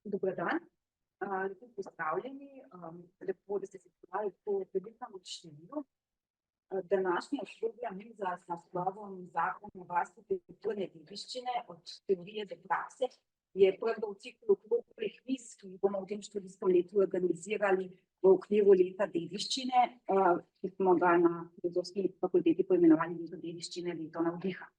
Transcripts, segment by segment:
Dober dan, lepo pozdravljeni, lepo, da ste se zbrali po velikem številu. Današnja okrogla miza z naslovom Zakon o varstvu kulturne dediščine od teorije do prakse je prva v ciklu okroglih miz, ki jih bomo v tem študijskem letu organizirali v okviru leta dediščine, ki smo ga na Filozofski fakulteti poimenovali leto dediščine, leto navdiha.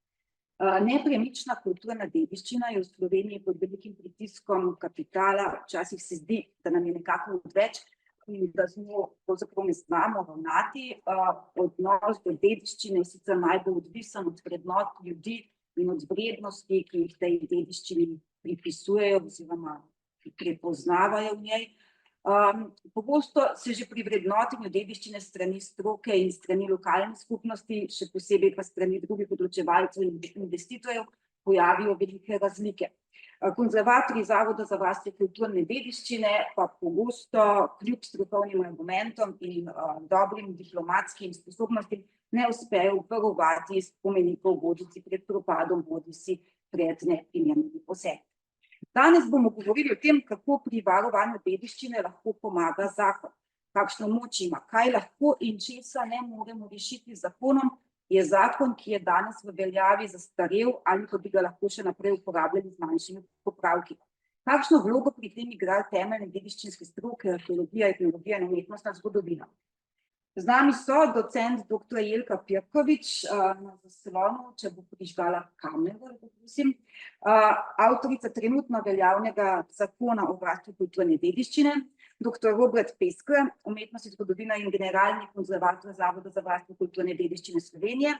Nepremična kulturna dediščina je v Sloveniji pod velikim pritiskom kapitala, včasih se zdi, da nam je nekako odveč in da z njo pravzaprav ne znamo ravnati. Odnos do dediščine je sicer najbolj odvisen od vrednot ljudi in od vrednosti, ki jih tej dediščini pripisujejo oziroma prepoznavajo v njej. Pogosto se že pri vrednotenju dediščine strani stroke in strani lokalne skupnosti, še posebej pa strani drugih odločevalcev in investitorjev, pojavijo velike razlike. Konzervatorji Zavoda za varstvo kulturne dediščine pa pogosto kljub strokovnim argumentom in dobrim diplomatskim sposobnostim ne uspejo varovati spomenikov bodisi pred propadom, bodisi pred neprimernimi posegi. Danes bomo govorili o tem, kako pri varovanju dediščine lahko pomaga zakon, kakšno moč ima, kaj lahko in česa ne moremo rešiti z zakonom, je zakon, ki je danes v veljavi, zastarel ali pa bi ga lahko še naprej uporabljali z manjšimi popravki. Kakšno vlogo pri tem igrajo temeljne dediščinske stroke, arheologija, etnologija in umetnostna zgodovina? Z nami so docent dr. Jelka Pirkovič, na zaslonu, če bo prižgala kamero, prosim, avtorica trenutno veljavnega zakona o varstvu kulturne dediščine, dr. Robert Peskar, umetnost in zgodovina in generalni konzervator Zavoda za varstvo kulturne dediščine Slovenije,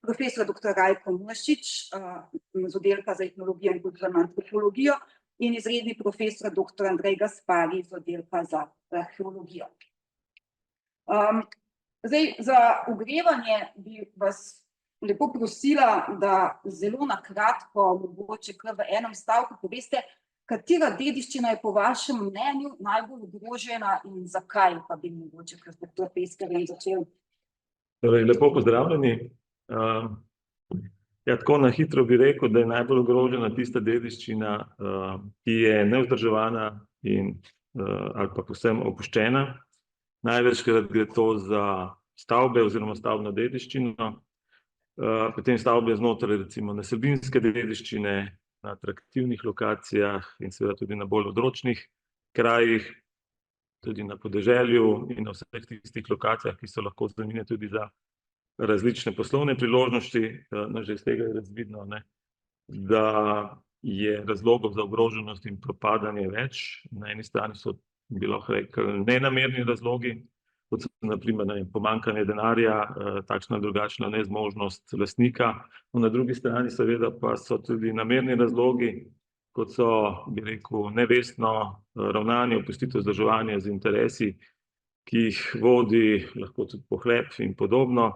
profesor dr. Rajko Muršič, z oddelka za etnologijo in kulturno antropologijo in izredni profesor dr. Andrej Gaspari z oddelka za arheologijo. Zdaj, za ogrevanje bi vas lepo prosila, da zelo na kratko, mogoče kar v enem stavku poveste, katera dediščina je po vašem mnenju najbolj ogrožena in zakaj, pa bi mogoče kar dr. Peskar začel. Torej, lepo pozdravljeni. Tako na hitro bi rekel, da je najbolj ogrožena tista dediščina, ki je nevzdrževana in ali pa povsem opuščena. Največkrat gre to za stavbe oziroma stavbno dediščino, potem stavbe znotraj recimo naselbinske dediščine, na atraktivnih lokacijah in seveda tudi na bolj odročnih krajih, tudi na podeželju in na vseh tistih lokacijah, ki so lahko zanimive tudi za različne poslovne priložnosti. Že iz tega je razvidno, da je razlogov za ogroženost in propadanje več. Na eni strani so bi lahko rekli nenamerni razlogi, kot so na primer pomanjkanje denarja, takšna drugačna nezmožnost lastnika. Na drugi strani seveda pa so tudi namerni razlogi, kot so, bi rekel, nevestno ravnanje, opustitev vzdrževanja z interesi, ki jih vodi lahko tudi pohlep in podobno.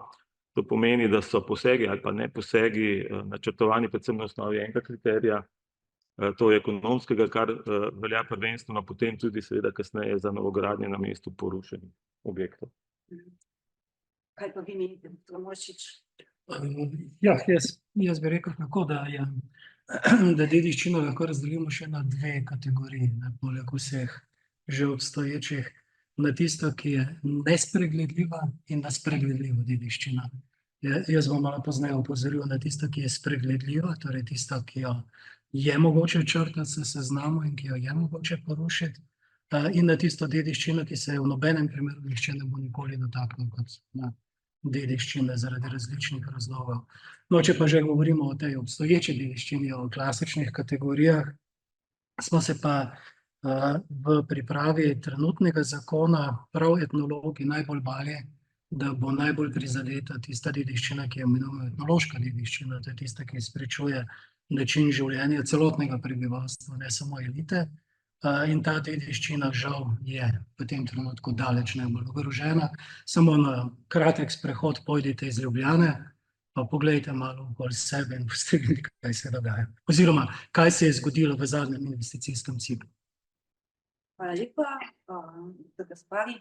To pomeni, da so posegi ali pa ne posegi načrtovani predvsem na osnovi enega kriterija, to je ekonomskega, kar velja prvenstveno potem tudi seveda kasneje za novogradnje na mestu porušenih objektov. Kaj pa vi menite, dr. Muršič? Jaz bi rekel tako, da dediščino lahko razdelimo še na dve kategoriji, poleg vseh že obstoječih, na tisto, ki je nespregledljiva in na spregledljivo dediščino. Jaz bom malo pozneje opozoril na tisto, ki je spregledljiva, torej tisto, ki jo je mogoče črtati s seznama in ki jo je mogoče porušiti, in na tisto dediščino, ki se v nobenem primeru nihče ne bo nikoli dotaknil kot dediščine zaradi različnih razlogov. Če pa že govorimo o tej obstoječi dediščini, o klasičnih kategorijah, smo se pa v pripravi trenutnega zakona prav etnologi najbolj bali, da bo najbolj prizadeta tista dediščina, ki jo imenujemo etnološka dediščina, to je tista, ki izpričuje način življenja celotnega prebivalstva, ne samo elite. In ta dediščina žal je v tem trenutku daleč najbolj ogrožena. Samo na kratek sprehod pojdite iz Ljubljane, pa poglejte malo okoli sebe in boste videli, kaj se dogaja. Oziroma, kaj se je zgodilo v zadnjem investicijskem ciklu. Hvala lepa, dr. Gaspari.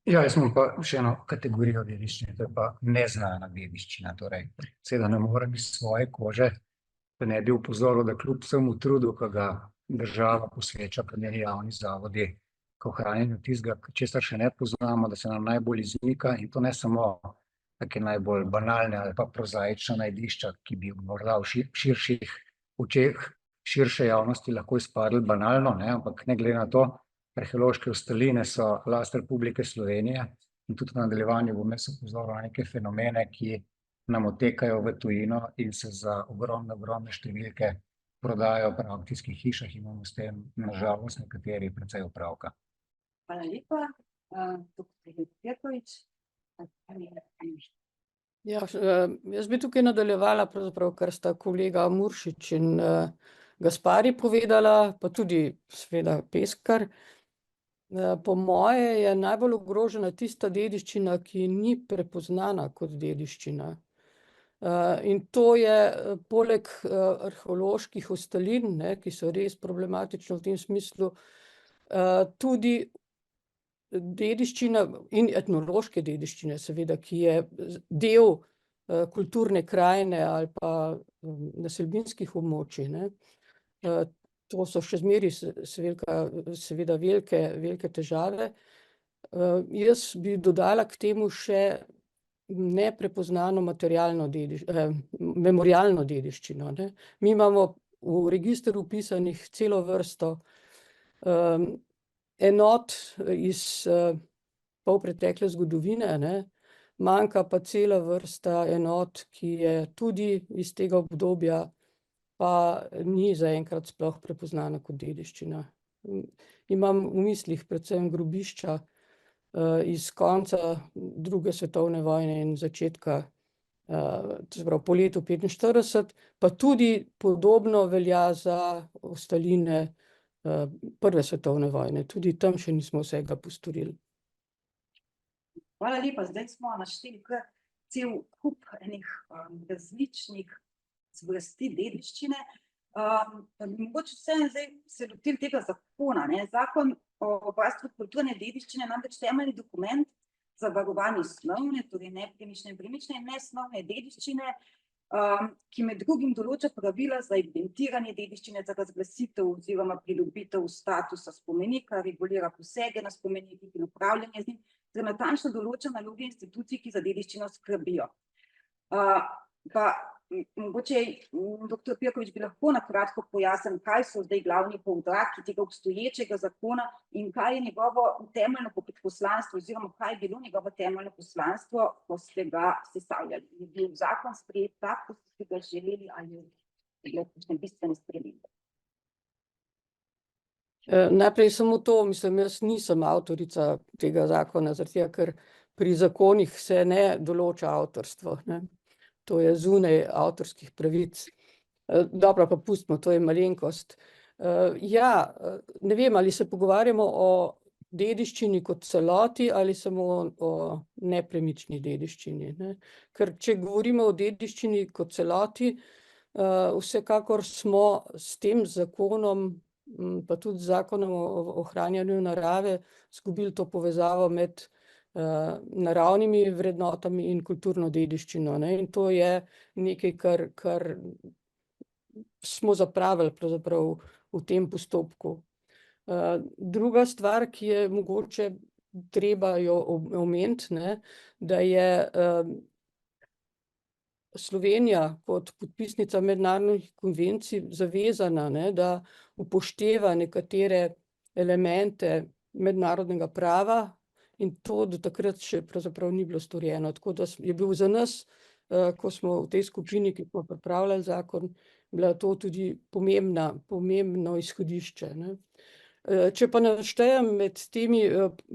Jaz imam pa še eno kategorijo dediščine, to je pa neznana dediščina. Torej, seveda ne morem iz svoje kože, pa ne bi opozoril, da kljub vsemu trudu, ki ga država posveča, primeri javni zavodi, k ohranjanju tistega, česar še ne poznamo, da se nam najbolj izmika, in to ne samo take najbolj banalne ali pa prozaične najdišča, ki bi morda v širših očeh širše javnosti lahko izpadli banalno, ne, ampak ne glede na to, arheološke ostaline so last Republike Slovenije in tudi v nadaljevanju bom jaz opozoril na neke fenomene, ki nam otekajo v tujino in se za ogromne številke prodajajo v aukcijskih hišah in imamo s tem na žalost nekateri precej opravka. Hvala lepa. Dr. Petkovič. Ja, jaz bi tukaj nadaljevala pravzaprav, kar sta kolega Muršič in Gaspari povedala, pa tudi seveda Peskar. Po moje je najbolj ogrožena tista dediščina, ki ni prepoznana kot dediščina. In to je poleg arheoloških ostalin, ne, ki so res problematične v tem smislu, tudi dediščina in etnološke dediščine, seveda, ki je del kulturne krajine ali pa naselbinskih območij, ne. To so še zmeraj seveda velike težave. Jaz bi dodala k temu še neprepoznano memorialno dediščino, ne. Mi imamo v register vpisanih celo vrsto enot iz polpretekle zgodovine, ne. Manjka pa cela vrsta enot, ki je tudi iz tega obdobja, pa ni zaenkrat sploh prepoznana kot dediščina. Imam v mislih predvsem grobišča iz konca druge svetovne vojne in začetka, to se pravi po letu 1945, pa tudi podobno velja za ostaline prve svetovne vojne. Tudi tam še nismo vsega postorili. Hvala lepa. Zdaj smo našteli kar cel kup enih različnih zvrsti dediščine. Mogoče vseeno zdaj se lotili tega zakona, ne. Zakon o varstvu kulturne dediščine je namreč temeljni dokument za varovanje snovne, torej nepremične, premične in nesnovne dediščine, ki med drugim določa pravila za evidentiranje dediščine, za razglasitev oziroma pridobitev statusa spomenika, regulira posege na spomenikih in upravljanje z njim, ter natančno določa naloge institucij, ki za dediščino skrbijo. Pa mogoče doktor Pirkovič bi lahko na kratko pojasnil, kaj so zdaj glavni poudarki tega obstoječega zakona in kaj je njegovo temeljno poslanstvo oziroma kaj je bilo njegovo temeljno poslanstvo, ko ste ga sestavljali. Je bil zakon sprejet tak, kot ste ga želeli, ali je bilo kakšne bistvene spremembe? Najprej samo to, mislim, jaz nisem avtorica tega zakona, zaradi tega, ker pri zakonih se ne določa avtorstvo, ne. To je zunaj avtorskih pravic. Dobro, pa pustimo, to je malenkost. Ja, ne vem, ali se pogovarjamo o dediščini kot celoti ali samo o nepremični dediščini, ne. Ker če govorimo o dediščini kot celoti, vsekakor smo s tem zakonom, pa tudi z zakonom o ohranjanju narave, izgubili to povezavo med naravnimi vrednotami in kulturno dediščino, ne. In to je nekaj, kar smo zapravili pravzaprav v tem postopku. Druga stvar, ki je mogoče treba jo omeniti, ne, da je Slovenija kot podpisnica mednarodnih konvencij zavezana, ne, da upošteva nekatere elemente mednarodnega prava, in to do takrat še pravzaprav ni bilo storjeno. Tako da je bil za nas, ko smo v tej skupini, ki smo pripravljali zakon, bila to tudi pomembno izhodišče, ne. Če pa naštejem med temi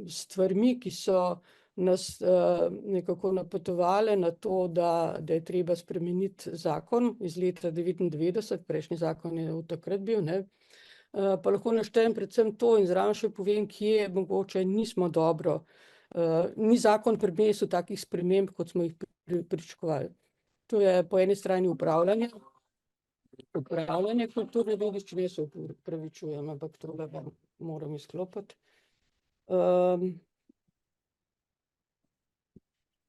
stvarmi, ki so nas nekako napotovale na to, da je treba spremeniti zakon iz leta 1999, prejšnji zakon je od takrat bil, ne. Pa lahko naštejem predvsem to in zraven še povem, kje mogoče nismo dobro. Ni zakon prinesel takih sprememb, kot smo jih pričakovali. To je po eni strani upravljanje kulturne dediščine, se opravičujem, ampak tole moram izklopiti.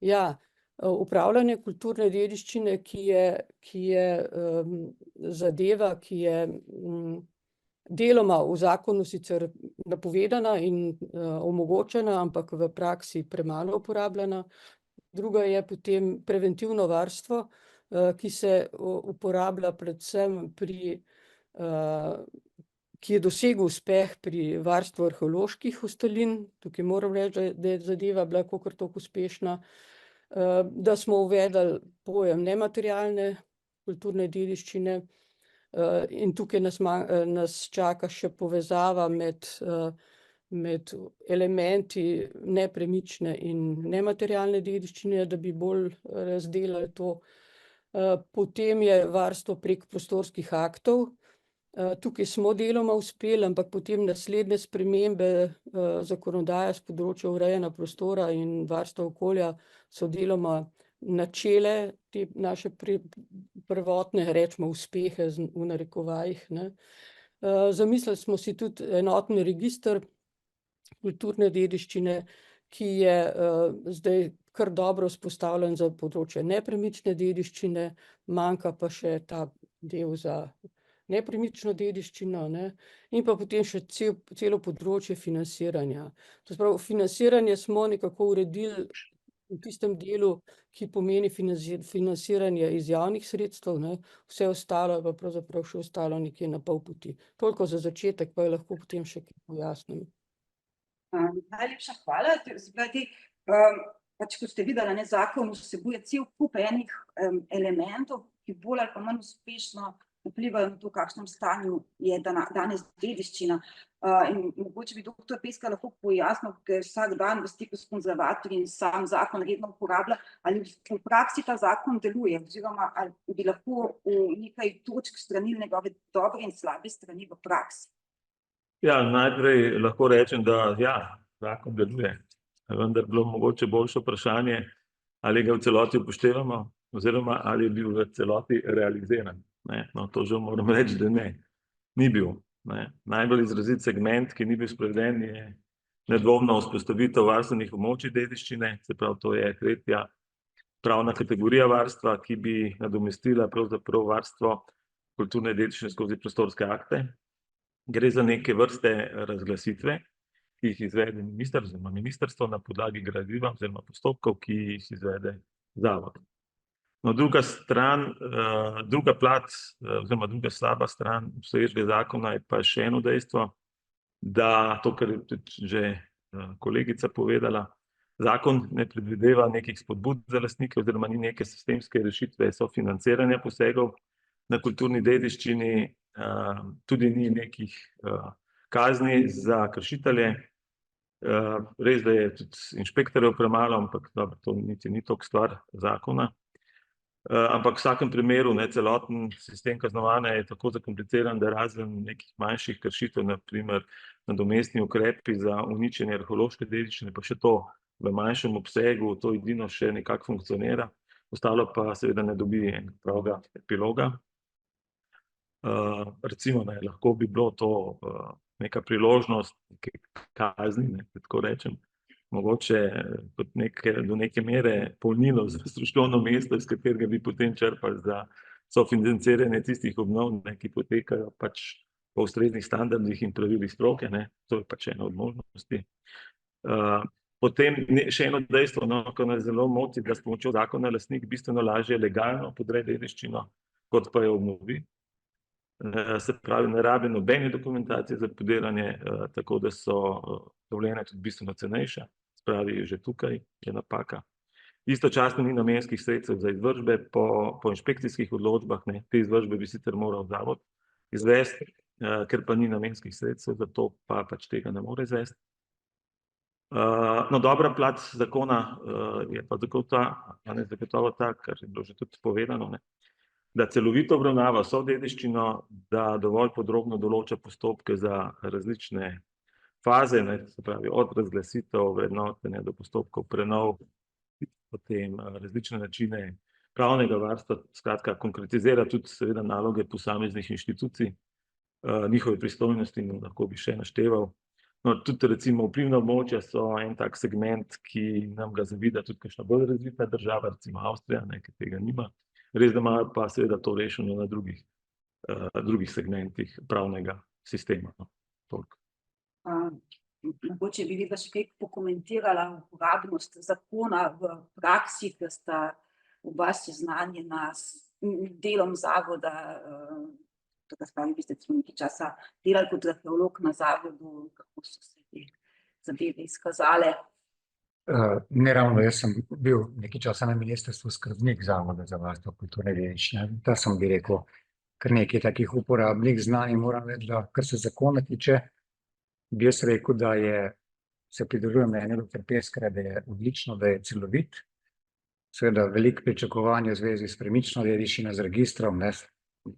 Ja, upravljanje kulturne dediščine, ki je zadeva, ki je deloma v zakonu sicer napovedana in omogočena, ampak v praksi premalo uporabljena. Druga je potem preventivno varstvo, ki se uporablja predvsem ki je dosegel uspeh pri varstvu arheoloških ostalin. Tukaj moram reči, da je zadeva bila kolikor toliko uspešna. Da smo uvedli pojem nematerialne kulturne dediščine, in tukaj nas čaka še povezava med elementi nepremične in nematerialne dediščine, da bi bolj razdelali to. Potem je varstvo prek prostorskih aktov. Tukaj smo deloma uspeli, ampak potem naslednje spremembe zakonodaje s področja urejanja prostora in varstva okolja so deloma načele te naše prvotne, rečemo, uspehe v narekovajih, ne. Zamislili smo si tudi enoten register kulturne dediščine, ki je zdaj kar dobro vzpostavljen za področje nepremične dediščine, manjka pa še ta del za nepremično dediščino, ne, in pa potem še celo področje financiranja. To se pravi, financiranje smo nekako uredili v tistem delu, ki pomeni financiranje iz javnih sredstev, ne, vse ostalo je pa pravzaprav še ostalo nekje na pol poti. Toliko za začetek, pa je lahko potem še kaj pojasnim. Najlepša hvala. Pač, kot ste videli, ne, zakon vsebuje cel kup enih elementov, ki bolj ali pa manj uspešno vplivajo na to, v kakšnem stanju je danes dediščina. In mogoče bi doktor Peska lahko pojasnil, ker vsak dan v stiku s konzervatorji in sam zakon redno uporablja, ali v praksi ta zakon deluje, oziroma ali bi lahko v nekaj točk strani njegove dobre in slabe strani v praksi. Ja, najprej lahko rečem, da ja, zakon deluje. Vendar bilo mogoče boljše vprašanje, ali ga v celoti upoštevamo, oziroma ali je bil v celoti realiziran. Ne? No, to že moram reči, da ne. Ni bil. Ne? Najbolj izrazit segment, ki ni bil sproveden, je nedvomno vzpostavitev varstvenih območij dediščine, se pravi, to je tretja pravna kategorija varstva, ki bi nadomestila pravzaprav varstvo kulturne dediščine skozi prostorske akte. Gre za neke vrste razglasitve, ki jih izvede minister oziroma ministrstvo na podlagi gradiva oziroma postopkov, ki jih izvede zavod. No, druga plat oziroma druga slaba stran obstoječega zakona je pa še eno dejstvo, da to, kar je tudi že kolegica povedala, zakon ne predvideva nekih spodbud za lastnike oziroma ni neke sistemske rešitve sofinanciranja posegov na kulturni dediščini, tudi ni nekih kazni za kršitelje. Res, da je tudi inšpektorjev premalo, ampak dobro, to niti ni toliko stvar zakona. Ampak v vsakem primeru, ne, celoten sistem kaznovanja je tako zakompliciran, da razen nekih manjših kršitev, na primer nadomestni ukrepi za uničenje arheološke dediščine, pa še to v manjšem obsegu, to edino še nekako funkcionira, ostalo pa seveda ne dobi pravega epiloga. Recimo, ne, lahko bi bilo to neka priložnost, kazni, ne, tako rečem, mogoče kot do neke mere polnilo za stroškovno mesto, iz katerega bi potem črpali za sofinanciranje tistih obnov, ne, ki potekajo pač po ustreznih standardih in pravilih stroke, ne, to je pač ena od možnosti. Potem še eno dejstvo, no, ko nas zelo moti, da s pomočjo zakona lastnik bistveno lažje legalno podre dediščino, kot pa jo obnovi. Se pravi, ne rabi nobene dokumentacije za podiranje, tako da so dovoljene tudi bistveno cenejše. Se pravi, že tukaj je napaka. Istočasno ni namenskih sredstev za izvršbe po inšpekcijskih odločbah, ne, te izvršbe bi sicer moral zavod izvesti, ker pa ni namenskih sredstev, zato pa pač tega ne more izvesti. No, dobra plat zakona je pa zagotovo ta, kar je bilo že tudi povedano, ne, da celovito obravnava vso dediščino, da dovolj podrobno določa postopke za različne faze, ne, se pravi, od razglasitev, vrednotenja do postopkov prenov, potem različne načine pravnega varstva, skratka, konkretizira tudi seveda naloge posameznih inštitucij, njihove pristojnosti, lahko bi še našteval. No, tudi recimo vplivna območja so en tak segment, ki nam ga zavida tudi kakšna bolj razvita država, recimo Avstrija, ne, ki tega nima. Res, da imajo pa seveda to rešeno na drugih segmentih pravnega sistema. No. Toliko. Mogoče bi videla še kaj pokomentirala uporabnost zakona v praksi, ker sta oba seznanjena s delom zavoda, tako spravi, vi ste tudi nekaj časa delali kot arheolog na zavodu, kako so se te zadeve izkazale. Ne ravno, jaz sem bil nekaj časa na ministrstvu skrbnik Zavoda za varstvo kulturne dediščine. Da sem, bi rekel, kar nekaj takih uporabnih znanj. Moram reči, da kar se zakona tiče, bi jaz rekel, da se pridružujem mnenju dr. Peskarja, da je odlično, da je celovit. Seveda veliko pričakovanje v zvezi s premično dediščino, z registrom,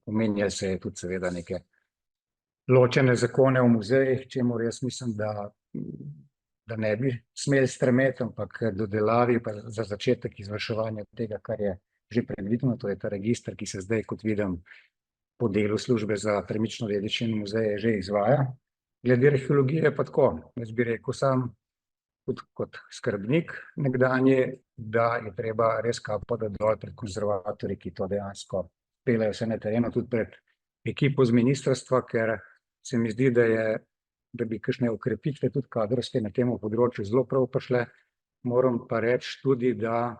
omenja se je tudi seveda neke ločene zakone o muzejih, čemur jaz mislim, da ne bi smeli stremeti, ampak dodelavi pa za začetek izvrševanja tega, kar je že predvideno, to je ta register, ki se zdaj, kot vidim, po delu službe za premično dediščino muzeje že izvaja. Glede arheologije pa tako, jaz bi rekel sam, tudi kot skrbnik nekdanji, da je treba res kapo dati dol pred konzervatorji, ki to dejansko peljejo vse na terenu, tudi pred ekipo z ministrstva, ker se mi zdi, da bi kakšne ukrepitve tudi kadrovske na tem področju zelo prav prišle. Moram pa reči tudi, da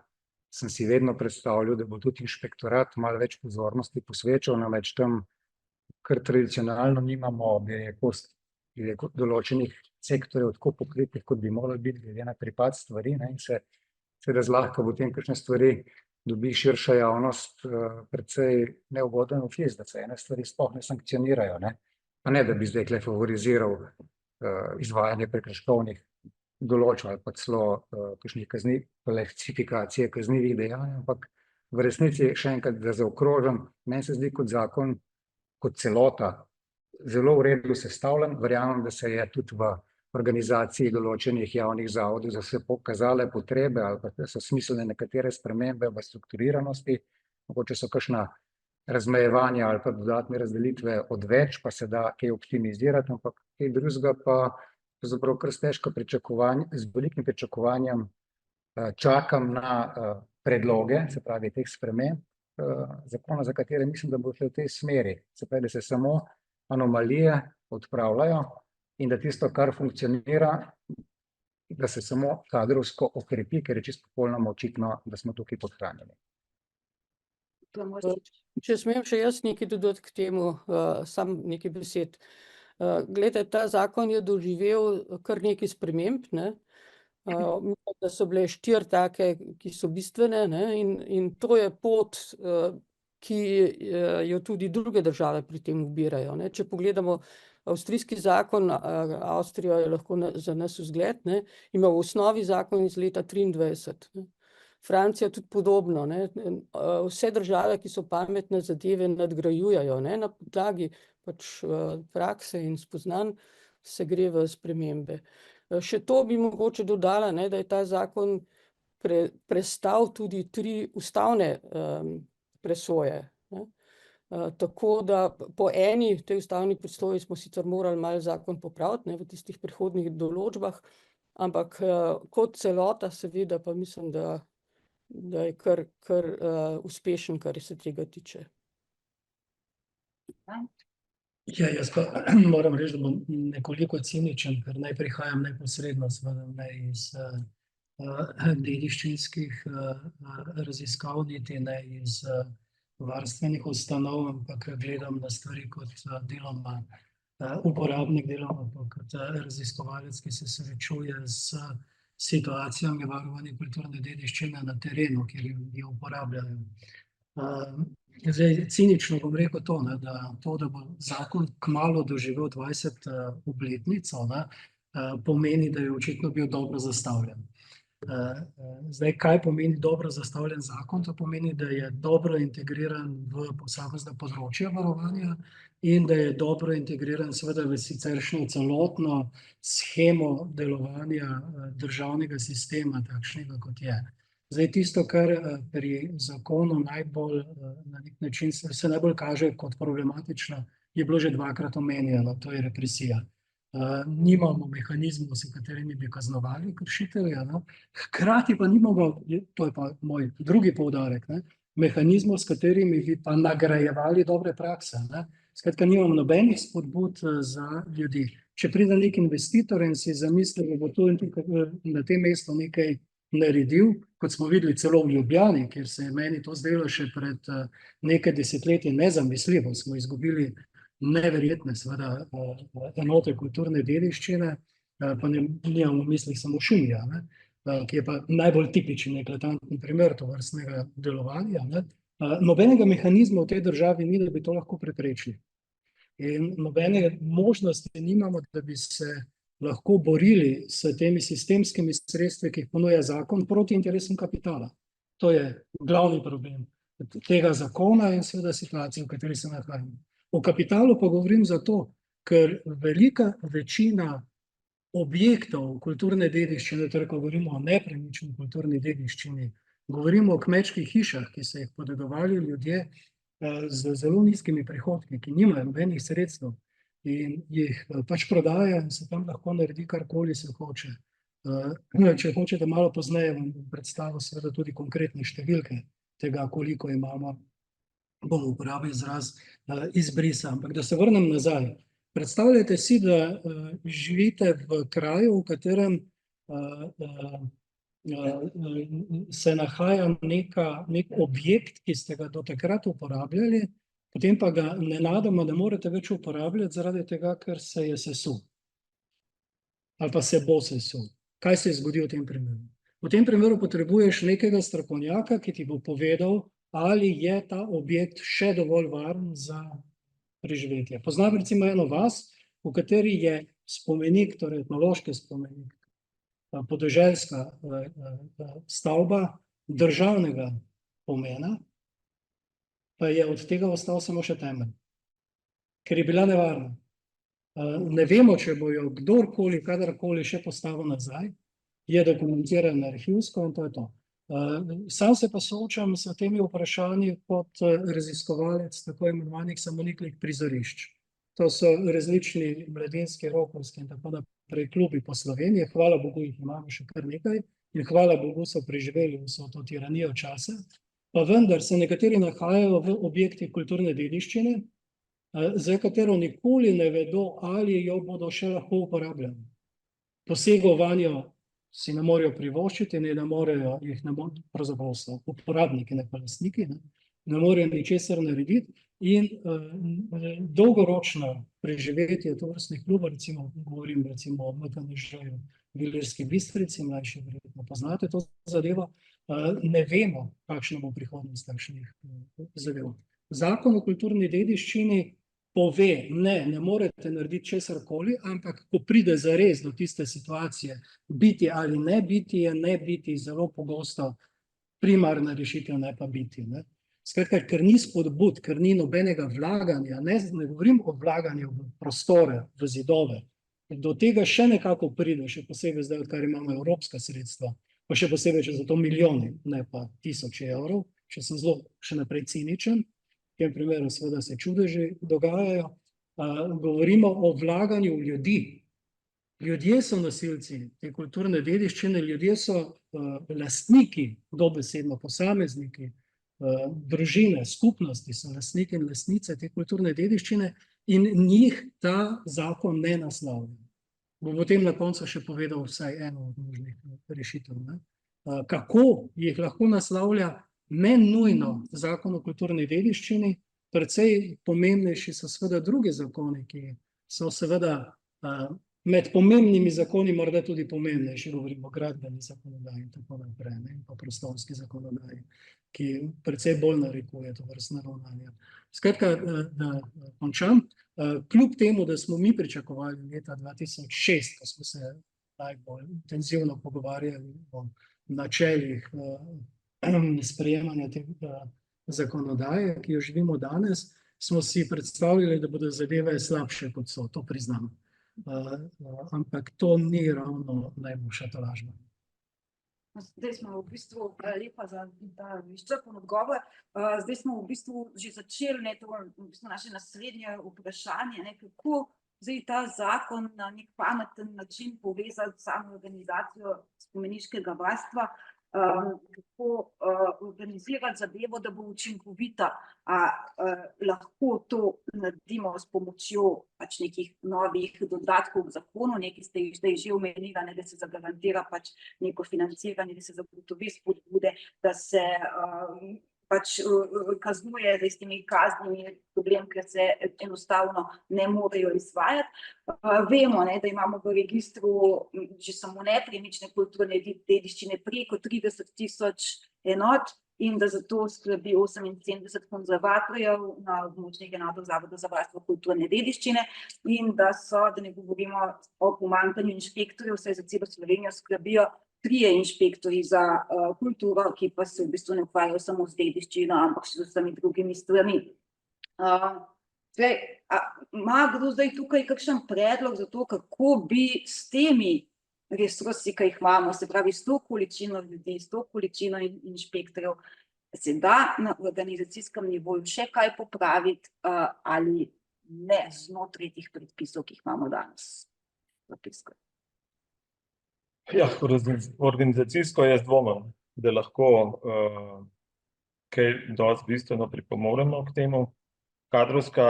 sem si vedno predstavljal, da bo tudi inšpektorat malo več pozornosti posvečal, namreč tam, kar tradicionalno nimamo, bi rekel, določenih sektorjev tako pokritih, kot bi morali biti, glede na pripad stvari, in se seveda zlahka potem kakšne stvari dobi širša javnost precej neugoden vtis, da se ene stvari sploh ne sankcionirajo, pa ne, da bi zdaj tukaj favoriziral izvajanje prekrškovnih določb ali pa celo kakšnih klasifikacije kaznivih dejanj, ampak v resnici, še enkrat, da zaokrožim, meni se zdi kot zakon, kot celota, zelo v redu sestavljen. Verjamem, da se je tudi v organizaciji določenih javnih zavodov za vse pokazale potrebe ali pa so smiselne nekatere spremembe v strukturiranosti, mogoče so kakšna razmejevanja ali pa dodatne razdelitve odveč, pa se da kaj optimizirati, ampak kaj drugega pa pravzaprav kar z velikim pričakovanjem čakam na predloge, se pravi teh sprememb zakona, za katere mislim, da bo šlo v tej smeri. Se pravi, da se samo anomalije odpravljajo in da tisto, kar funkcionira, da se samo kadrovsko okrepi, ker je čisto popolnoma očitno, da smo tukaj podhranjeni. Če smem še jaz nekaj dodati k temu, sam nekaj besed. Glejte, ta zakon je doživel kar nekaj sprememb, mislim, da so bile 4 take, ki so bistvene, in to je pot, ki jo tudi druge države pri tem ubirajo. Če pogledamo avstrijski zakon, Avstrija je lahko za nas vzgled, ima v osnovi zakon iz leta 1923. Francija tudi podobno. Vse države, ki so pametne zadeve nadgrajujejo, na podlagi pač prakse in spoznanj se gre v spremembe. Še to bi mogoče dodala, da je ta zakon prestal tudi 3 ustavne presoje. Tako da po eni tej ustavni presoji smo sicer morali malo zakon popraviti v tistih prehodnih določbah, ampak kot celota seveda pa mislim, da je kar uspešen, kar se tega tiče. Ja, jaz pa moram reči, da bom nekoliko ciničen, ker naj prihajam neposredno seveda iz dediščinskih raziskav, niti ne iz varstvenih ustanov, ampak gledam na stvari kot deloma uporabnik, deloma pa kot raziskovalec, ki se srečuje s situacijami varovanja kulturne dediščine na terenu, kjer jo uporabljajo. Zdaj, cinično bom rekel to, da bo zakon kmalu doživel 20. obletnico, pomeni, da je očitno bil dobro zastavljen. Zdaj, kaj pomeni dobro zastavljen zakon? To pomeni, da je dobro integriran v posamezna področja varovanja in da je dobro integriran seveda v siceršnjo celotno shemo delovanja državnega sistema, takšnega kot je. Zdaj, tisto, kar pri zakonu najbolj na nek način se najbolj kaže kot problematično, je bilo že 2-krat omenjeno, to je represija. Nimamo mehanizmov, s katerimi bi kaznovali kršitelja, hkrati pa nimamo, to je pa moj drugi poudarek, mehanizmov, s katerimi bi pa nagrajevali dobre prakse. Skratka, nimamo nobenih spodbud za ljudi. Če pride nek investitor in si zamisli, da bo tu in tukaj na tem mestu nekaj naredil, kot smo videli celo v Ljubljani, kjer se je meni to zdelo še pred nekaj desetletji nezamisljivo, smo izgubili neverjetne seveda enote kulturne dediščine, pa nimamo v mislih samo Šumija, ki je pa najbolj tipičen, eklatanten primer tovrstnega delovanja. Nobenega mehanizma v tej državi ni, da bi to lahko preprečili. In nobene možnosti nimamo, da bi se lahko borili s temi sistemskimi sredstvi, ki jih ponuja zakon, proti interesom kapitala. To je glavni problem tega zakona in seveda situacije, v kateri se nahajamo. O kapitalu pa govorim zato, ker velika večina objektov kulturne dediščine, torej ko govorimo o nepremični kulturni dediščini, govorimo o kmečkih hišah, ki so jih podedovali ljudje z zelo nizkimi prihodki, ki nimajo nobenih sredstev in jih pač prodajajo in se tam lahko naredi karkoli se hoče. Če hočete malo pozneje, vam bom predstavil seveda tudi konkretne številke tega, koliko imamo, bom uporabil izraz izbrisa. Ampak da se vrnem nazaj. Predstavljajte si, da živite v kraju, v katerem se nahaja nek objekt, ki ste ga do takrat uporabljali, potem pa ga nenadoma ne morete več uporabljati zaradi tega, ker se je sesul. Ali pa se bo sesul. Kaj se zgodi v tem primeru? V tem primeru potrebuješ nekega strokovnjaka, ki ti bo povedal, ali je ta objekt še dovolj varen za preživetje. Poznam recimo eno vas, v kateri je spomenik, torej etnološki spomenik, podeželska stavba državnega pomena, pa je od tega ostal samo še temelj, ker je bila nevarna. Ne vemo, če bo jo kdorkoli, kadarkoli še postavil nazaj, je dokumentiran arhivsko in to je to. Sam se pa soočam s temi vprašanji kot raziskovalec tako imenovanih samoniklih prizorišč. To so različni mladinski, rokovski in tako naprej klubi po Sloveniji. Hvala Bogu, jih imamo še kar nekaj in hvala Bogu so preživeli vso to tiranijo časa. Pa vendar se nekateri nahajajo v objektih kulturne dediščine, za katero nikoli ne vedo, ali jo bodo še lahko uporabljali. Posegov vanjo si ne morejo privoščiti, ne morejo, pravzaprav so uporabniki, ne pa lastniki, ne morejo ničesar narediti in dolgoročno preživetje tovrstnih klubov, govorim recimo o MKNŽ-ju v Ilirski Bistrici, mlajši verjetno poznate to zadevo, ne vemo, kakšna bo prihodnost takšnih zadev. Zakon o kulturni dediščini pove, ne morete narediti česarkoli, ampak ko pride zares do tiste situacije, biti ali ne biti, je ne biti zelo pogosto primarna rešitev, ne pa biti. Skratka, ker ni spodbud, ker ni nobenega vlaganja, ne govorim o vlaganju v prostore, v zidove, do tega še nekako pride, še posebej zdaj, odkar imamo evropska sredstva, pa še posebej, če so to milijoni, ne pa 1000 evrov, če sem zelo še naprej ciničen, v tem primeru seveda se čudeži dogajajo, govorimo o vlaganju v ljudi. Ljudje so nosilci te kulturne dediščine, ljudje so lastniki, dobesedno posamezniki, družine, skupnosti so lastniki in lastnice te kulturne dediščine in njih ta zakon ne naslavlja. Bom potem na koncu še povedal vsaj eno od možnih rešitev. Kako jih lahko naslavlja? Ne nujno zakon o kulturni dediščini, precej pomembnejši so seveda drugi zakoni, ki so seveda med pomembnimi zakoni morda tudi pomembnejši, govorimo o gradbeni zakonodaji in tako naprej, in pa prostorski zakonodaji, ki precej bolj narekuje tovrstna ravnanja. Skratka, da končam, kljub temu, da smo mi pričakovali leta 2006, ko smo se najbolj intenzivno pogovarjali o načelih sprejemanja te zakonodaje, ki jo živimo danes, smo si predstavljali, da bodo zadeve slabše, kot so, to priznam. Ampak to ni ravno najboljša tolažba. Zdaj smo v bistvu, lepa za ta izčrpen odgovor, zdaj smo v bistvu že začeli naše naslednje vprašanje, kako zdaj ta zakon na nek pameten način povezati samo organizacijo spomeniškega varstva, kako organizirati zadevo, da bo učinkovita, a lahko to naredimo s pomočjo pač nekih novih dodatkov k zakonu, nekaj ste jih zdaj že omenili, ne, da se zagarantira pač neko financiranje, da se zagotovi spodbude, da se pač kaznuje z temi kaznimi problem, ker se enostavno ne morejo izvajati. Vemo, ne, da imamo v registru že samo nepremične kulturne dediščine preko 30.000 enot in da za to skrbi 78 konzervatorjev na območnih enotah Zavoda za varstvo kulturne dediščine in da so, da ne govorimo o pomanjkanju inšpektorjev, saj za celo Slovenijo skrbijo 3 inšpektorji za kulturo, ki pa se v bistvu ne ukvarjajo samo z dediščino, ampak še z vsemi drugimi stvarmi. Ima kdo zdaj tukaj kakšen predlog za to, kako bi s temi resursi, ki jih imamo, se pravi s to količino ljudi, s to količino inšpektorjev, se da na organizacijskem nivoju še kaj popraviti ali ne znotraj teh predpisov, ki jih imamo danes zapisane? Ja, organizacijsko jaz dvomim, da lahko kaj dosti bistveno pripomoremo k temu. Kadrovska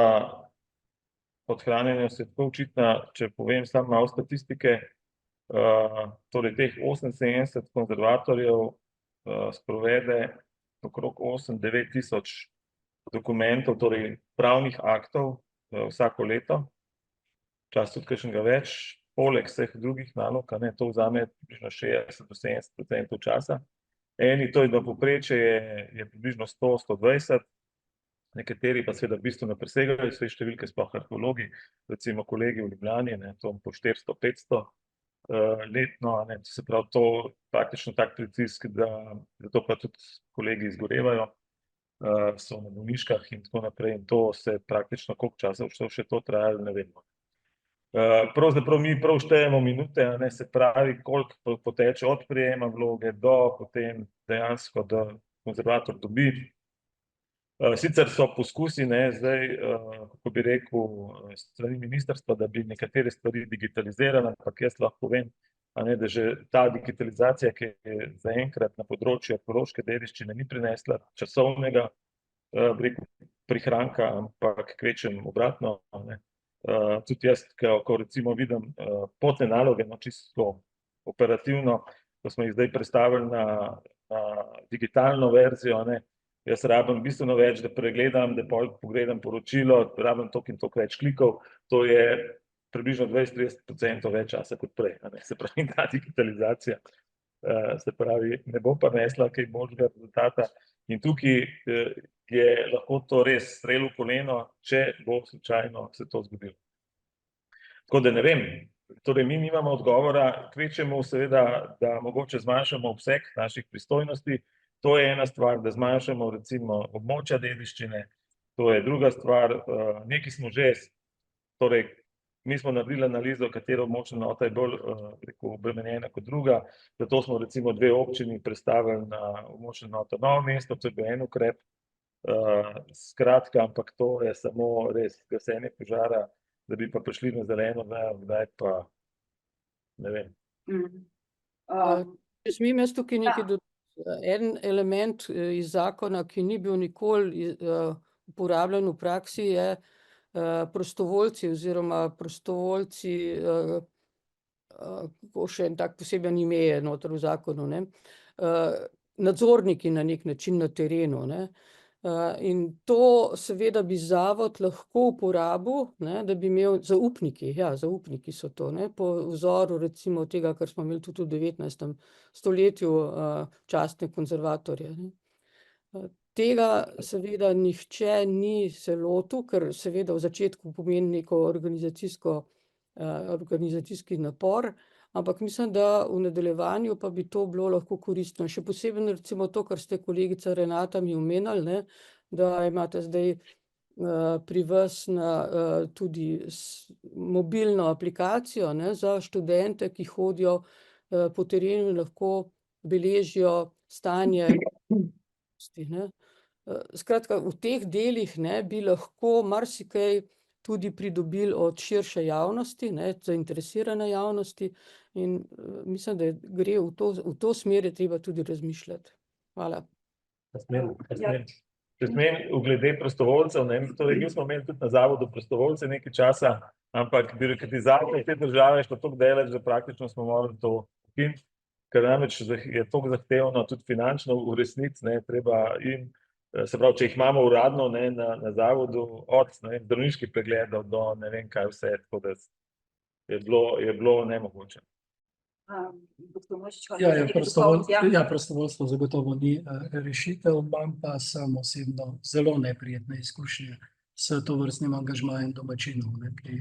podhranjenost je tako očitna, če povem samo malo statistike, torej teh 78 konzervatorjev sprovede okrog 8-9 tisoč dokumentov, torej pravnih aktov vsako leto, včasih tudi kakšnega več, poleg vseh drugih nalog, to vzame približno 60-70% časa. To je povprečje je približno 100-120, nekateri pa seveda bistveno presegajo svoje številke, sploh arheologi, recimo kolegi v Ljubljani, to po 400-500 letno, se pravi to praktično tak pritisk, da to pa tudi kolegi izgorevajo, so na bolniškah in tako naprej in to se praktično koliko časa še to traja, ne vemo. Pravzaprav mi prav štejemo minute, se pravi, koliko poteče od prijema vloge do potem dejansko, da konzervator dobi. Sicer so poskusi, zdaj, kako bi rekel, strani ministrstva, da bi nekatere stvari digitalizirali, ampak jaz lahko povem, da že ta digitalizacija, ki je zaenkrat na področju arheološke dediščine ni prinesla časovnega, bi rekel, prihranka, ampak kvečjemu obratno. Tudi jaz, ko recimo vidim potne naloge, čisto operativno, ko smo jih zdaj prestavili na digitalno verzijo, jaz rabim bistveno več, da pregledam, da pogledam poročilo, rabim toliko in toliko več klikov, to je približno 20-30% več časa kot prej. Se pravi, ta digitalizacija se pravi, ne bo pa nesla kaj boljšega rezultata in tukaj je lahko to res strel v koleno, če bo slučajno se to zgodilo. Tako da ne vem, torej mi nimamo odgovora, kvečjemu seveda, da mogoče zmanjšamo obseg naših pristojnosti. To je ena stvar, da zmanjšamo recimo območja dediščine, to je druga stvar, nekaj smo že, torej mi smo naredili analizo, katera območna enota je bolj obremenjena kot druga, zato smo recimo 2 občini prestavili na območno enoto Novo mesto, to je bil en ukrep, skratka, ampak to je samo res gasenje požara, da bi pa prišli na zeleno vejo, kdaj pa ne vem. Če smem jaz tukaj nekaj dodati. En element iz zakona, ki ni bil nikoli uporabljen v praksi, je prostovoljci oziroma prostovoljci, kako še en tak poseben ime je noter v zakonu, nadzorniki na nek način na terenu, in to seveda bi zavod lahko uporabil, da bi imel zaupniki, zaupniki so to, po vzoru recimo tega, kar smo imeli tudi v 19. stoletju častne konzervatorje. Tega seveda nihče ni se lotil, ker seveda v začetku pomeni neko organizacijski napor, ampak mislim, da v nadaljevanju pa bi to bilo lahko koristno. Še posebej recimo to, kar ste kolegica Renata mi omenili, da imate zdaj pri vas tudi mobilno aplikacijo za študente, ki hodijo po terenu in lahko beležijo stanje. Skratka, v teh delih bi lahko marsikaj tudi pridobili od širše javnosti, zainteresirane javnosti in mislim, da gre v to smer je treba tudi razmišljati. Hvala. Če smem, glede prostovoljcev, ne, torej mi smo imeli tudi na zavodu prostovoljce nekaj časa, ampak birokratizacija te države je šla toliko daleč, da praktično smo morali to ukiniti, ker namreč je toliko zahtevno, tudi finančno v resnici, ne, treba jim, se pravi, če jih imamo uradno, ne, na zavodu, od, ne vem, zdravniških pregledov do ne vem kaj vse, tako da je bilo nemogoče. Doktor Mojšič, Prostovoljstvo zagotovo ni rešitev, imam pa sam osebno zelo neprijetne izkušnje s tovrstnim angažmajem domačinov, ne, ki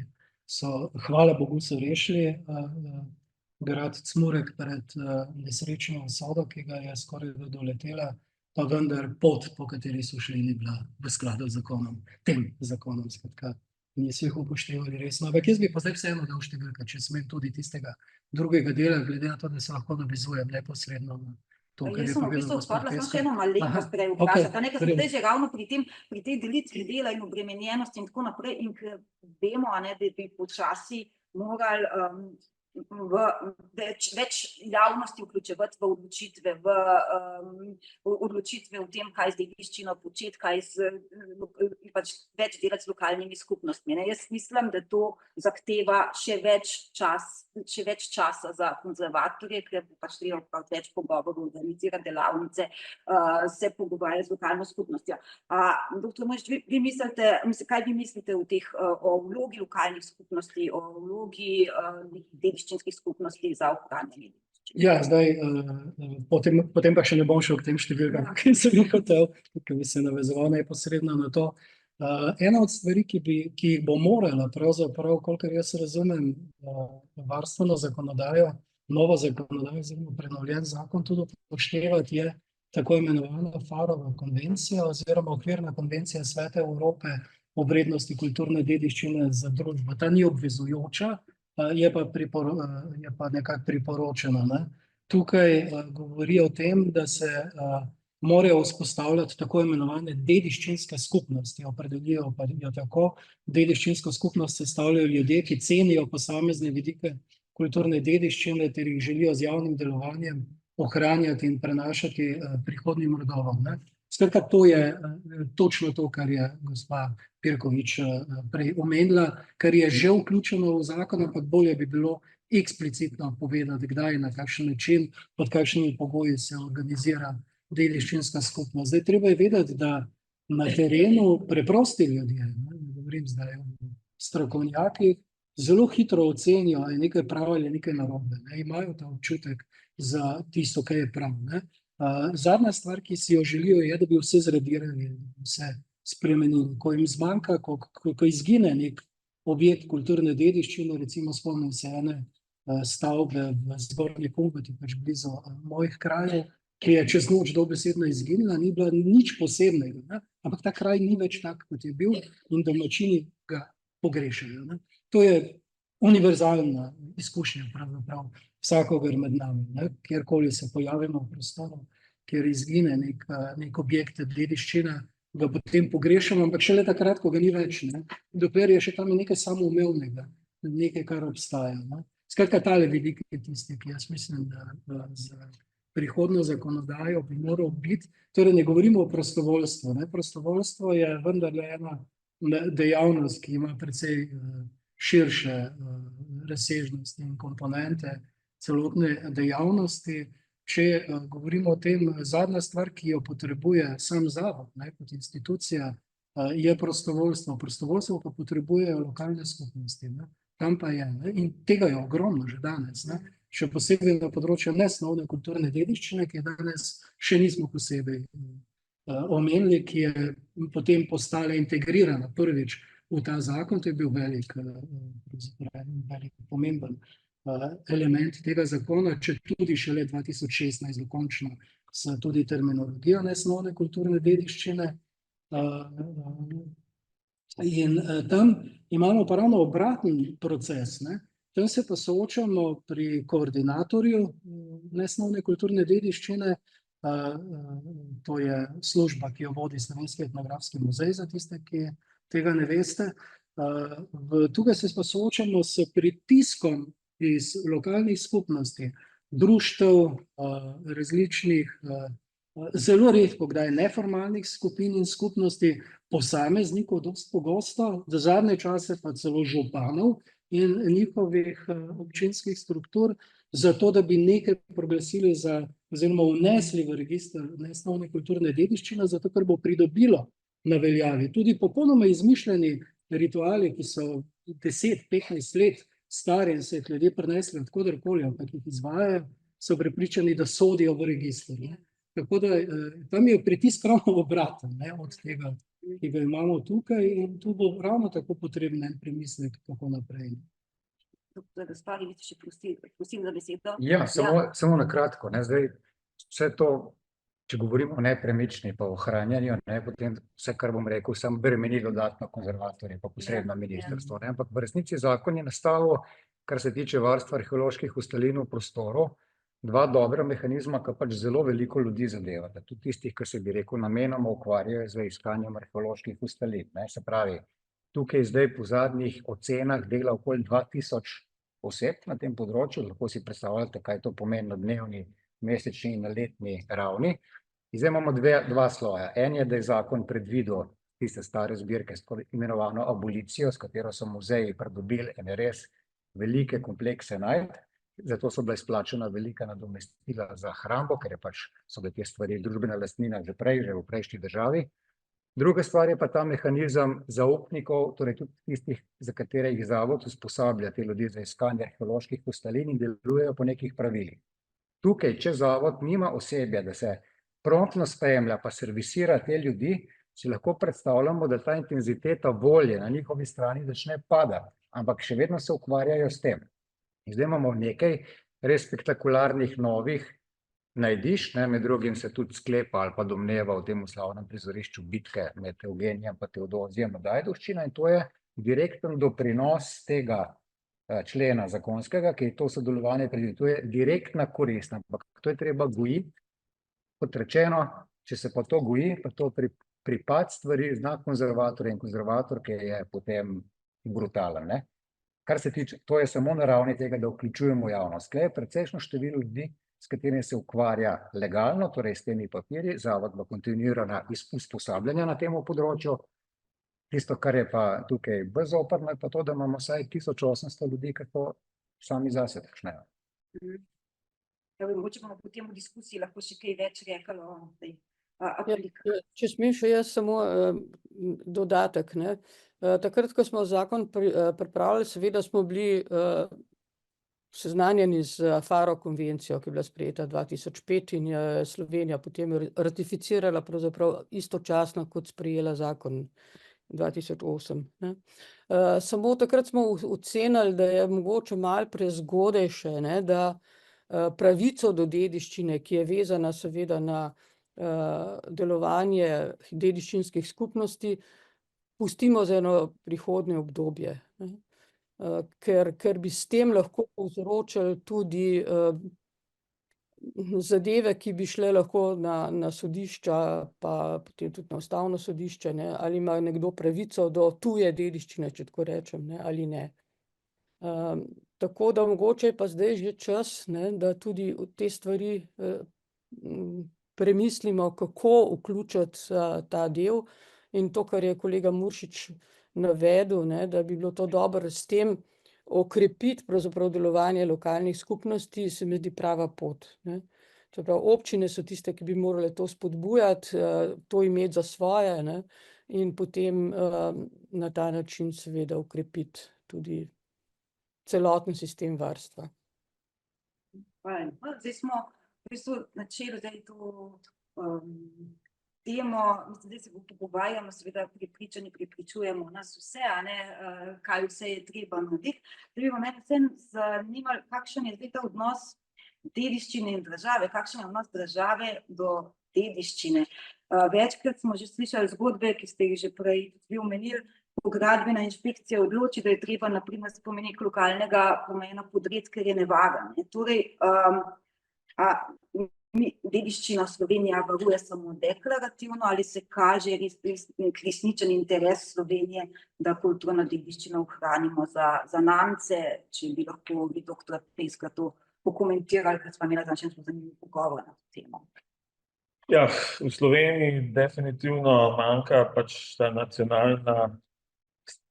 so, hvala Bogu, so rešili grad Cmurek pred nesrečno usodo, ki ga je skoraj doletela, pa vendar pot, po kateri so šli, ni bila v skladu z zakonom, tem zakonom, skratka, niso jih upoštevali resno. Ampak jaz bi pa zdaj vseeno dal številka, če smem tudi tistega drugega dela, glede na to, da se lahko navezujem neposredno na to, kar je Jaz sem v povedal bistvu gospod hotela samo še Pesker. eno malenkost prej vprašati, ker sem zdaj že ravno pri tej delitvi dela in obremenjenosti in tako naprej, in ker vemo, da bi počasi morali več javnosti vključevati v odločitve v tem, kaj z dediščino početi, pač več delati z lokalnimi skupnostmi. Jaz mislim, da to zahteva še več časa za konzervatorje, ker bo pač treba več pogovorov, organizirati delavnice, se pogovarjati z lokalno skupnostjo. Doktor Mojšič, kaj vi mislite o vlogi lokalnih skupnosti, o vlogi dediščinskih skupnosti za ohranjanje dediščine? Ja, zdaj, potem pa še ne bom šel k tem številkam, ki sem jih hotel, ki bi se navezoval neposredno na to. Ena od stvari, ki jih bo morala pravzaprav, kolikor jaz razumem, varstveno zakonodajo, novo zakonodajo, oziroma prenovljen zakon tudi upoštevati, je tako imenovana Farova konvencija oziroma okvirna konvencija Sveta Evrope o vrednosti kulturne dediščine za družbo. Ta ni obvezujoča, je pa nekako priporočena, ne. Tukaj govori o tem, da se morajo vzpostavljati tako imenovane dediščinske skupnosti, opredelijo pa jo tako. Dediščinsko skupnost sestavljajo ljudje, ki cenijo posamezne vidike kulturne dediščine ter jih želijo z javnim delovanjem ohranjati in prenašati prihodnjim rodovom, ne. Skratka, to je točno to, kar je gospa Pirkovič prej omenila, kar je že vključeno v zakon, ampak bolje bi bilo eksplicitno povedati, kdaj, na kakšen način, pod kakšnimi pogoji se organizira dediščinska skupnost. Zdaj, treba je vedeti, da na terenu preprosti ljudje, ne govorim zdaj o strokovnjakih, zelo hitro ocenijo, ali je nekaj prav ali je nekaj narobe, ne, imajo ta občutek za tisto, kaj je prav, ne. Zadnja stvar, ki si jo želijo, je, da bi vse zradirali, vse spremenili. Ko jim zmanjka, ko izgine nek objekt kulturne dediščine, recimo spomnim se ene stavbe v Zgornji Kungoti, pač blizu mojih krajev, ki je čez noč dobesedno izginila, ni bila nič posebnega, ne? Ampak ta kraj ni več tak, kot je bil, in domačini ga pogrešajo, ne? To je univerzalna izkušnja pravzaprav vsakogar med nami, ne? Kjerkoli se pojavimo v prostoru, kjer izgine nek objekt dediščine, ga potem pogrešamo, ampak šele takrat, ko ga ni več, ne? Dokler je še tam nekaj samoumevnega, nekaj, kar obstaja, ne? Skratka, tale vidik je tisti, ki jaz mislim, da z prihodnjo zakonodajo bi moral biti, torej ne govorimo o prostovoljstvu, ne? Prostovoljstvo je vendarle ena dejavnost, ki ima precej širše razsežnosti in komponente celotne dejavnosti. Če govorimo o tem, zadnja stvar, ki jo potrebuje sam zavod, ne, kot institucija, je prostovoljstvo. Prostovoljstvo pa potrebujejo lokalne skupnosti, ne. Tam pa je, ne, in tega je ogromno že danes, ne. Še posebej na področju nesnovne kulturne dediščine, ki danes še nismo posebej omenili, ki je potem postala integrirana prvič v ta zakon. To je bil velik pomemben element tega zakona, če tudi šele 2016 dokončno s tudi terminologijo nesnovne kulturne dediščine. In tam imamo pa ravno obraten proces, ne. Tam se pa soočamo pri koordinatorju nesnovne kulturne dediščine, to je služba, ki jo vodi Slovenski etnografski muzej, za tiste, ki tega ne veste. Tukaj se pa soočamo s pritiskom iz lokalnih skupnosti, društev, različnih Zelo redko, kdaj neformalnih skupin in skupnosti, posameznikov, dosti pogosto, za zadnje čase pa celo županov in njihovih občinskih struktur, zato da bi nekaj proglasili oziroma vnesli v register nesnovne kulturne dediščine, zato ker bo pridobilo na veljavi. Tudi popolnoma izmišljeni rituali, ki so 10-15 let stari in se jih ljudje prinesli od koderkoli, ampak jih izvajajo, so prepričani, da sodijo v register. Tako da tam je pritisk ravno obraten od tega, ki ga imamo tukaj, in tu bo ravno tako potreben premislek, kako naprej. Doktor Gaspari, vi ste še prosili za besedo? Ja, samo na kratko. Zdaj, vse to, če govorimo o nepremični pa ohranjanju, potem vse, kar bom rekel, sam bremeni dodatno konzervatorje pa posredno ministrstvo. Ampak v resnici zakon je nastavil, kar se tiče varstva arheoloških ostalin v prostoru, dva dobra mehanizma, ki pač zelo veliko ljudi zadevata. Tudi tistih, ki se bi rekel namenoma ukvarjajo z iskanjem arheoloških ostalin. Se pravi, tukaj zdaj po zadnjih ocenah dela okoli 2000 oseb na tem področju, lahko si predstavljate, kaj to pomeni na dnevni, mesečni in na letni ravni. Zdaj imamo dva sloja. En je, da je zakon predvidel tiste stare zbirke, imenovano abolicijo, s katero so muzeji pridobili ene res velike komplekse najti. Zato so bila izplačena velika nadomestila za hrambo, ker so bile te stvari družbena lastnina že v prejšnji državi. Druga stvar je pa ta mehanizem zaupnikov, torej tudi tistih, za katere jih zavod usposablja te ljudi za iskanje arheoloških ostalin in delujejo po nekih pravilih. Tukaj, če zavod nima osebja, da se promptno spremlja pa servisira te ljudi, si lahko predstavljamo, da ta intenziteta volje na njihovi strani začne padati, ampak še vedno se ukvarjajo s tem. In zdaj imamo nekaj res spektakularnih novih najdišč, med drugim se tudi sklepa ali pa domneva v tem slavnem prizorišču bitke med Eugenijem pa Teodozijem od Ajdovščina, in to je direkten doprinos tega člena zakonskega, ki je to sodelovanje predvidel. To je direktna korist, ampak to je treba gojiti. Kot rečeno, če se pa to goji, pa to pripad stvari zna konzervatorja in konzervatorke je potem brutalen. Kar se tiče, to je samo na ravni tega, da vključujemo javnost. Tukaj je precejšnjo število ljudi, s katerimi se ukvarja legalno, torej s temi papirji, zavod bo kontinuirana usposabljanja na tem področju. Tisto, kar je pa tukaj bolj zoprno, je pa to, da imamo vsaj 1800 ljudi, ki to sami zase počnejo. Mogoče bomo potem v diskusiji lahko še kaj več rekli o tej aplikaciji. Če smem še jaz samo dodatek. Takrat, ko smo zakon pripravili, seveda smo bili seznanjeni z Faro konvencijo, ki je bila sprejeta 2005 in je Slovenija potem ratificirala pravzaprav istočasno, kot sprejela zakon 2008. Samo takrat smo ocenili, da je mogoče malo prezgodaj še, da pravico do dediščine, ki je vezana seveda na delovanje dediščinskih skupnosti, pustimo za eno prihodnje obdobje, ker bi s tem lahko povzročili tudi zadeve, ki bi šle lahko na sodišča, pa potem tudi na ustavno sodišče, ali ima nekdo pravico do tuje dediščine, če tako rečem, ali ne. Tako da mogoče je pa zdaj že čas, da tudi te stvari premislimo, kako vključiti ta del. In to, kar je kolega Muršič navedel, da bi bilo to dobro s tem okrepiti pravzaprav delovanje lokalnih skupnosti, se mi zdi prava pot. Občine so tiste, ki bi morale to spodbujati, to imeti za svoje, in potem na ta način seveda okrepiti tudi celoten sistem varstva. Zdaj smo v bistvu načeli to temo, zdaj se pogovarjamo, seveda prepričujemo nas vse, kaj vse je treba narediti. Zdaj bi me vse zanimalo, kakšen je zdaj ta odnos dediščine in države, kakšen je odnos države do dediščine. Večkrat smo že slišali zgodbe, ki ste jih že prej tudi omenili, ko gradbena inšpekcija odloči, da je treba na primer spomenik lokalnega pomena podreti, ker je nevaren. Torej, dediščina Slovenija varuje samo deklarativno, ali se kaže resničen interes Slovenije, da kulturno dediščino ohranimo za namce, če bi lahko vi, doktor Peska, to pokomentirali, ker smo imeli zanimiv pogovor na to temo. Ja, v Sloveniji definitivno manjka pač ta nacionalna,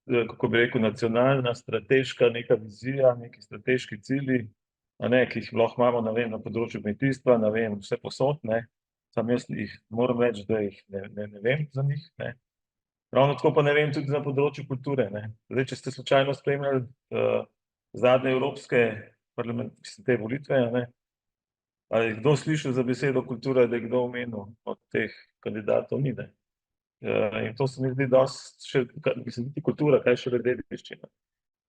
kako bi rekel, nacionalna strateška neka vizija, neki strateški cilji, a ne, ki jih lahko imamo, ne vem, na področju kmetijstva, ne vem, vse posod, ne. Sam jaz jih moram reči, da jih ne vem za njih, ne. Ravno tako pa ne vem tudi na področju kulture, ne. Zdaj, če ste slučajno spremljali zadnje evropske mislim, te volitve, a ne, ali je kdo slišal za besedo kultura, da je kdo omenil od teh kandidatov, ni, ne. In to se mi zdi dosti še, mislim, niti kultura, kaj šele dediščina.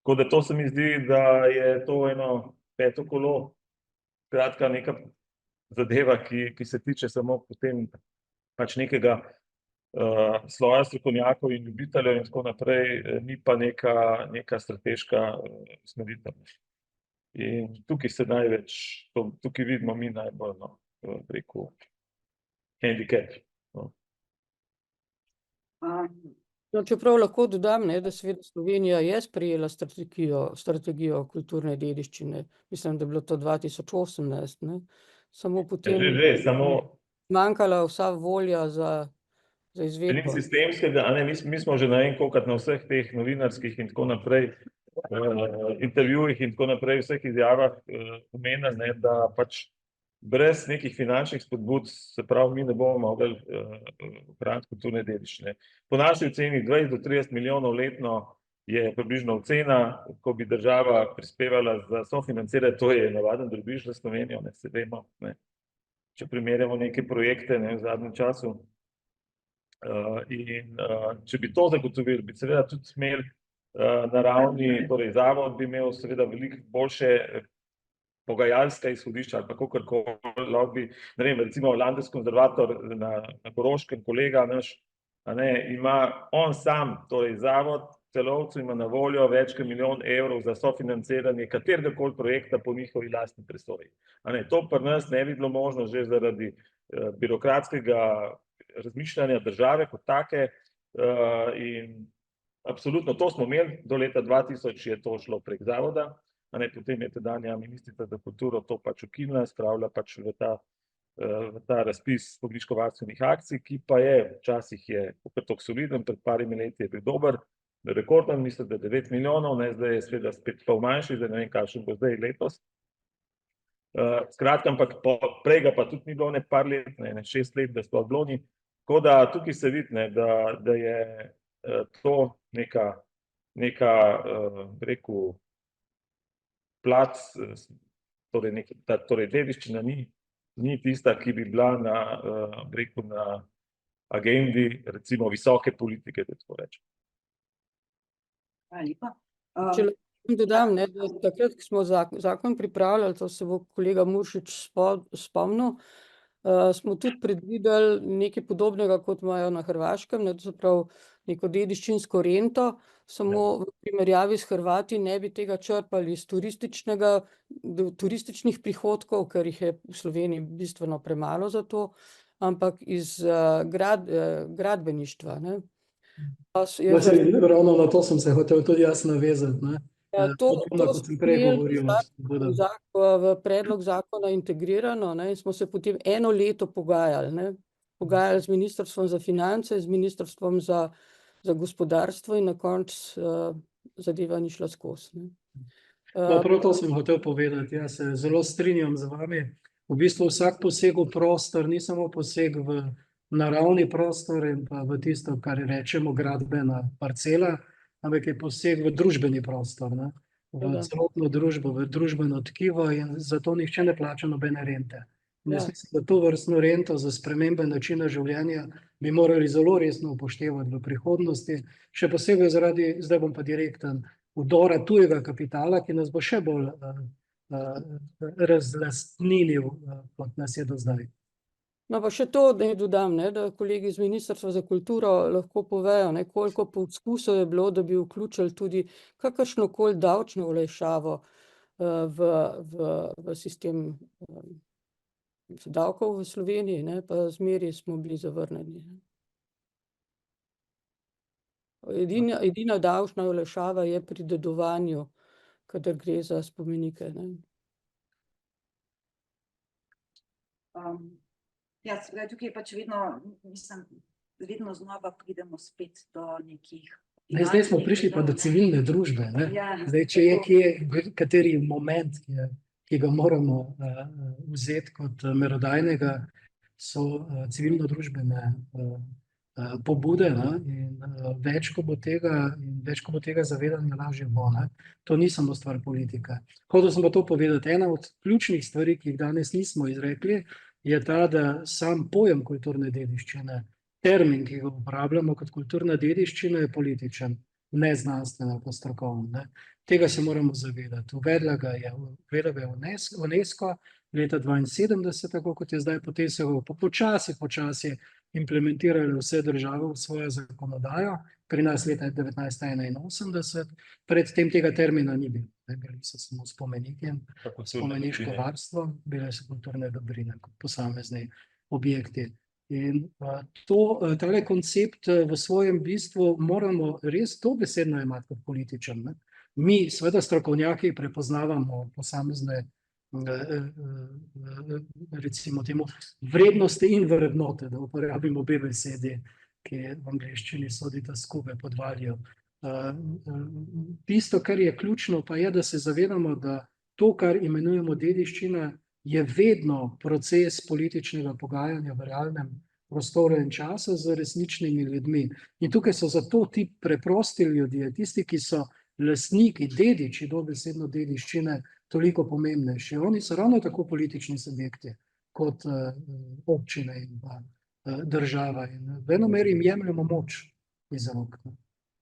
Tako da to se mi zdi, da je to eno peto kolo, skratka neka zadeva, ki se tiče samo potem pač nekega sloja strokovnjakov in ljubiteljev in tako naprej, ni pa neka strateška usmeritev. In tukaj se največ, tukaj vidimo mi najbolj, no, bi rekel, handicap, no. No, čeprav lahko dodam, ne, da seveda Slovenija je sprejela strategijo kulturne dediščine. Mislim, da je bilo to 2018, ne. Samo potem Že, samo manjkala vsa volja za ni izvedbo. sistemskega, a ne, mi smo že na enkrat na vseh teh novinarskih in tako naprej, intervjujih in tako naprej, vseh izjavah omenili, ne, da pač brez nekih finančnih spodbud, se pravi, mi ne bomo mogli ohraniti kulturne dediščine. Po naši oceni 20 do 30 milijonov letno je približno ocena, ko bi država prispevala za sofinanciranje, to je navaden drobiž za Slovenijo, ne, se vemo, ne. Če primerjamo neke projekte, ne, v zadnjem času. In če bi to zagotovili, bi seveda tudi imeli na ravni, torej zavod bi imel seveda veliko boljše pogajalska izhodišča ali pa kakorkoli, lahko bi, ne vem, recimo Landes konzervator na Koroškem, kolega naš, a ne, ima on sam, torej zavod Celovcu ima na voljo več kot 1 milijon evrov za sofinanciranje kateregakoli projekta po njihovi lastni presoji. A ne, to pri nas ne bi bilo možno že zaradi birokratskega razmišljanja države kot take in absolutno to smo imeli, do leta 2000 je to šlo prek zavoda, a ne, potem je tedanja ministrica za kulturo to pač ukinila, spravila pač v ta razpis pogrebniško-varstvenih akcij, ki pa je, včasih je tako soliden, pred parimi leti je bil dober, rekorden, mislim, da 9 milijonov, ne, zdaj je seveda spet pol manjši, zdaj ne vem, kakšen bo zdaj letos. Skratka, ampak prej ga pa tudi ni bilo, ne, par let, ne, 6 let, da sploh bilo ni. Tako da tukaj se vidi, ne, da je to neka, rekel, plac, torej dediščina ni tista, ki bi bila na, rekel, na agendi, recimo, visoke politike, da tako rečem. Hvala lepa. Če lahko dodam, ne, da takrat, ko smo zakon pripravljali, to se bo kolega Muršič spomnil, smo tudi predvideli nekaj podobnega, kot imajo na Hrvaškem, ne, to se pravi neko dediščinsko rento, samo v primerjavi s Hrvati ne bi tega črpali iz turističnih prihodkov, ker jih je v Sloveniji bistveno premalo za to, ampak iz gradbeništva, ne. Ravno na to sem se hotel tudi jaz navezati, ne. To Kot sem prej govoril. v predlog zakona integrirano, ne, in smo se potem 1 leto pogajali, ne. Pogajali z Ministrstvom za finance, z Ministrstvom za gospodarstvo in na koncu zadeva ni šla skozi, ne. Prav to sem hotel povedati, jaz se zelo strinjam z vami. V bistvu vsak poseg v prostor ni samo poseg v naravni prostor in pa v tisto, kar rečemo gradbena parcela, ampak je poseg v družbeni prostor, ne? V celotno družbo, v družbeno tkivo in zato nihče ne plača nobene rente. In jaz mislim, da to vrstno rento za spremembe načina življenja bi morali zelo resno upoštevati v prihodnosti, še posebej zaradi, zdaj bom pa direkten, vdora tujega kapitala, ki nas bo še bolj razlastninil, kot nas je do zdaj. No, pa še to, da dodam, ne, da kolegi iz Ministrstva za kulturo lahko povejo, ne, koliko poskusov je bilo, da bi vključili tudi kakršnokoli davčno olajšavo v sistem davkov v Sloveniji, ne, pa zmeraj smo bili zavrnjeni. Edina davčna olajšava je pri dedovanju, kadar gre za spomenike, ne. Ja, se pravi, tukaj pač vedno, mislim, vedno znova pridemo spet do nekih. Zdaj smo prišli pa do civilne družbe. Ne? Ja, Zdaj, če je kateri moment, ki ga moramo vzeti kot merodajnega, so civilno-družbene pobude, ne? In več, ko bo tega zavedanja, lažje bo. Ne? To ni samo stvar politike. Hotel sem pa to povedati. Ena od ključnih stvari, ki jih danes nismo izrekli, je ta, da sam pojem kulturne dediščine, termin, ki ga uporabljamo kot kulturna dediščina, je političen, ne znanstven ali pa strokoven. Ne? Tega se moramo zavedati. Uvedla ga je UNESCO leta 1972, tako kot je zdaj, potem se bo počasi implementirale vse države v svojo zakonodajo, pri nas leta 1981, predtem tega termina ni bilo. Bili so samo spomeniki, spomeniško varstvo, bile so kulturne dobrine kot posamezni objekti. In tale koncept v svojem bistvu moramo res dobesedno imati kot političen. Ne? Mi, seveda strokovnjaki, prepoznavamo posamezne recimo temu vrednosti in vrednote, da uporabimo obe besedi, ki v angleščini sodita skupaj pod valjo. Tisto, kar je ključno, pa je, da se zavedamo, da to, kar imenujemo dediščina, je vedno proces političnega pogajanja v realnem prostoru in času z resničnimi ljudmi. In tukaj so zato ti preprosti ljudje, tisti, ki so lastniki, dediči, dobesedno dediščine, toliko pomembnejši. Oni so ravno tako politični subjekti kot občine in država. In v eno meri jim jemljemo moč iz rok.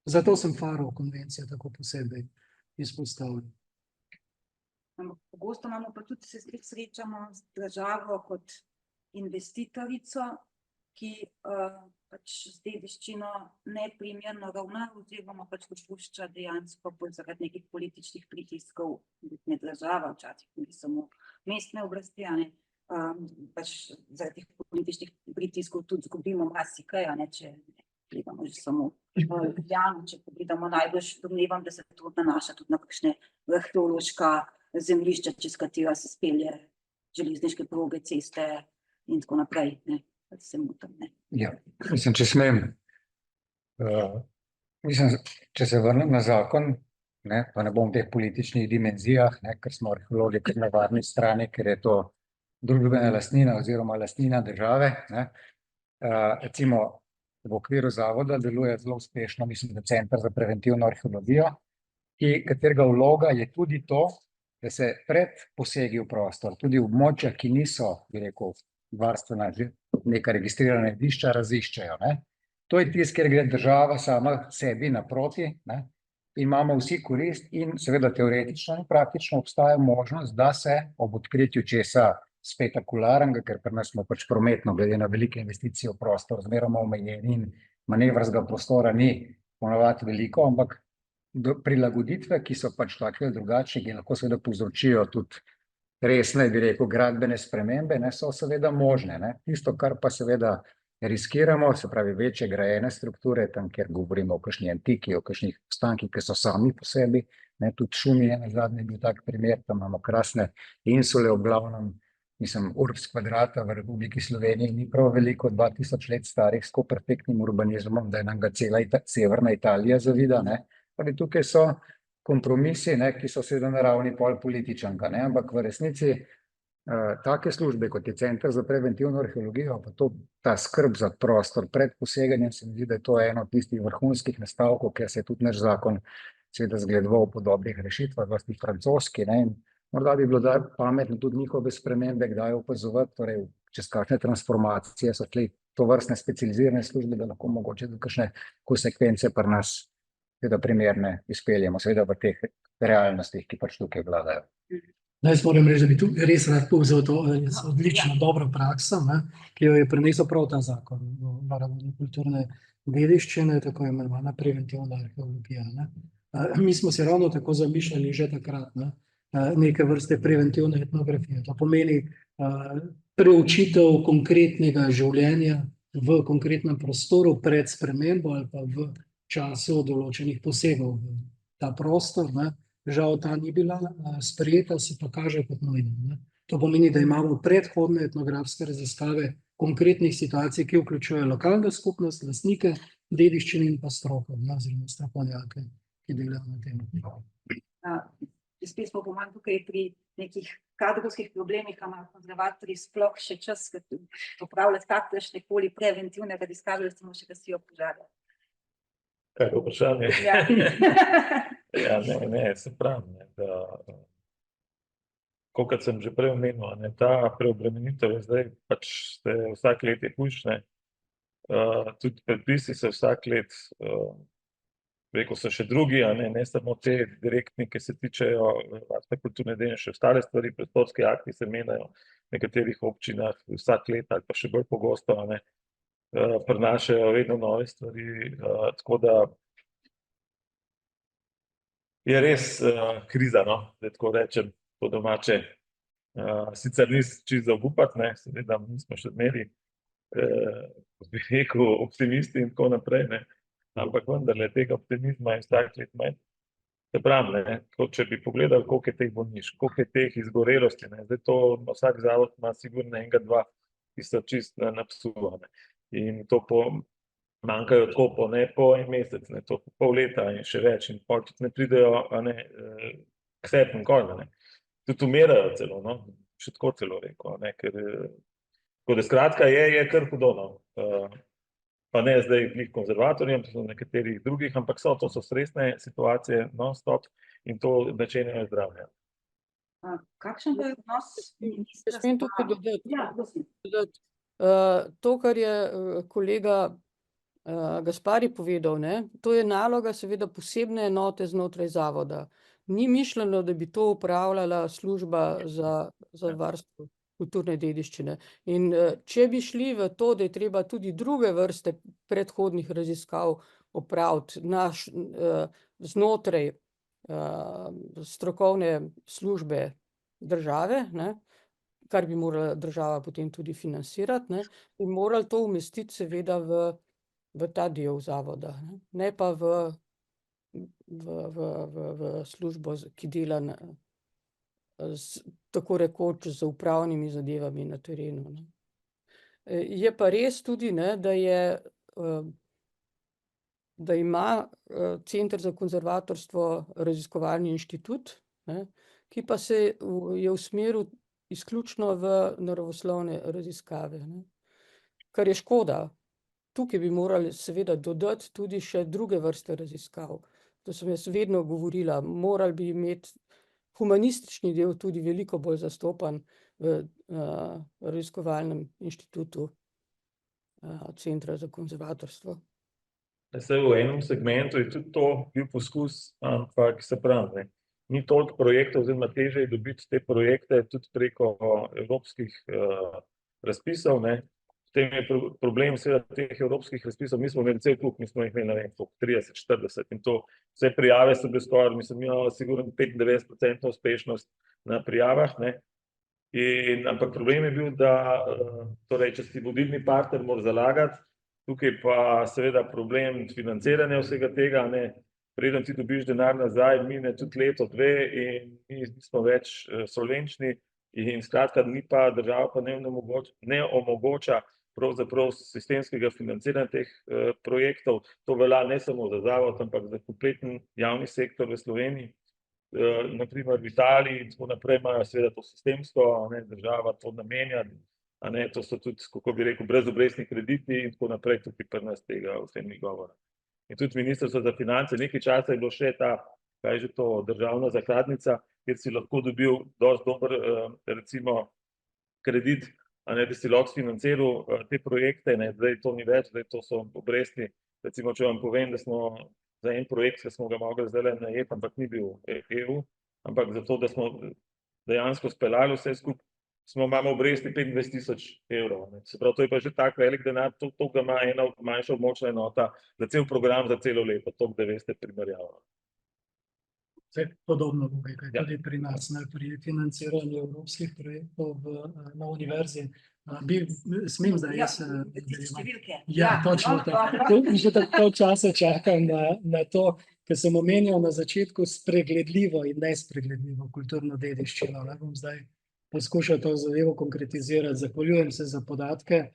Zato sem Faro konvencija tako posebej izpostavljen. Pogosto imamo pa tudi se srečamo z državo kot investitorico, ki pač z dediščino neprimerno ravna oziroma pač dopušča dejansko bolj zaradi nekih političnih pritiskov, ne država, včasih tudi samo mestne oblasti, pač zaradi teh političnih pritiskov tudi zgubimo marsikaj, če gledamo že samo Ljubljano, če pogledamo najbolj, domnevam, da se to nanaša tudi na kakšne arheološka zemljišča, čez katera se spelje železniške proge, ceste in tako naprej. Ja, mislim, če smem. Če se vrnem na zakon, pa ne bom v teh političnih dimenzijah, ker smo arheologi kar na varni strani, ker je to družbena lastnina oziroma lastnina države. Recimo v okviru zavoda deluje zelo uspešno, mislim, da Center za preventivno arheologijo, katerega vloga je tudi to, da se pred posegi v prostor, tudi v območja, ki niso, bi rekel, varstvena, neka registrirana najdišča, raziščejo. To je tisto, kjer gre država sama sebi naproti, imamo vsi korist in seveda teoretično in praktično obstaja možnost, da se ob odkritju česa spektakularnega, ker pri nas smo pač prometno, glede na velike investicije v prostor, zmeroma omejeni in manevrskega prostora ni ponavadi veliko, ampak prilagoditve, ki so pač take drugačne, ki lahko seveda povzročijo tudi resne, bi rekel, gradbene spremembe, so seveda možne. Tisto, kar pa seveda riskiramo, se pravi večje grajene strukture, tam, kjer govorimo o kakšni antiki, o kakšnih ostankih, ki so sami po sebi, tudi Šumi je nazadnje bil tak primer, tam imamo krasne insule, v glavnem, mislim, urbs kvadrata v Republiki Sloveniji ni prav veliko, 2000 let starih, s perfektnim urbanizmom, da je nam ga cela severna Italija zavida. Tukaj so kompromisi, ki so seveda na ravni pol političanka, ampak v resnici take službe, kot je Center za preventivno arheologijo, pa ta skrb za prostor pred poseganjem, se mi zdi, da je to eno od tistih vrhunskih nastavkov, ker se je tudi naš zakon seveda zgledoval po dobrih rešitvah, vrsti francoski, in morda bi bilo pametno tudi njihove spremembe, kdaj opazovati, torej čez kakšne transformacije so to vrstne specializirane službe, da lahko mogoče kakšne konsekvence pri nas seveda primerne izpeljemo, seveda v teh realnostih, ki pač tukaj vladajo. Jaz moram reči, da bi tu res rad povzel to odlično dobro prakso, ki jo je prinesel prav ta zakon o varovanju kulturne dediščine, tako imenovana preventivna arheologija. Mi smo si ravno tako zamišljali že takrat neke vrste preventivne etnografije. To pomeni preučitev konkretnega življenja v konkretnem prostoru pred spremembo ali pa v času določenih posegov v ta prostor. Žal ta ni bila sprejeta, se pa kaže kot nujna. To pomeni, da imamo predhodne etnografske raziskave konkretnih situacij, ki vključujejo lokalno skupnost, lastnike dediščine in pa stroko, oziroma strokovnjake, ki delajo na tem. Spet smo po manj tukaj pri nekih kadrovskih problemih, a imajo konzervatorji sploh še čas popravljati kakršne koli preventivne raziskave, da smo še gasijo požare. Kaj je vprašanje? Ja. Ja, ne, se pravi, ne, da, kot sem že prej omenil, ne, ta preobremenitev je zdaj pač se vsak let je hujše, tudi predpisi se vsak let, rekel so še drugi, a ne samo te direktni, ki se tičejo varstva kulturne dediščine, še ostale stvari, prostorski akti se menjajo v nekaterih občinah vsak let ali pa še bolj pogosto, a ne, prinašajo vedno nove stvari, tako da je res kriza, no, da tako rečem po domače. Sicer ni čisto za obupati, ne, seveda nismo še zmeraj, bi rekel, optimisti in tako naprej, ne, ampak vendarle tega optimizma je vsak let manj. Se pravi, ne, če bi pogledali, koliko je teh bolnišk, koliko je teh izgorelosti, ne, zdaj to vsak zavod ima sigurno enega, dva, ki so čisto na psu, ne, in to manjkajo tako po en mesec, ne, to po pol leta in še več, in pol tudi ne pridejo, a ne, k sebi nikoli, ne, tudi umirajo celo, no, še tako celo rekel, ne, ker, tako da skratka je kar hudo, no, pa ne zdaj glih konzervatorjem, so nekaterih drugih, ampak to so stresne situacije non-stop in to načenjajo zdravje. Kakšen pa je odnos Jaz smem tukaj dodati. Ja, prosim. To, kar je kolega Gaspari povedal, ne, to je naloga seveda posebne enote znotraj zavoda. Ni mišljeno, da bi to upravljala služba za varstvo kulturne dediščine. In če bi šli v to, da je treba tudi druge vrste predhodnih raziskav opraviti znotraj strokovne službe države, ne, kar bi morala država potem tudi financirati, ne, bi morali to umestiti seveda v ta del zavoda, ne pa v službo, ki dela tako rekoč z upravnimi zadevami na terenu, ne. Je pa res tudi, ne, da ima Center za konzervatorstvo raziskovalni inštitut, ne, ki pa je usmeril izključno v naravoslovne raziskave, ne, kar je škoda. Tukaj bi morali seveda dodati tudi še druge vrste raziskav. To sem jaz vedno govorila, morali bi imeti humanistični del tudi veliko bolj zastopan v raziskovalnem inštitutu Centra za konzervatorstvo. Saj v enem segmentu je tudi to bil poskus, ampak se pravi, ne, ni toliko projektov, oziroma težje je dobiti te projekte tudi preko evropskih razpisov, ne. Potem je problem seveda teh evropskih razpisov, mi smo imeli cel kup, mi smo jih imeli, ne vem, 30, 40 in to, vse prijave so bile skoraj, mislim, imamo sigurno 95% uspešnost na prijavah, ne. Ampak problem je bil, da, torej, če si vodilni partner, moraš zalagati, tukaj pa seveda problem financiranja vsega tega, ne, preden ti dobiš denar nazaj, mine tudi leto, dve in mi nismo več solvenčni in skratka, država pa ne omogoča pravzaprav sistemskega financiranja teh projektov. To velja ne samo za zavod, ampak za kompleten javni sektor v Sloveniji. Na primer v Italiji in tako naprej imajo seveda to sistemsko, a ne, država to namenja, a ne, to so tudi, kako bi rekel, brezobrestni krediti in tako naprej, tukaj pri nas tega vsem ni govora. In tudi Ministrstvo za finance, nekaj časa je bilo še ta, kaj že to, državna zakladnica, kjer si lahko dobil dosti dober, recimo, kredit, a ne, da si lahko financiral te projekte, ne, zdaj to ni več, zdaj to so obresti. Recimo, če vam povem, da smo za en projekt, ki smo ga mogli zdaj najeti, ampak ni bil EU, ampak zato, da smo dejansko speljali vse skupaj, imamo obresti 25.000 evrov. Ne. Se pravi, to je pa že tak velik denar, to ga ima ena manjša območna enota za cel program, za celo leto, to, da veste primerjavo. Vse podobno bo kaj tudi pri nas, ne, pri financiranju evropskih projektov na univerzi. Smem zdaj jaz številke. Ja, točno tako. Že tako časa čakam na to, ker sem omenjal na začetku spregledljivo in nespregledljivo kulturno dediščino. Ne bom zdaj poskušal to zadevo konkretizirati. Zahvaljujem se za podatke.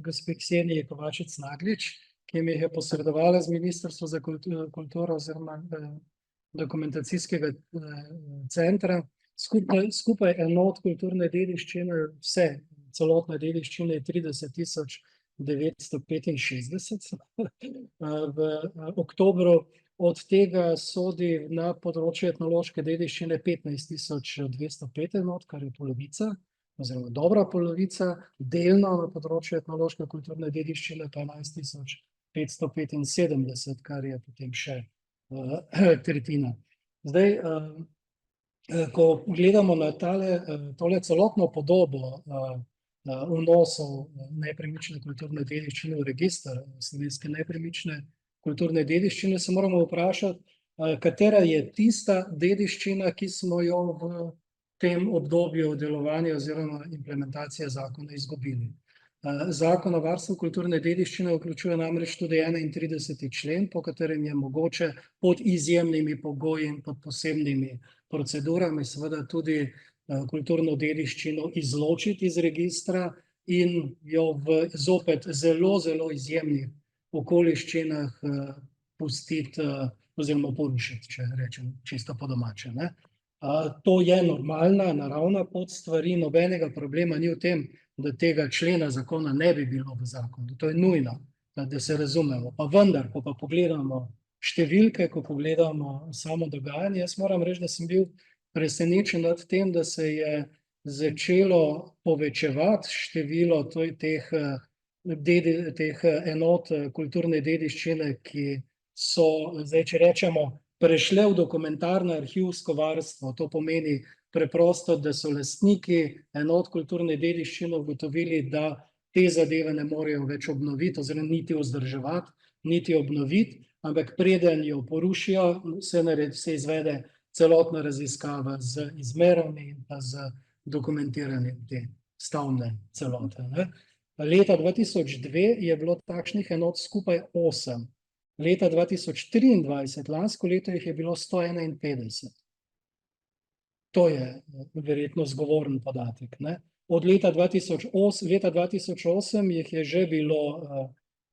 gospe Kseniji Kovačič-Naglič, ki mi jih je posredovala z Ministrstva za kulturo oziroma dokumentacijskega centra. Skupaj enot kulturne dediščine, celotna dediščina je 30.965. V oktobru od tega sodi na področje etnološke dediščine 15.205 enot, kar je polovica, oziroma dobra polovica, delno na področju etnološke kulturne dediščine pa 11.575, kar je potem še tretjina. Zdaj, ko gledamo na tole celotno podobo vnosov nepremične kulturne dediščine v register slovenske nepremične kulturne dediščine, se moramo vprašati, katera je tista dediščina, ki smo jo v tem obdobju delovanja oziroma implementacije zakona izgubili. Zakon o varstvu kulturne dediščine vključuje namreč tudi 31. člen, po katerem je mogoče pod izjemnimi pogoji in pod posebnimi procedurami seveda tudi kulturno dediščino izločiti iz registra in jo v zopet zelo, zelo izjemnih okoliščinah pustiti oziroma porušiti, če rečem čisto po domače, ne. To je normalna, naravna pot stvari, nobenega problema ni v tem, da tega člena zakona ne bi bilo v zakonu. To je nujno, da se razumemo. Pa vendar, ko pa pogledamo številke, ko pogledamo samo dogajanje, jaz moram reči, da sem bil presenečen nad tem, da se je začelo povečevati število teh enot kulturne dediščine, ki so, zdaj če rečemo, prešle v dokumentarno arhivsko varstvo. To pomeni preprosto, da so lastniki enot kulturne dediščine ugotovili, da te zadeve ne morejo več obnoviti oziroma niti vzdrževati, niti obnoviti, ampak preden jo porušijo, se izvede celotna raziskava z izmerami in pa z dokumentiranjem te stavbne celote, ne. Leta 2002 je bilo takšnih enot skupaj 8. Leta 2023, lansko leto, jih je bilo 151. To je verjetno zgovoren podatek, ne. Od leta 2008 jih je že bilo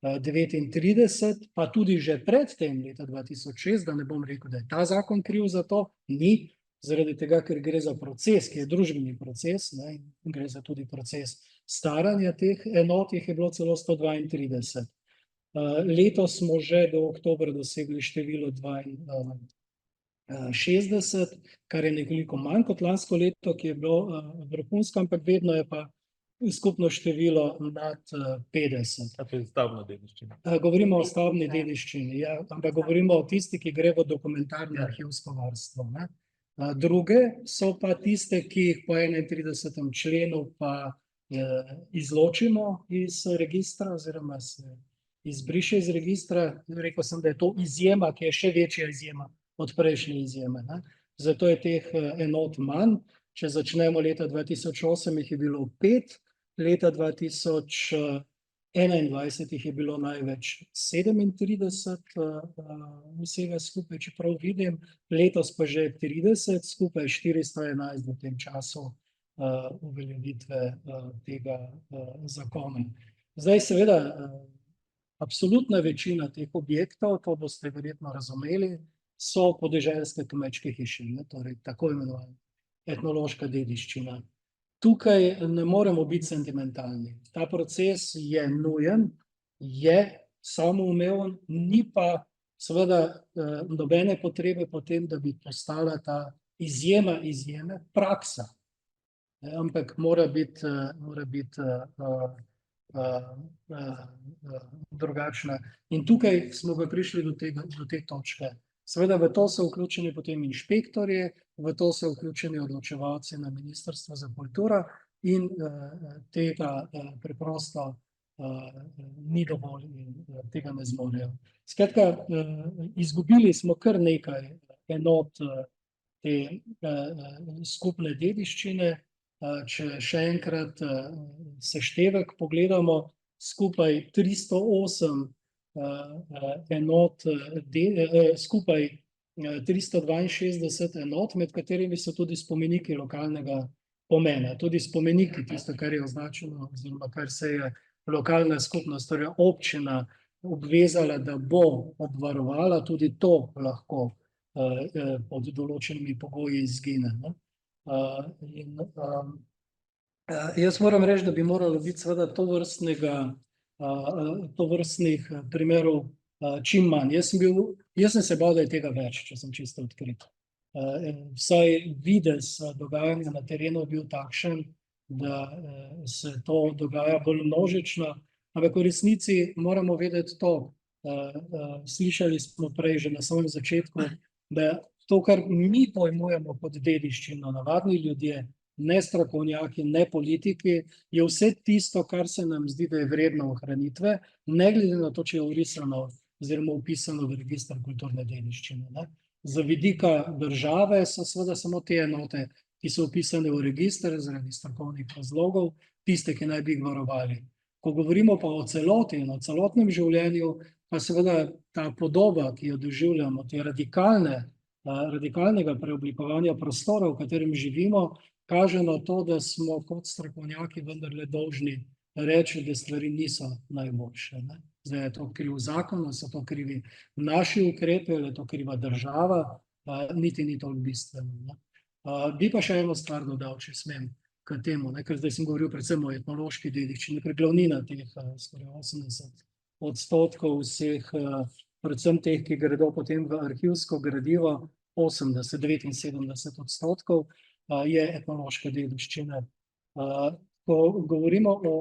39, pa tudi že pred tem leta 2006, da ne bom rekel, da je ta zakon kriv za to, ni, zaradi tega, ker gre za proces, ki je družbeni proces, ne, in gre za tudi proces staranja teh enot, jih je bilo celo 132. Letos smo že do oktobra dosegli število 62, kar je nekoliko manj kot lansko leto, ki je bilo vrhunsko, ampak vedno je pa skupno število nad 50. To je stavbna dediščina. Govorimo o stavbni dediščini, ja, ampak govorimo o tisti, ki gre v dokumentarno arhivsko varstvo, ne. Druge so pa tiste, ki jih po 31. členu pa izločimo iz registra oziroma se izbriše iz registra. Rekel sem, da je to izjema, ki je še večja izjema od prejšnje izjeme, ne. Zato je teh enot manj. Če začnemo leta 2008, jih je bilo 5, leta 2021 jih je bilo največ 37 vsega skupaj, čeprav vidim, letos pa že 30, skupaj 411 v tem času uveljavitve tega zakona. Zdaj seveda, absolutna večina teh objektov, to boste verjetno razumeli, so podeželske kmečke hiše, ne, torej tako imenovane etnološka dediščina. Tukaj ne moremo biti sentimentalni. Ta proces je nujen, je samoumeven, ni pa seveda nobene potrebe po tem, da bi postala ta izjema izjeme praksa. Ampak mora biti drugačna. In tukaj smo pa prišli do te točke. Seveda v to so vključeni potem inšpektorji, v to so vključeni odločevalci na Ministrstvu za kulturo in tega preprosto ni dovolj in tega ne zmorejo. Skratka, izgubili smo kar nekaj enot te skupne dediščine. Če še enkrat seštevek pogledamo, skupaj 308 enot, skupaj 362 enot, med katerimi so tudi spomeniki lokalnega pomena. Tudi spomeniki, tisto, kar je označeno oziroma kar se je lokalna skupnost, torej občina, obvezala, da bo obvarovala, tudi to lahko pod določenimi pogoji izgine. Ne? Jaz moram reči, da bi moralo biti seveda tovrstnih primerov čim manj. Jaz sem se bal, da je tega več, če sem čisto odkrit. Vsaj videz dogajanja na terenu bil takšen, da se to dogaja bolj množično, ampak v resnici moramo vedeti to. Slišali smo prej že na samem začetku, da to, kar mi pojmujemo pod dediščino, navadni ljudje, ne strokovnjaki, ne politiki, je vse tisto, kar se nam zdi, da je vredno ohranitve, ne glede na to, če je vrisano oziroma vpisano v register kulturne dediščine. Ne? Za vidika države so seveda samo te enote, ki so vpisane v register zaradi strokovnih razlogov, tiste, ki naj bi jih varovali. Ko govorimo pa o celoti in o celotnem življenju, pa seveda ta podoba, ki jo doživljamo, te radikalnega preoblikovanja prostora, v katerem živimo, kaže na to, da smo kot strokovnjaki vendarle dolžni reči, da stvari niso najboljše. Ne? Zdaj je to kriv zakon, so to krivi naši ukrepi, ali je to kriva država, niti ni toliko bistveno. Ne? Bi pa še eno stvar dodal, če smem, k temu, ne? Ker zdaj sem govoril predvsem o etnološki dediščini, ker glavnina teh skoraj 80% vseh, predvsem teh, ki gredo potem v arhivsko gradivo, 79% je etnološka dediščina. Ko govorimo o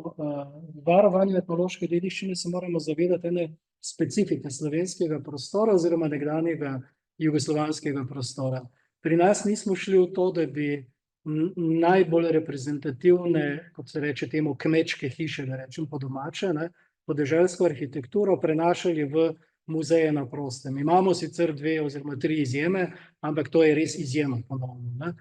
varovanju etnološke dediščine, se moramo zavedati ene specifike slovenskega prostora oziroma nekdanjega jugoslovanskega prostora. Pri nas nismo šli v to, da bi najbolj reprezentativne, kot se reče temu, kmečke hiše, da rečem po domače, ne, podeželsko arhitekturo prenašali v muzeje na prostem. Imamo sicer 2 oziroma 3 izjeme, ampak to je res izjema ponovno. Ne.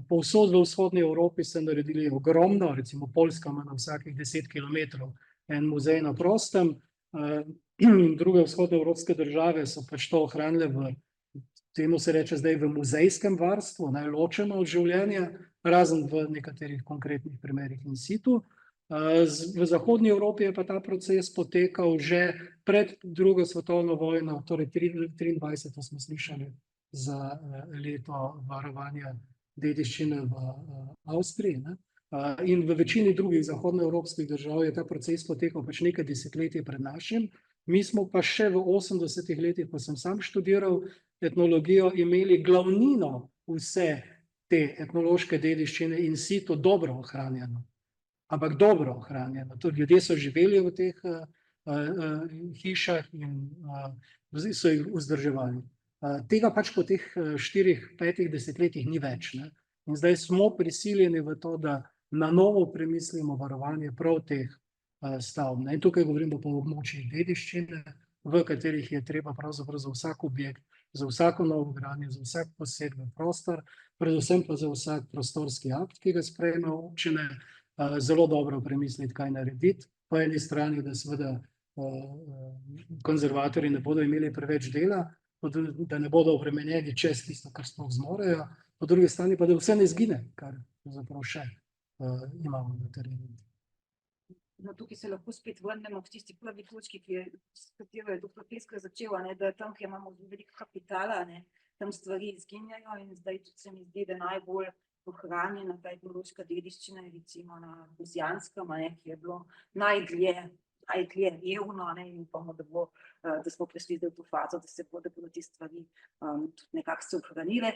Povsod v vzhodni Evropi so naredili ogromno, recimo Poljska ima na vsakih 10 kilometrov en muzej na prostem, druge vzhodnoevropske države so pač to ohranile v, temu se reče zdaj v muzejskem varstvu, ločeno od življenja, razen v nekaterih konkretnih primerih in situ. V zahodni Evropi je pa ta proces potekal že pred drugo svetovno vojno, torej 23 smo slišali za leto varovanja dediščine v Avstriji, ne? In v večini drugih zahodnoevropskih držav je ta proces potekal pač nekaj desetletij pred našim. Mi smo pa še v 80-ih letih, ko sem sam študiral etnologijo, imeli glavnino vse te etnološke dediščine in situ dobro ohranjeno. Ampak dobro ohranjeno. Tudi ljudje so živeli v teh hišah in so jih vzdrževali. Tega pač po teh 4-5 desetletjih ni več. Ne? In zdaj smo prisiljeni v to, da na novo premislimo varovanje prav teh stavb. In tukaj govorimo po območjih dediščine, v katerih je treba pravzaprav za vsak objekt, za vsako novo gradnjo, za vsak poseg v prostor, predvsem pa za vsak prostorski akt, ki ga sprejme občine, zelo dobro premisliti, kaj narediti. Po eni strani, da seveda konzervatorji ne bodo imeli preveč dela, da ne bodo obremenjeni čez tisto, kar sploh zmorejo, po drugi strani pa, da vse ne zgine, kar zapravo še imamo na terenu. No, tukaj se lahko spet vrnemo k tisti prvi točki, s katero je dr. Pleska začela, da tam, kjer imamo veliko kapitala, tam stvari izginjajo in zdaj tudi se mi zdi, da najbolj ohranjena ta etnološka dediščina je recimo na Kozjanskem, ki je bilo najdlje revno in upamo, da smo prišli zdaj v to fazo, da se bodo te stvari tudi nekako se ohranile.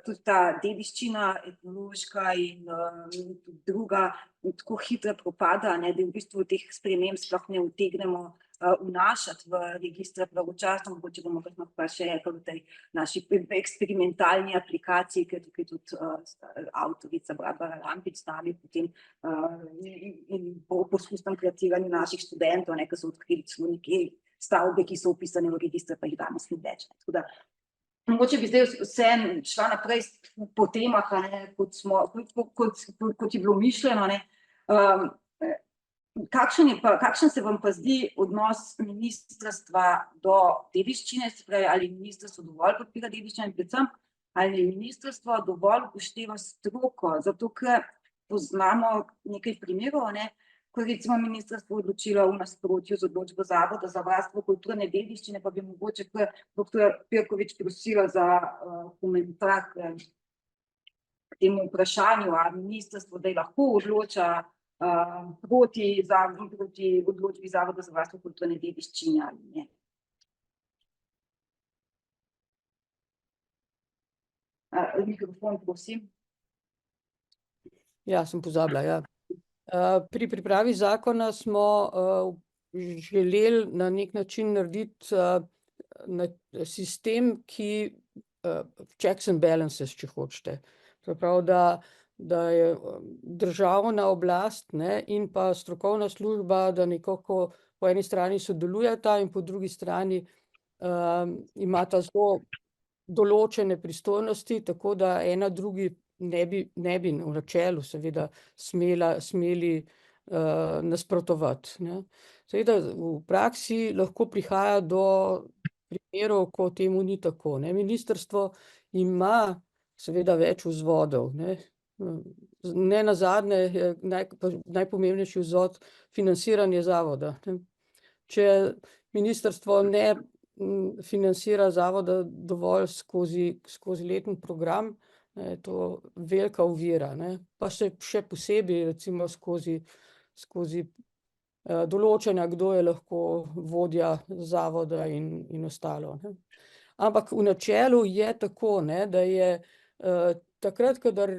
Tudi ta dediščina etnološka in tudi druga tako hitro propada, da v bistvu teh sprememb sploh ne utegnemo vnašati v registre pravočasno, mogoče bomo pa še rekli v tej naši eksperimentalni aplikaciji, ker tukaj tudi avtorica Barbara Lampič z nami potem in po poskusnem kreatiranju naših študentov, ki so odkrili celo nekje stavbe, ki so vpisane v registre, pa jih danes ni več. Tako da mogoče bi zdaj vse šla naprej po temah, kot je bilo mišljeno. Kakšen se vam pa zdi odnos ministrstva do dediščine, ali ministrstvo dovolj podpira dediščino in predvsem, ali ministrstvo dovolj upošteva stroko, zato ker poznamo nekaj primerov, ko je recimo ministrstvo odločilo v nasprotju z odločbo Zavoda za varstvo kulturne dediščine, pa bi mogoče doktor Pirkovič prosila za komentar k temu vprašanju, ali ministrstvo zdaj lahko odloča proti odločbi Zavoda za varstvo kulturne dediščine ali ne. Mikrofon, prosim. Ja, sem pozabila, ja. Pri pripravi zakona smo želeli na nek način narediti sistem, ki checks and balances, če hočete. Se pravi, da je državna oblast, ne, in pa strokovna služba, da nekako po eni strani sodelujeta in po drugi strani imata zelo določene pristojnosti, tako da ena drugi ne bi v načelu seveda smeli nasprotovati, ne. Seveda v praksi lahko prihaja do primerov, ko temu ni tako, ne. Ministrstvo ima seveda več vzvodov, ne. Nenazadnje je najpomembnejši vzvod financiranje zavoda, ne. Če ministrstvo ne financira zavoda dovolj skozi letni program, je to velika ovira, ne. Pa še posebej recimo skozi določanja, kdo je lahko vodja zavoda in ostalo, ne. Ampak v načelu je tako, ne, da je takrat, kadar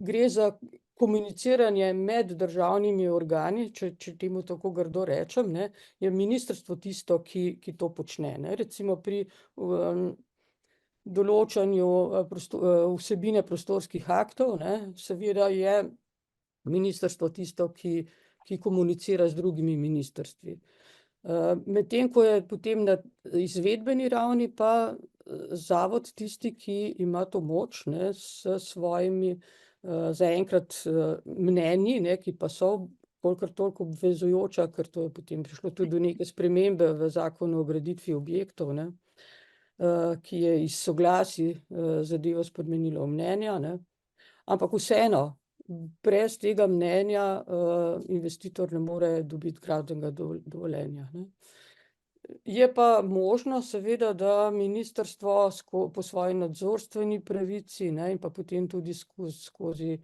gre za komuniciranje med državnimi organi, če temu tako grdo rečem, ne, je ministrstvo tisto, ki to počne, ne. Recimo pri določanju vsebine prostorskih aktov, ne, seveda je ministrstvo tisto, ki komunicira z drugimi ministrstvi. Medtem ko je potem na izvedbeni ravni pa zavod tisti, ki ima to moč, ne, s svojimi zaenkrat mnenji, ne, ki pa so kolikor toliko obvezujoča, ker to je potem prišlo tudi do neke spremembe v zakonu o graditvi objektov, ne, ki je iz soglasij zadevo spremenilo v mnenja, ne. Ampak vseeno, brez tega mnenja investitor ne more dobiti gradbenega dovoljenja, ne. Je pa možno seveda, da ministrstvo po svoji nadzorstveni pravici, ne, in pa potem tudi skozi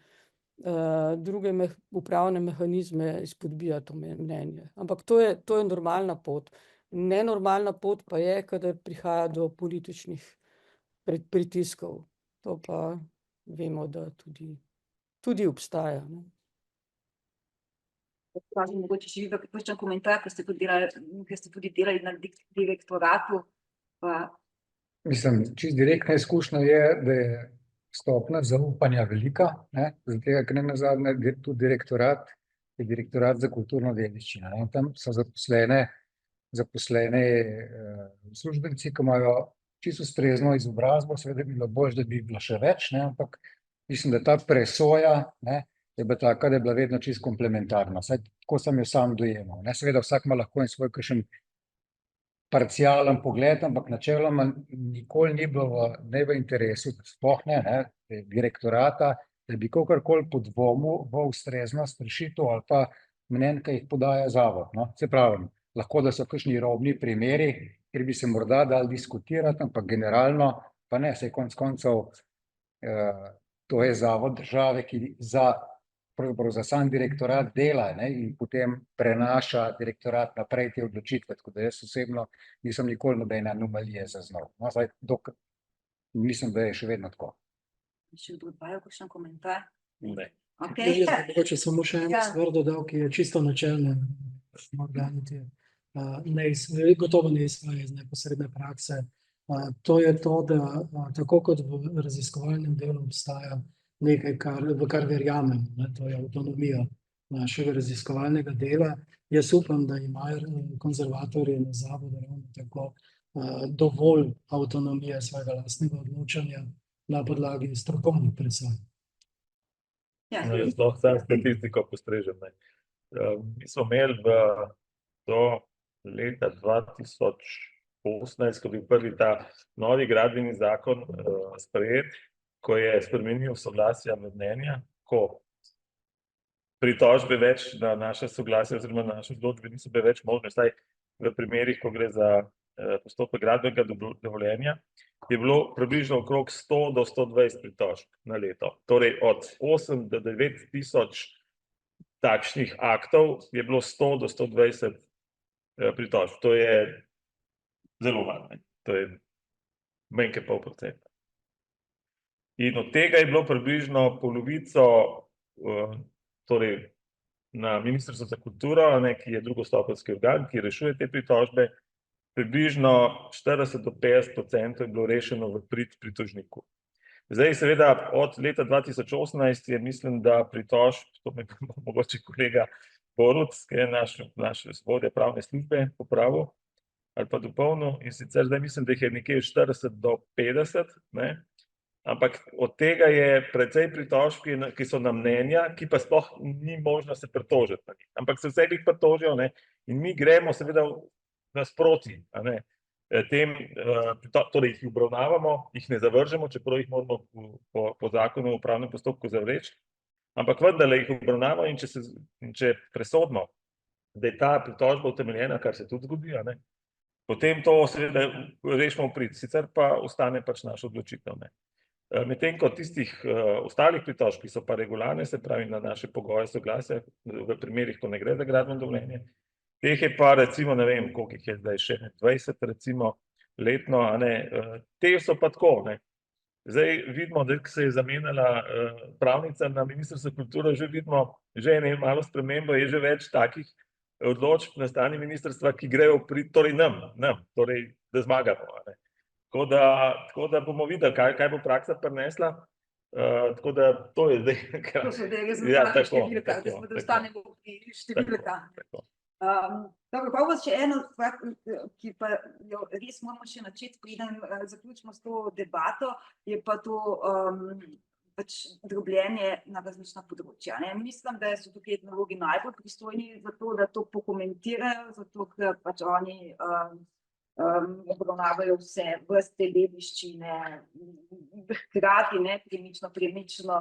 druge upravne mehanizme izpodbija to mnenje. Ampak to je normalna pot. Nenormalna pot pa je, kadar prihaja do političnih pritiskov. To pa vemo, da tudi obstaja, ne. Mogoče še vi kakšen komentar, ker ste tudi delali na direktoratu. Mislim, čisto direktna izkušnja je, da je stopnja zaupanja velika, ne, zaradi tega, ker nenazadnje tudi direktorat za kulturno dediščino, ne, in tam so zaposlene uslužbenci, ki imajo čisto ustrezno izobrazbo, seveda bi bilo boljše, da bi bilo še več, ne, ampak mislim, da ta presoja, ne, je bila taka, da je bila vedno čisto komplementarna. Vsaj tako sem jo sam dojemal, ne, seveda vsak ima lahko in svoj kakšen parcialen pogled, ampak načeloma nikoli ni bilo ne v interesu, sploh ne, direktorata, da bi kakorkoli podvomil v ustreznost rešitev ali pa mnenj, ki jih podaja zavod, no. Se pravi, lahko da so kakšni robni primeri, kjer bi se morda dali diskutirati, ampak generalno pa ne, saj konec koncev to je zavod države, ki pravzaprav za sam direktorat dela, ne, in potem prenaša direktorat naprej te odločitve, tako da jaz osebno nisem nikoli nobene anomalije zaznal. No, zdaj, mislim, da je še vedno tako. Še kdo dodaja kakšen komentar? Ne. Okej. Jaz bi mogoče samo še eno stvar dodal, ki je čisto načelna, gotovo ne izhaja iz neposredne prakse. To je to, da tako kot v raziskovalnem delu obstaja nekaj, v kar verjamemo, ne, to je avtonomija našega raziskovalnega dela. Jaz upam, da imajo konzervatorji na zavodu ravno tako dovolj avtonomije svojega lastnega odločanja na podlagi strokovnih presoj. Jaz lahko sam statistiko postrežem, ne. Mi smo imeli do leta 2018, ko je bil prvi ta novi gradbeni zakon sprejet, ko je spremenil soglasja med mnenja, ko pritožbe več na naše soglasje oziroma na naše odločbe niso bile več možne, saj v primerih, ko gre za postopek gradbenega dovoljenja, je bilo približno okrog 100 do 120 pritožb na leto. Torej od 8 do 9 tisoč takšnih aktov je bilo 100 do 120 pritožb. To je zelo malo, to je manj kot 0,5%. In od tega je bilo približno polovico torej na Ministrstvu za kulturo, ki je drugostopenjski organ, ki rešuje te pritožbe, približno 40 do 50% je bilo rešeno v prid pritožniku. Zdaj, seveda, od leta 2018 je, mislim, da pritožb, to me mogoče kolega Borut, ki je naš vodja pravne službe popravil ali pa dopolnil, in sicer zdaj mislim, da jih je nekje 40 do 50, ne? Ampak od tega je precej pritožb, ki so na mnenja, ki pa sploh ni možno se pritožiti na njih. Ampak se vse jih pritožijo, ne? In mi gremo seveda nasproti, tem, torej jih obravnavamo, jih ne zavržemo, čeprav jih moramo po zakonu o upravnem postopku zavreči, ampak vendarle jih obravnavamo, in če presodimo, da je ta pritožba utemeljena, kar se tudi zgodi, potem to seveda rešimo v prid, sicer pa ostane pač naša odločitev, ne. Medtem ko tistih ostalih pritožb, ki so pa regularne, se pravi na naše pogoje soglasja, v primerih, ko ne gre za gradbeno dovoljenje, teh je pa recimo, ne vem, koliko jih je zdaj, še 20 recimo letno, te so pa tako, ne. Zdaj vidimo, da se je zamenjala pravnica na Ministrstvu za kulturo, že vidimo, že ene malo spremembo, je že več takih odločb na strani ministrstva, ki grejo pri, torej nam, torej, da zmagamo, Tako da bomo videli, kaj bo praksa prinesla, tako da to je zdaj. To so zdaj rezultati številka, da smo da ostanemo pri številkah. Dobro, pa vas še eno stvar, ki pa jo res moramo še načeti, preden zaključimo s to debato, je pa to pač drobljenje na različna področja. Mislim, da so tukaj etnologi najbolj pristojni za to, da to pokomentirajo, zato ker pač oni obravnavajo vse vrste dediščine, hkrati premično,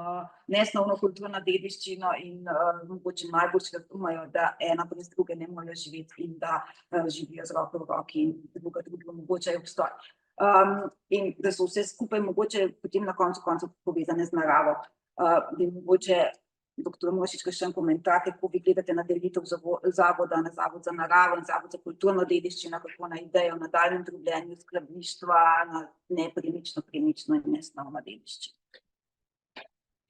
nesnovno kulturno dediščino in mogoče najbolj razumejo, da ena brez druge ne morejo živeti in da živijo z roko v roki in druga omogočajo obstoj. In da so vse skupaj mogoče potem na koncu povezane z naravo. Bi mogoče doktor Muršič kakšen komentar, kako vi gledate na delitev zavoda, na Zavod za naravo in Zavod za kulturno dediščino, kako na idejo o nadaljnjem drobljenju skrbništva na nepremično, premično in nesnovno dediščino.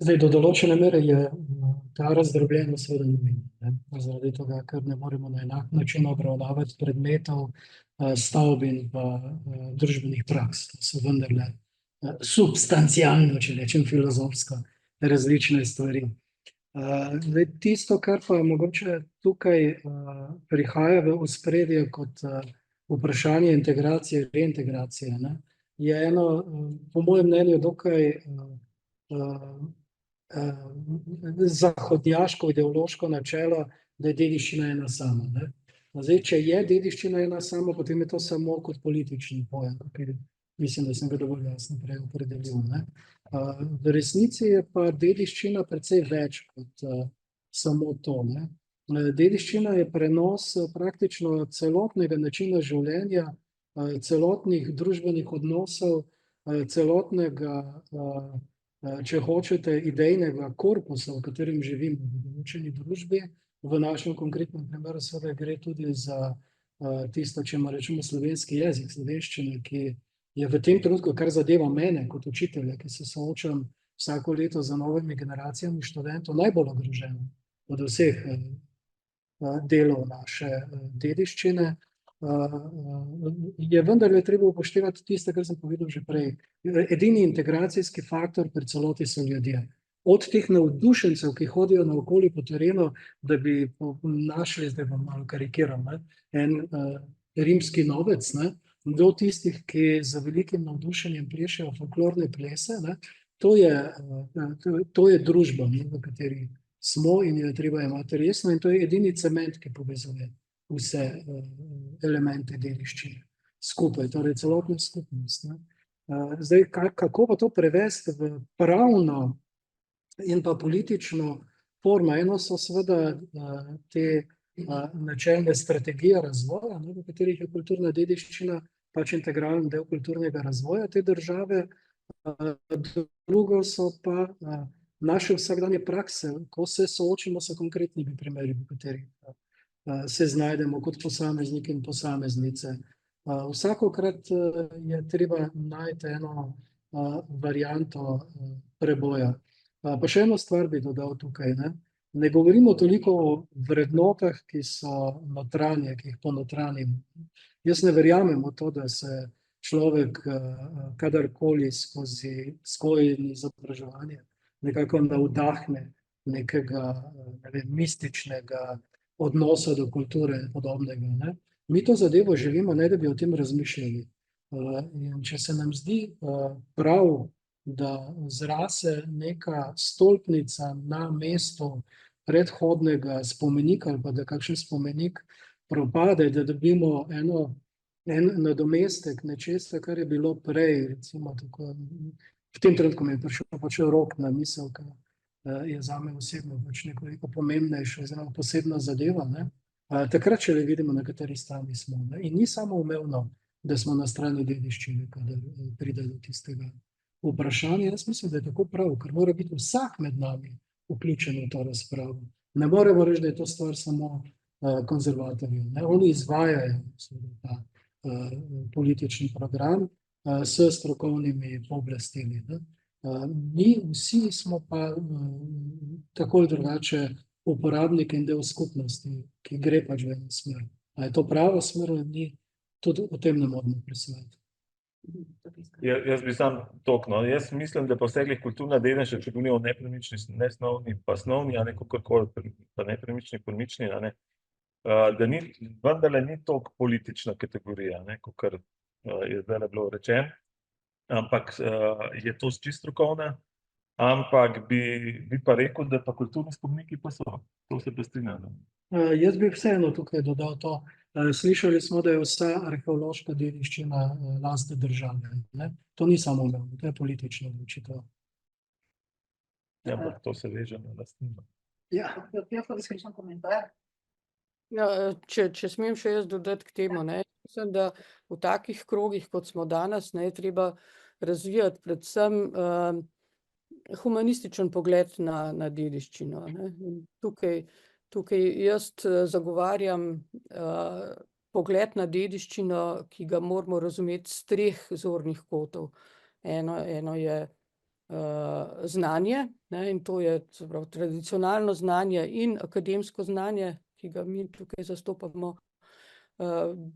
Zdaj, do določene mere je ta razdrobljenost seveda nujna, zaradi tega, ker ne moremo na enak način obravnavati predmetov, stavb in pa družbenih praks. To so vendarle substancialno, če rečem filozofsko, različne stvari. Tisto, kar pa mogoče tukaj prihaja v ospredje kot vprašanje integracije, reintegracije, je eno, po mojem mnenju, dokaj zahodnjaško ideološko načelo, da je dediščina ena sama. Zdaj, če je dediščina ena sama, potem je to samo kot politični pojem, ker mislim, da sem ga dovolj jasno prej opredelil. V resnici je pa dediščina precej več kot samo to. Dediščina je prenos praktično celotnega načina življenja, celotnih družbenih odnosov, celotnega, če hočete, idejnega korpusa, v katerem živimo v določeni družbi. V našem konkretnem primeru seveda gre tudi za tisto, čemu rečemo slovenski jezik, slovenščina, ki je v tem trenutku, kar zadeva mene kot učitelja, ki se soočam vsako leto z novimi generacijami študentov, najbolj ogrožena od vseh delov naše dediščine, je vendarle treba upoštevati tisto, kar sem povedal že prej. Edini integracijski faktor pri celoti so ljudje. Od teh navdušencev, ki hodijo naokoli po terenu, da bi našli, zdaj bom malo karikiral, en rimski novec, do tistih, ki z velikim navdušenjem plešejo folklorne plese, to je družba, v kateri smo in jo je treba imeti resno, in to je edini cement, ki povezuje vse elemente dediščine skupaj, torej celotna skupnost. Zdaj, kako pa to prevesti v pravno in pa politično forma. Eno so seveda te načelne strategije razvoja, ne, v katerih je kulturna dediščina pač integralen del kulturnega razvoja te države. Drugo so pa naše vsakdanje prakse, ko se soočimo s konkretnimi primeri, v katerih se znajdemo kot posamezniki in posameznice. Vsakokrat je treba najti eno varianto preboja. Pa še eno stvar bi dodal tukaj, ne. Ne govorimo toliko o vrednotah, ki so notranje, ki jih ponotranjimo. Jaz ne verjamem v to, da se človek kadarkoli skozi vzgojo in izobraževanje nekako navdahne nekega, ne vem, mističnega odnosa do kulture in podobnega, ne. Mi to zadevo želimo, ne da bi o tem razmišljali. In če se nam zdi prav, da zrase neka stolpnica na mestu predhodnega spomenika ali pa da kakšen spomenik propade, da dobimo en nadomestek nečesa, kar je bilo prej, recimo tako, v tem trenutku mi je prišel rok na misel, ker je zame osebno pač nekoliko pomembnejša, zelo posebna zadeva, ne. Takrat šele vidimo, na kateri strani smo, ne. In ni samoumevno, da smo na strani dediščine, kadar pride do tistega vprašanja. Jaz mislim, da je tako prav, ker mora biti vsak med nami vključen v to razpravo. Ne moremo reči, da je to stvar samo konzervatorjev, ne. Oni izvajajo ta politični program s strokovnimi pooblastili, ne. Mi vsi smo pa tako ali drugače uporabniki in del skupnosti, ki gre pač v eno smer. A je to prava smer ali ni, tudi o tem ne moramo presojati. Jaz bi sam tokno. Jaz mislim, da pa vseglih kulturna dediščina, če govorimo o nepremični, nesnovni, pa snovni, a ne kakorkoli, pa nepremični, premični, a ne, da vendarle ni toliko politična kategorija, ne, kakor je zdajle bilo rečeno, ampak je to čisto strokovna, ampak bi pa rekel, da pa kulturni spomeniki pa so. To se pa strinjam. Jaz bi vseeno tukaj dodal to. Slišali smo, da je vsa arheološka dediščina last države, ne. To ni samoumevno, to je politična odločitev. Ja, ampak to se veže na lastnino. Ja. Ja, če smem še jaz dodati k temu, ne. Mislim, da v takih krogih, kot smo danes, ne, je treba razvijati predvsem humanističen pogled na dediščino, ne. In tukaj jaz zagovarjam pogled na dediščino, ki ga moramo razumeti s 3 zornih kotov. Eno je znanje, ne, in to je, se pravi, tradicionalno znanje in akademsko znanje, ki ga mi tukaj zastopamo.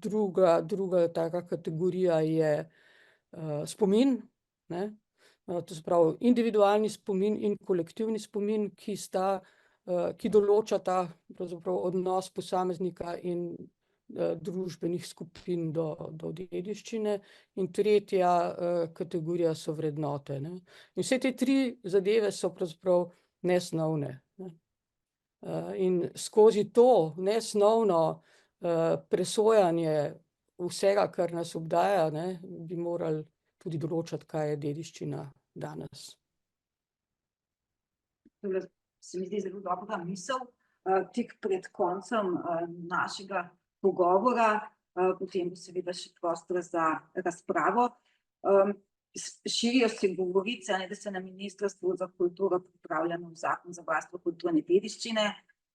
Druga taka kategorija je spomin, ne. To se pravi individualni spomin in kolektivni spomin, ki določata pravzaprav odnos posameznika in družbenih skupin do dediščine. In tretja kategorija so vrednote, ne. In vse te 3 zadeve so pravzaprav nesnovne, ne. In skozi to nesnovno presojanje vsega, kar nas obdaja, ne, bi morali tudi določati, kaj je dediščina danes. Se mi zdi zelo dobra misel. Tik pred koncem našega pogovora, potem bo seveda še prostor za razpravo. Širijo se govorice, da se na Ministrstvu za kulturo pripravlja nov zakon za varstvo kulturne dediščine,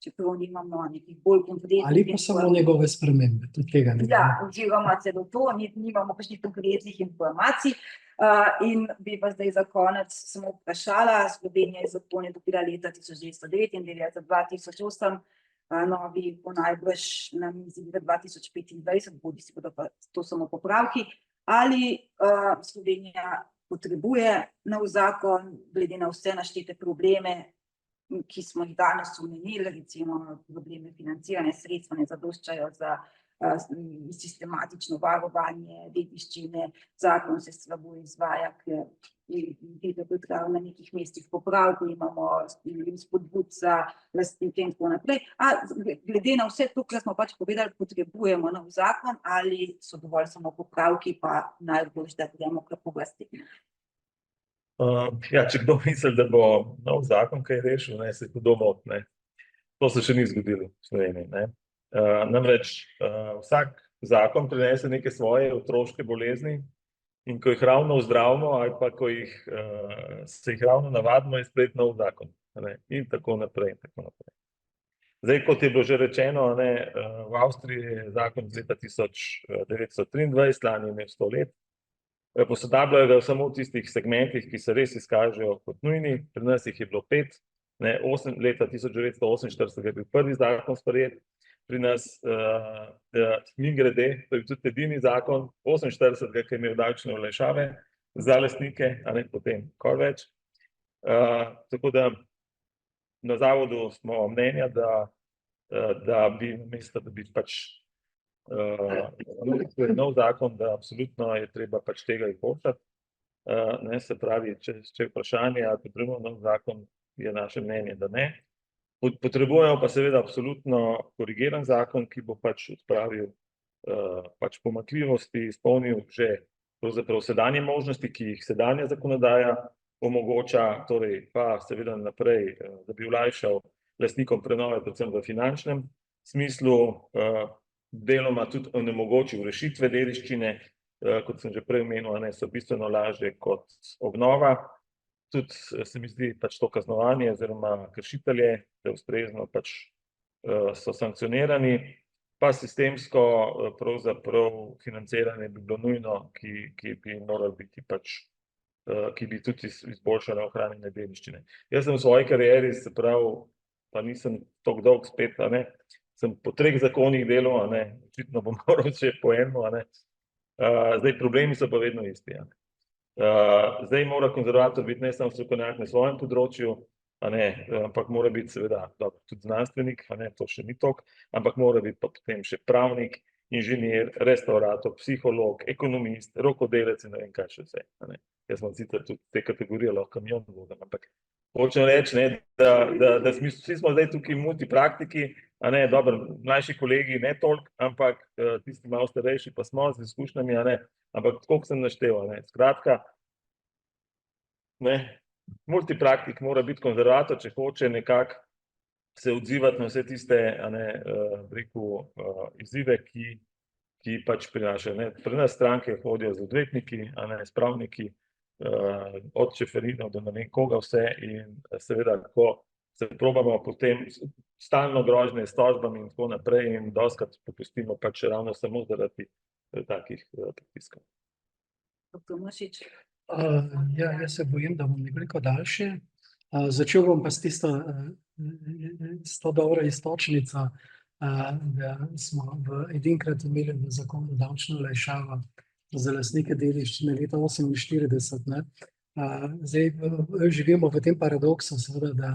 čeprav nimamo nekih bolj konkretnih. Ali pa samo njegove spremembe, tudi tega ne. Ja, oziroma celo to, nimamo kakšnih konkretnih informacij. In bi pa zdaj za konec samo vprašala, Slovenija je zakone dobila leta 1999, 2008, novi bo najbrž na mizi 2025, bodisi bodo pa to samo popravki. Ali Slovenija potrebuje nov zakon, glede na vse naštete probleme, ki smo jih danes omenili, recimo probleme financiranja, sredstva ne zadoščajo za sistematično varovanje dediščine, zakon se slabo izvaja, ker je na nekih mestih popravkov, imamo spodbud za lastnike in tako naprej. Glede na vse to, kar smo pač povedali, potrebujemo nov zakon ali so dovolj samo popravki, pa najbolj, da gremo k pooblastilom? Ja, če kdo misli, da bo nov zakon kaj rešil, ne, se hudo moti, ne. To se še ni zgodilo v Sloveniji, ne. Namreč vsak zakon prinese neke svoje otroške bolezni in ko jih ravno ozdravimo ali pa ko se jih ravno navadimo, je spet nov zakon, ne, in tako naprej, in tako naprej. Zdaj, kot je bilo že rečeno, ne, v Avstriji je zakon iz leta 1923, lani je imel 100 let. Posodabljajo ga samo v tistih segmentih, ki se res izkažejo kot nujni, pri nas jih je bilo 5, ne, leta 1948 je bil prvi zakon sprejet, pri nas mimogrede, to je tudi edini zakon, 48, ki je imel davčne olajšave za lastnike, a ne potem kar več. Tako da na zavodu smo mnenja, da bi namesto, da bi pač nov zakon, da absolutno je treba pač tega izboljšati. Ne, se pravi, če je vprašanje, ali potrebujemo nov zakon, je naše mnenje, da ne. Potrebujemo pa seveda absolutno korigiran zakon, ki bo pač odpravil pač pomanjkljivosti, izpolnil že pravzaprav sedanje možnosti, ki jih sedanja zakonodaja omogoča, torej pa seveda naprej, da bi olajšal lastnikom prenove, predvsem v finančnem smislu, deloma tudi onemogočil rešitve dediščine, kot sem že prej omenil, ne, so bistveno lažje kot obnova. Tudi se mi zdi pač to kaznovanje oziroma kršitelje, da ustrezno pač so sankcionirani, pa sistemsko pravzaprav financiranje bi bilo nujno, ki bi moralo biti pač, ki bi tudi izboljšalo ohranjanje dediščine. Jaz sem v svoji karieri, se pravi, pa nisem toliko dolg spet, a ne, sem po 3 zakonih delal, a ne, očitno bom moral še po enem, a ne. Zdaj, problemi so pa vedno isti, a ne. Zdaj mora konzervator biti ne samo strokovnjak na svojem področju, a ne, ampak mora biti seveda tudi znanstvenik, a ne, to še ni toliko, ampak mora biti pa potem še pravnik, inženir, restaurator, psiholog, ekonomist, rokodelec in ne vem kaj še vse, a ne. Jaz sem sicer tudi te kategorije lahko kamion vozim, ampak hočem reči, ne, da vsi smo zdaj tukaj multipraktiki, a ne, dobro, mlajši kolegi ne toliko, ampak tisti malo starejši pa smo z izkušnjami, a ne, ampak tako sem naštel, a ne, skratka, ne, multipraktik mora biti konzervator, če hoče nekako se odzivati na vse tiste, a ne, rekel, izzive, ki pač prinašajo, ne. Pri nas stranke hodijo z odvetniki, a ne, s pravniki, od Čeferinov do ne vem koga vse in seveda, ko se probamo potem stalno grožnje s tožbami in tako naprej in dostikrat popustimo pač ravno samo zaradi takih pritiskov. Doktor Mušič. Ja, jaz se bojim, da bom nekoliko daljši. Začel bom pa s tisto dobro iztočnico, da smo edinkrat imeli v zakonu davčno olajšavo za lastnike dediščine leta 1948, ne. Zdaj živimo v tem paradoksu, seveda, da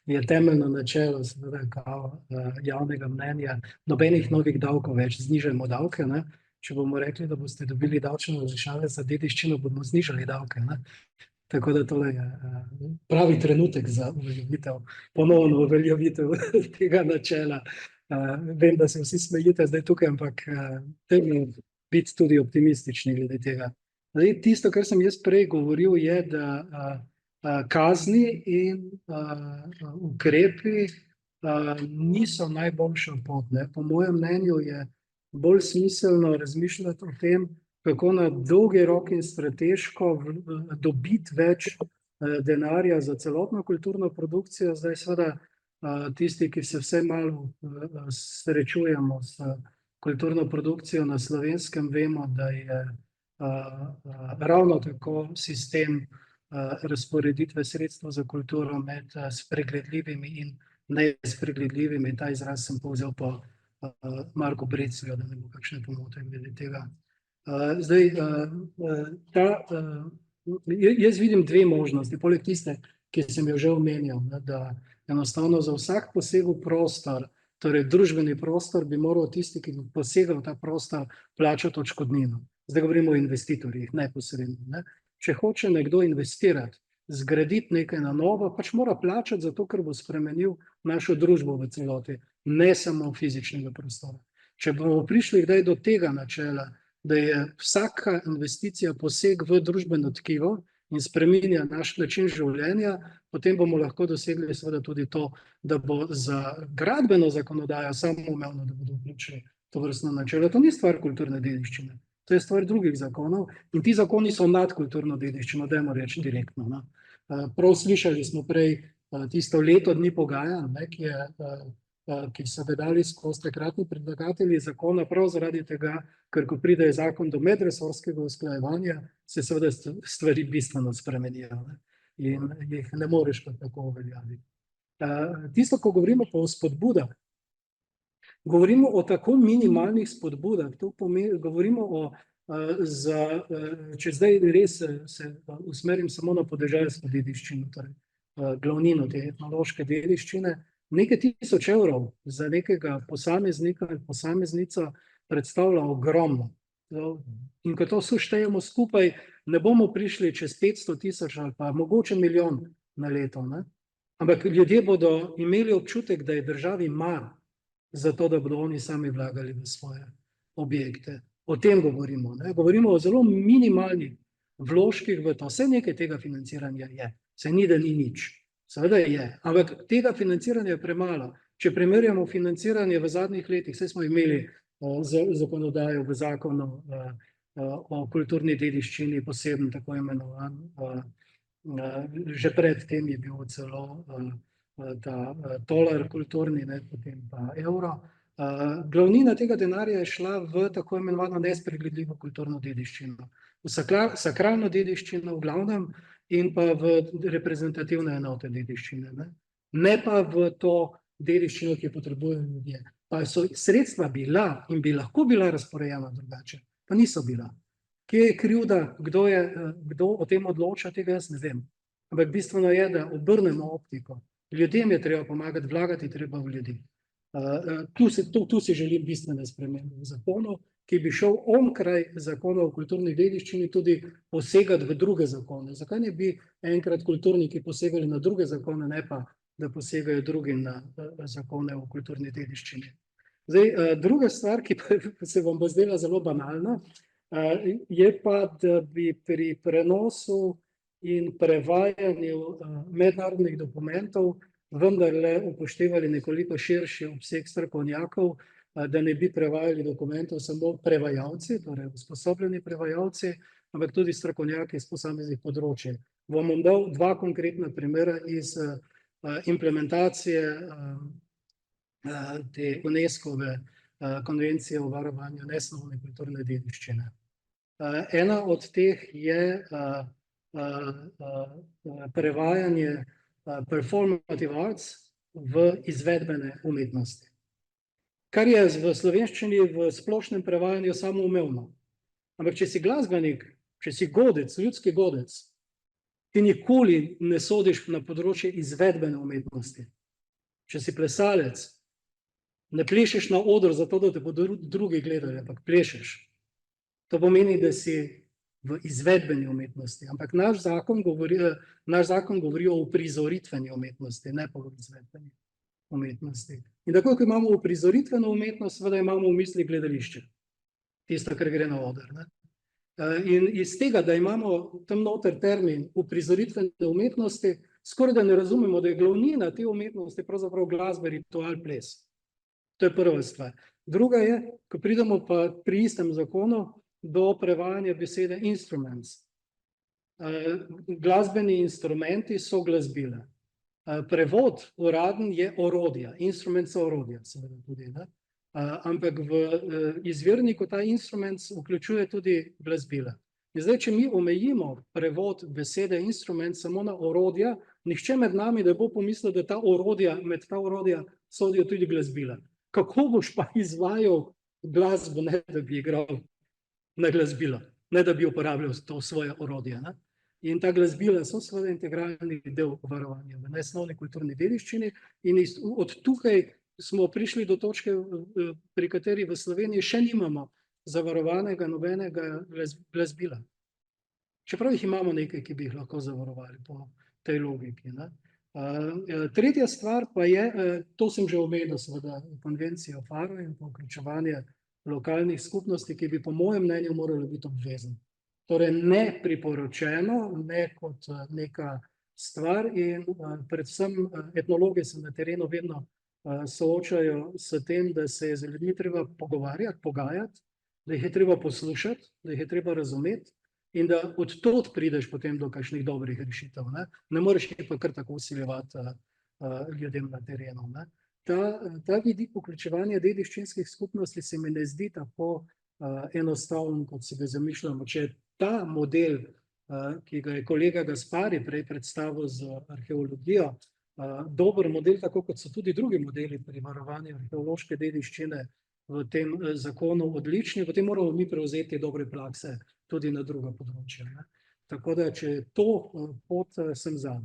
je temeljno načelo seveda kao javnega mnenja, nobenih novih davkov več, znižajmo davke, ne. Če bomo rekli, da boste dobili davčne olajšave za dediščino, bomo znižali davke, ne. Tako da tole je pravi trenutek za uveljavitev, ponovno uveljavitev tega načela. Vem, da se vsi smejite zdaj tukaj, ampak treba biti tudi optimistični glede tega. Zdaj, tisto, kar sem jaz prej govoril, je, da kazni in ukrepi niso najboljša pot, ne. Po mojem mnenju je bolj smiselno razmišljati o tem, kako na dolgi rok in strateško dobiti več denarja za celotno kulturno produkcijo. Zdaj seveda tisti, ki se vsaj malo srečujemo s kulturno produkcijo na Slovenskem, vemo, da je ravno tako sistem razporeditve sredstev za kulturo med spregledljivimi in nespregledljivimi. Ta izraz sem povzel po Marku Breclju, da ne bo kakšne pomote glede tega. Zdaj, jaz vidim 2 možnosti, poleg tiste, ki sem jo že omenjal, da enostavno za vsak poseg v prostor, torej družbeni prostor, bi moral tisti, ki posega v ta prostor, plačati odškodnino. Zdaj govorimo o investitorjih, neposredno, ne. Če hoče nekdo investirati, zgraditi nekaj na novo, pač mora plačati zato, ker bo spremenil našo družbo v celoti, ne samo fizičnega prostora. Če bomo prišli kdaj do tega načela, da je vsaka investicija poseg v družbeno tkivo, in spreminja naš način življenja, potem bomo lahko dosegli seveda tudi to, da bo za gradbeno zakonodajo samoumevno, da bodo vključili to vrstno načelo. To ni stvar kulturne dediščine, to je stvar drugih zakonov in ti zakoni so nad kulturno dediščino, dajmo reči direktno. No. Prav slišali smo prej tisto leto dni pogajanj, ki so ga dali skozi takratni predlagatelji zakona, prav zaradi tega, ker ko pride zakon do medresorskega usklajevanja, se seveda stvari bistveno spremenijo, ne? In jih ne moreš pa tako uveljaviti. Tisto, ko govorimo pa o spodbudah, govorimo o tako minimalnih spodbudah, to pomeni, govorimo o, če zdaj res se usmerim samo na podeželsko dediščino, torej glavnino te etnološke dediščine, nekaj tisoč evrov za nekega posameznika ali posameznico predstavlja ogromno. In ko to seštejemo skupaj, ne bomo prišli čez 500 000 ali pa mogoče milijon na leto, ne? Ampak ljudje bodo imeli občutek, da je državi mar za to, da bodo oni sami vlagali v svoje objekte. O tem govorimo, ne? Govorimo o zelo minimalnih vložkih v to. Vse nekaj tega financiranja je, se ni, da ni nič. Seveda je, ampak tega financiranja je premalo. Če primerjamo financiranje v zadnjih letih, saj smo imeli zakonodajo v zakonu o kulturni dediščini, poseben tako imenovan, že pred tem je bil celo ta tolar kulturni, ne, potem pa evro. Glavnina tega denarja je šla v tako imenovano nespregledljivo kulturno dediščino, v sakralno dediščino v glavnem in pa v reprezentativne enote dediščine, ne pa v to dediščino, ki jo potrebujejo ljudje. Pa so sredstva bila in bi lahko bila razporejena drugače, pa niso bila. Kje je krivda, kdo o tem odloča, tega jaz ne vem. Ampak bistveno je, da obrnemo optiko. Ljudem je treba pomagati, vlagati treba v ljudi. Tu si želim bistvene spremembe v zakonu, ki bi šel onkraj zakona o kulturni dediščini tudi posegati v druge zakone. Zakaj ne bi enkrat kulturniki posegali na druge zakone, ne pa da posegajo drugi na zakone o kulturni dediščini. Zdaj, druga stvar, ki se vam bo zdela zelo banalna, je pa, da bi pri prenosu in prevajanju mednarodnih dokumentov vendarle upoštevali nekoliko širši obseg strokovnjakov, da ne bi prevajali dokumentov samo prevajalci, torej usposobljeni prevajalci, ampak tudi strokovnjaki iz posameznih področij. Vam bom dal dva konkretna primera iz implementacije te UNESCO-ve konvencije o varovanju nesnovne kulturne dediščine. Ena od teh je prevajanje performative arts v izvedbene umetnosti. Kar je v slovenščini v splošnem prevajanju samoumevno. Ampak če si glasbenik, če si godec, ljudski godec, ti nikoli ne sodiš na področje izvedbene umetnosti. Če si plesalec, ne plešeš na odru zato, da te bodo drugi gledali, ampak plešeš. To pomeni, da si v izvedbeni umetnosti. Ampak naš zakon govori o uprizoritveni umetnosti, ne pa o izvedbeni umetnosti. In tako, ko imamo uprizoritveno umetnost, seveda imamo v misli gledališče. Tisto, kar gre na oder, ne? In iz tega, da imamo tam noter termin uprizoritvene umetnosti, skoraj da ne razumemo, da je glavnina te umetnosti pravzaprav glasbe, ritual, ples. To je prva stvar. Druga je, ko pridemo pa pri istem zakonu do prevajanja besede instruments. Glasbeni instrumenti so glasbila. Prevod uraden je orodja, instrument so orodja, seveda tudi, ne? Ampak v izvirniku ta instrument vključuje tudi glasbila. In zdaj, če mi omejimo prevod besede instrument samo na orodja, nihče med nami ne bo pomislil, da med ta orodja sodijo tudi glasbila. Kako boš pa izvajal glasbo, ne da bi igral na glasbilo, ne da bi uporabljal to svoje orodje, ne? In ta glasbila so seveda integralni del varovanja v nesnovni kulturni dediščini in od tukaj smo prišli do točke, pri kateri v Sloveniji še nimamo zavarovanega nobenega glasbila. Čeprav jih imamo nekaj, ki bi jih lahko zavarovali po tej logiki, ne? Tretja stvar pa je, to sem že omenil, seveda konvencijo FARO in vključevanje lokalnih skupnosti, ki bi po mojem mnenju moralo biti obvezen. Torej ne priporočeno, ne kot neka stvar in predvsem etnologi se na terenu vedno soočajo s tem, da se je z ljudmi treba pogovarjati, pogajati, da jih je treba poslušati, da jih je treba razumeti in da od tod prideš potem do kakšnih dobrih rešitev. Ne moreš jih pa kar tako vsiljevati ljudem na terenu. Ta vidik vključevanja dediščinskih skupnosti se mi ne zdi tako enostaven, kot si ga zamišljamo. Če je ta model, ki ga je kolega Gaspari prej predstavil z arheologijo, dober model, tako kot so tudi drugi modeli pri varovanju arheološke dediščine v tem zakonu odlični, potem moramo mi prevzeti dobre prakse tudi na druga področja. Tako da, če je to pot, sem za.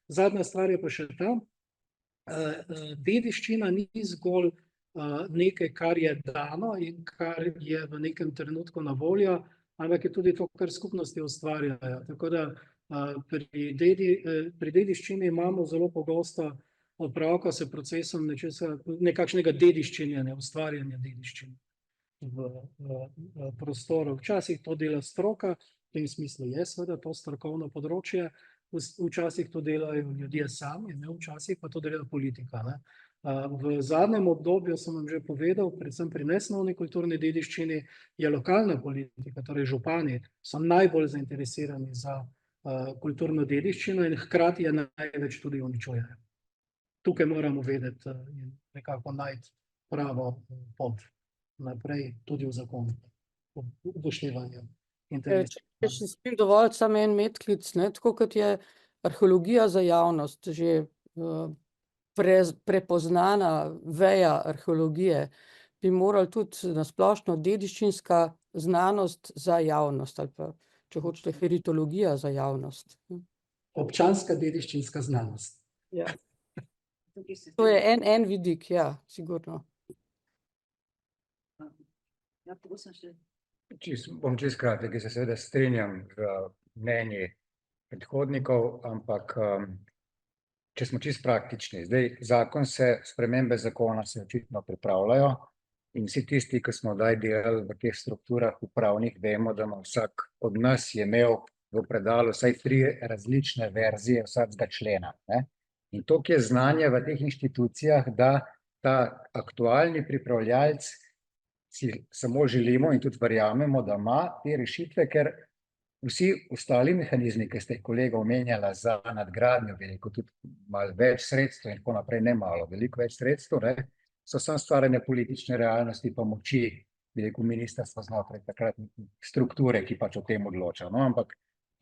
Zadnja stvar je pa še ta, dediščina ni zgolj nekaj, kar je dano in kar je v nekem trenutku na voljo, ampak je tudi to, kar skupnosti ustvarjajo. Tako da pri dediščini imamo zelo pogosto opravka s procesom nekakšnega dediščenja, ustvarjanja dediščine v prostoru. Včasih to dela stroka, v tem smislu je seveda to strokovno področje, včasih to delajo ljudje sami, včasih pa to dela politika. V zadnjem obdobju, sem vam že povedal, predvsem pri nesnovni kulturni dediščini, je lokalna politika, torej župani, so najbolj zainteresirani za kulturno dediščino in hkrati je največ tudi uničujejo. Tukaj moramo vedeti in nekako najti pravo pot naprej, tudi v zakonu, upoštevanju interesov. Če si smem dovoliti samo en medklic, tako kot je arheologija za javnost že prepoznana veja arheologije, bi morali tudi na splošno dediščinska znanost za javnost ali pa, če hočete, heritologija za javnost. Občanska dediščinska znanost. Ja. To je en vidik, ja, sigurno. Ja, prosim še. Bom čisto kratek, jaz se seveda strinjam z mnenji predhodnikov, ampak če smo čisto praktični, zdaj spremembe zakona se očitno pripravljajo in vsi tisti, ki smo zdaj delali v teh strukturah upravnih, vemo, da ima vsak od nas je imel v predalu vsaj 3 različne verzije vsakega člena. In toliko je znanja v teh inštitucijah, da ta aktualni pripravljalec si samo želimo in tudi verjamemo, da ima te rešitve, ker vsi ostali mehanizmi, ki ste jih kolega omenjala za nadgradnjo, veliko tudi malo več sredstev in tako naprej, ne malo, veliko več sredstev, so samo stvarjene politične realnosti pa moči, veliko ministrstva znotraj takratne strukture, ki pač o tem odloča. Ampak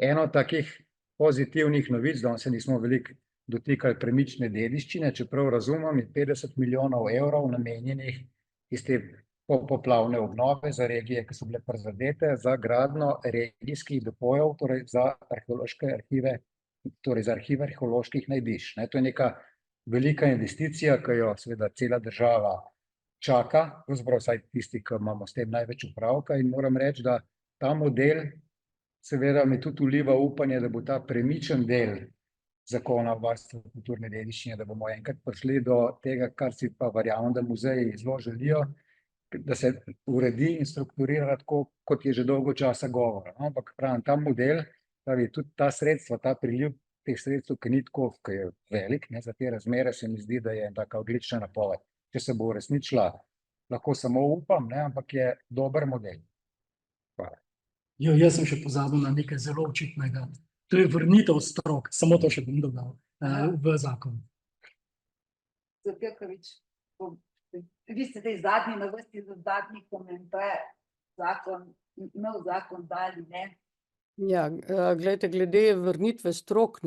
eno takih pozitivnih novic, da se nismo veliko dotikali premične dediščine, čeprav razumem, je 50 milijonov evrov namenjenih iz te poplavne obnove za regije, ki so bile prizadete, za gradnjo regijskih depojev, torej za arheološke arhive, torej za arhive arheoloških najdišč. To je neka velika investicija, ki jo seveda cela država čaka, pravzaprav vsaj tisti, ki imamo s tem največ opravka, in moram reči, da ta model seveda mi tudi vliva upanje, da bo ta premičen del zakona o varstvu kulturne dediščine, da bomo enkrat prišli do tega, kar si pa verjamem, da muzeji zelo želijo, da se uredi in strukturira tako, kot je že dolgo časa govora. Ampak pravim, ta model, tudi ta sredstva, ta priliv teh sredstev, ki ni tako, ki je velik, za te razmere, se mi zdi, da je taka odlična napoved. Če se bo uresničila, lahko samo upam, ampak je dober model. Hvala. Jaz sem še pozabil na nekaj zelo očitnega. To je vrnitev strok, samo to še bom dodal v zakon. Zapirkovič, vi ste zdaj zadnji na vrsti za zadnji komentar, nov zakon dali, ne? Ja, glejte, glede vrnitve strok,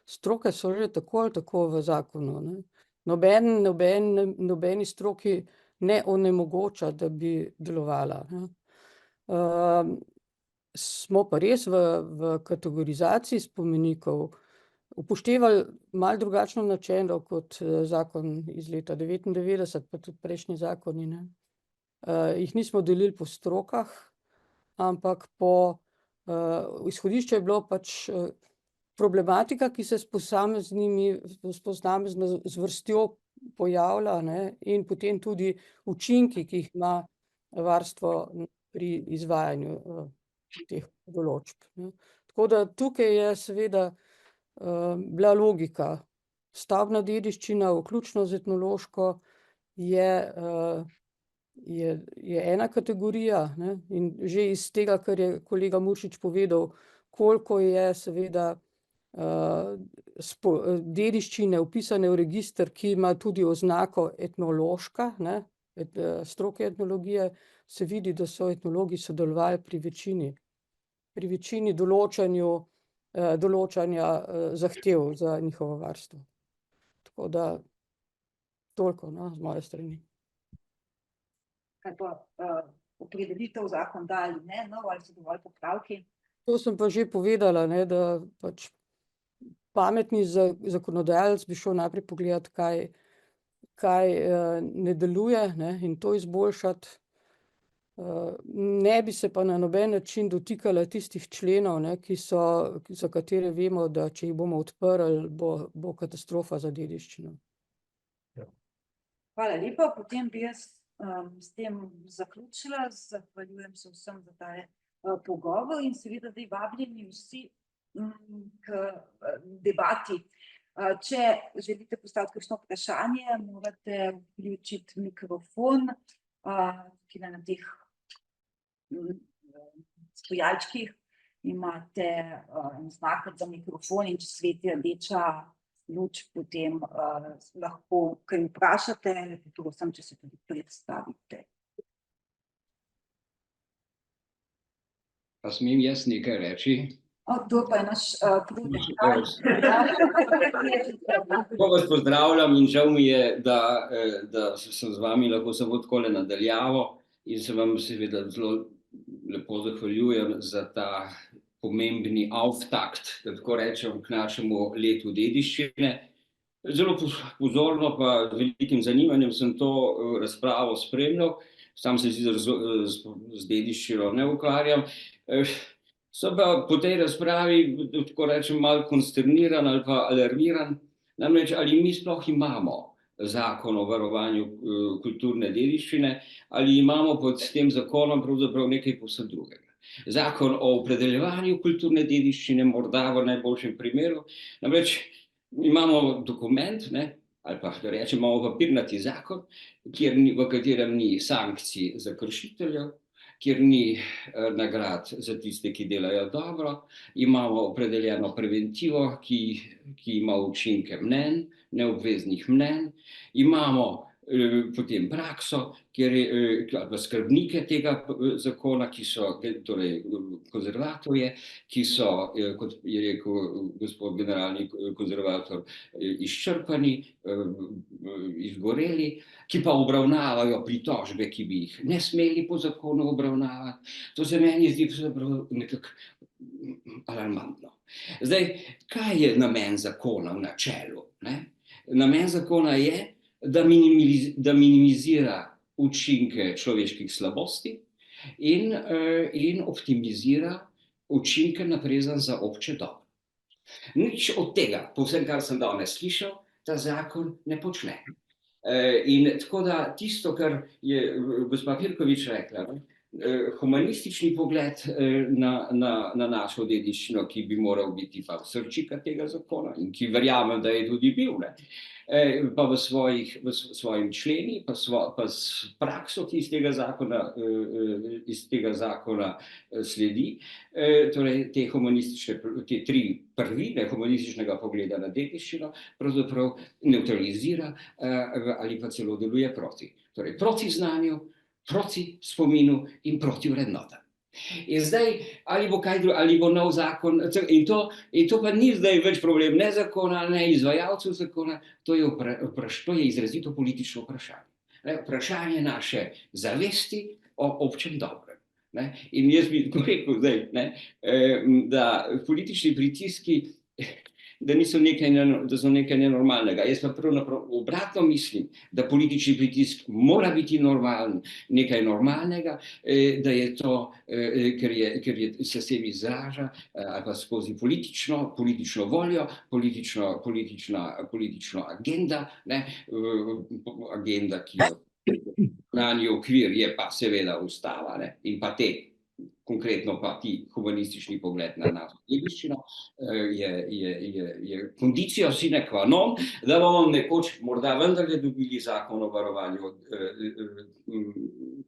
stroke so že tako ali tako v zakonu. Nobeni stroki ne onemogoča, da bi delovala. Smo pa res v kategorizaciji spomenikov upoštevali malo drugačno načelo kot zakon iz leta 1999, pa tudi prejšnji zakoni. Jih nismo delili po strokah, ampak izhodišče je bilo pač problematika, ki se s posamezno zvrstjo pojavlja, in potem tudi učinki, ki jih ima varstvo pri izvajanju teh določb, ne. Tako da tukaj je seveda bila logika. Stavbna dediščina, vključno z etnološko, je ena kategorija, ne, in že iz tega, kar je kolega Muršič povedal, koliko je seveda dediščine vpisane v register, ki ima tudi oznako etnološka, ne, stroke etnologije, se vidi, da so etnologi sodelovali pri večini določanja zahtev za njihovo varstvo. Tako da toliko, no, z moje strani. Kaj pa opredelitev zakon da ali ne, no, ali so dovolj popravki? To sem pa že povedala, ne, da pač pametni zakonodajalec bi šel najprej pogledati, kaj ne deluje, ne, in to izboljšati. Ne bi se pa na noben način dotikala tistih členov, ne, za katere vemo, da če jih bomo odprli, bo katastrofa za dediščino. Hvala lepa, potem bi jaz s tem zaključila, zahvaljujem se vsem za ta pogovor in seveda zdaj vabljeni vsi k debati. Če želite postaviti kakšno vprašanje, morate vključiti mikrofon, ki je na teh stojalčkih imate znak za mikrofon in če sveti rdeča luč, potem lahko kaj vprašate, prosim, če se tudi predstavite. Pa smem jaz nekaj reči? To pa je naš krudek. Tako vas pozdravljam in žal mi je, da sem z vami lahko samo takole nadaljavo in se vam seveda zelo lepo zahvaljujem za ta pomembni auftakt, da tako rečem, k našemu letu dediščine. Zelo pozorno pa z velikim zanimanjem sem to razpravo spremljal, sam se sicer z dediščino ne ukvarjam. So pa po tej razpravi, tako rečem, malo konsterniran ali pa alarmiran, namreč ali mi sploh imamo zakon o varovanju kulturne dediščine, ali imamo pod tem zakonom pravzaprav nekaj povsem drugega. Zakon o opredeljevanju kulturne dediščine morda v najboljšem primeru, namreč imamo dokument, ne, ali pa da rečem, imamo papirnati zakon, v katerem ni sankcij za kršiteljev, kjer ni nagrad za tiste, ki delajo dobro, imamo opredeljeno preventivo, ki ima učinke mnenj, neobveznih mnenj, imamo potem prakso, ali pa skrbnike tega zakona, ki so torej konzervatorje, ki so, kot je rekel gospod generalni konzervator, izčrpani, izgoreli, ki pa obravnavajo pritožbe, ki bi jih ne smeli po zakonu obravnavati. To se meni zdi nekako alarmantno. Zdaj, kaj je namen zakona v načelu, ne? Namen zakona je, da minimizira učinke človeških slabosti in optimizira učinke naprezan za obče dobro. Nič od tega, po vsem, kar sem danes slišal, ta zakon ne počne. In tako da tisto, kar je gospa Pirkovič rekla, humanistični pogled na našo dediščino, ki bi moral biti pa srčika tega zakona in ki verjamem, da je tudi bil, ne, pa v svojim členi, pa s prakso, ki iz tega zakona sledi, torej te tri prvine humanističnega pogleda na dediščino pravzaprav nevtralizira ali pa celo deluje proti. Torej proti znanju, proti spominu in proti vrednotam. In zdaj, ali bo nov zakon, in to pa ni zdaj več problem ne zakona, ne izvajalcev zakona, to je izrazito politično vprašanje. Vprašanje naše zavesti o občem dobrem. In jaz bi tako rekel zdaj, da politični pritiski, da so nekaj nenormalnega. Jaz pa pravzaprav obratno mislim, da politični pritisk mora biti normalen, nekaj normalnega, da je to, ker se s tem izraža, ali pa skozi politično voljo, politično agenda, agenda, ki jo nani okvir je pa seveda ustava, in pa te konkretno pa ti humanistični pogled na dediščino, je condicio sine qua non, da bomo nekoč morda vendarle dobili zakon o varovanju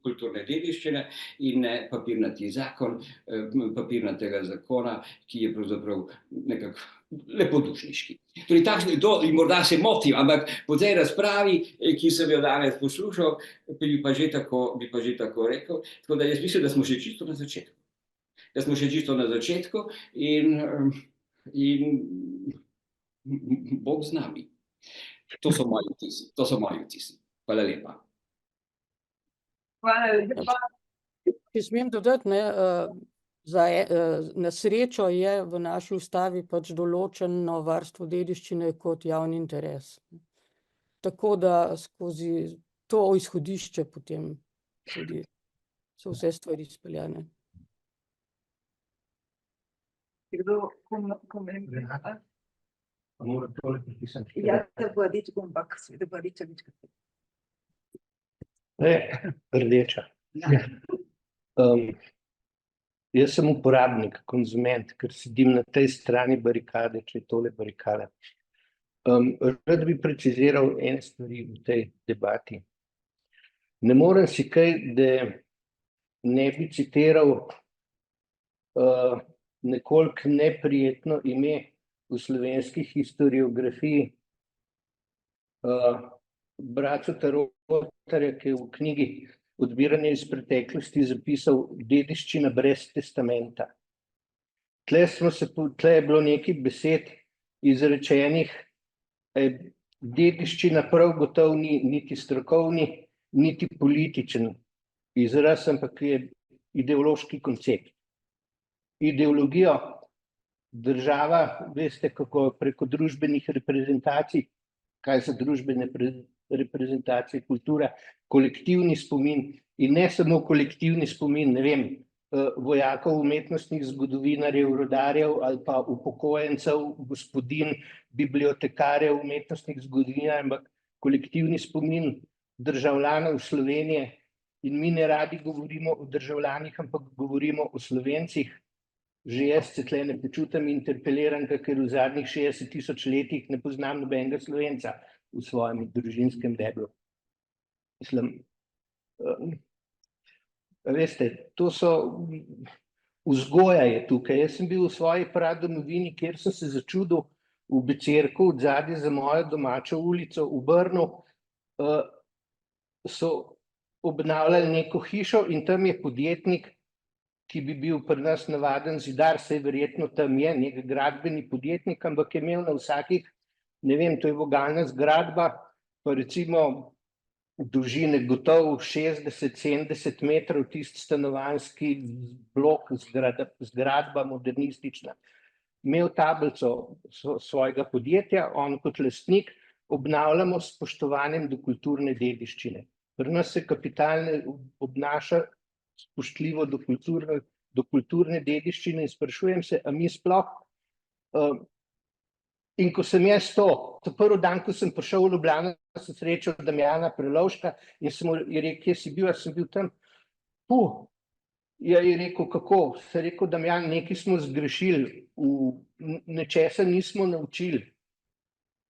kulturne dediščine in ne papirnati zakon, papirnatega zakona, ki je pravzaprav nekako lepodušniški. Torej, morda se motim, ampak po tej razpravi, ki sem jo danes poslušal, bi pa že tako rekel, tako da jaz mislim, da smo še čisto na začetku. In Bog z nami. To so moji vtisi. Hvala lepa. Hvala lepa. Če smem dodati, ne, na srečo je v naši ustavi pač določeno varstvo dediščine kot javni interes. Tako da skozi to izhodišče potem tudi so vse stvari izpeljane. Kdo komentira? Mora tole pripisati. Ja, da bo rdeč gumbak, seveda bo rdeča lučka. Rdeča. Ja. Jaz sem uporabnik, konzument, ker sedim na tej strani barikade, če je tole barikada. Rad bi preciziral ene stvari v tej debati. Ne morem si kaj, da ne bi citiral nekoliko neprijetno ime v slovenski historiografiji Bracota Rotarja, ki je v knjigi Odbiranje iz preteklosti zapisal dediščina brez testamenta. Tle je bilo nekaj besed izrečenih, dediščina prav gotovo ni niti strokovni, niti političen izraz, ampak je ideološki koncept. Ideologijo država, veste, kako preko družbenih reprezentacij, kaj so družbene reprezentacije, kultura, kolektivni spomin in ne samo kolektivni spomin, ne vem, vojakov, umetnostnih zgodovinarjev, rodarjev ali pa upokojencev, gospodinj, bibliotekarjev, umetnostnih zgodovinarjev, ampak kolektivni spomin državljanov Slovenije. In mi ne radi govorimo o državljanih, ampak govorimo o Slovencih. Že jaz se tle ne počutim interpeliranega, ker v zadnjih 60.000 letih ne poznam nobenega Slovenca v svojem družinskem deblu. Mislim, veste, to so, vzgoja je tukaj. Jaz sem bil v svoji pradomovini, kjer sem se začudil v Becerku, odzadaj za mojo domačo ulico v Brnu, so obnavljali neko hišo in tam je podjetnik, ki bi bil pri nas navaden zidar, saj verjetno tam je nek gradbeni podjetnik, ampak je imel na vsakih, ne vem, to je vogalna zgradba, pa recimo dolžine gotovo 60-70 metrov, tisti stanovanjski blok, zgradba modernistična. Imel tablico svojega podjetja, on kot lastnik, obnavljamo s spoštovanjem do kulturne dediščine. Pri nas se kapital ne obnaša spoštljivo do kulturne dediščine in sprašujem se, a mi sploh. In ko sem jaz to prvi dan, ko sem prišel v Ljubljano, sem srečal Damjana Prelovška in sem mu rekel, kje si bil, jaz sem bil tam. Ja, je rekel, kako? Sem rekel, Damjan, nekaj smo zgrešili, nečesa nismo naučili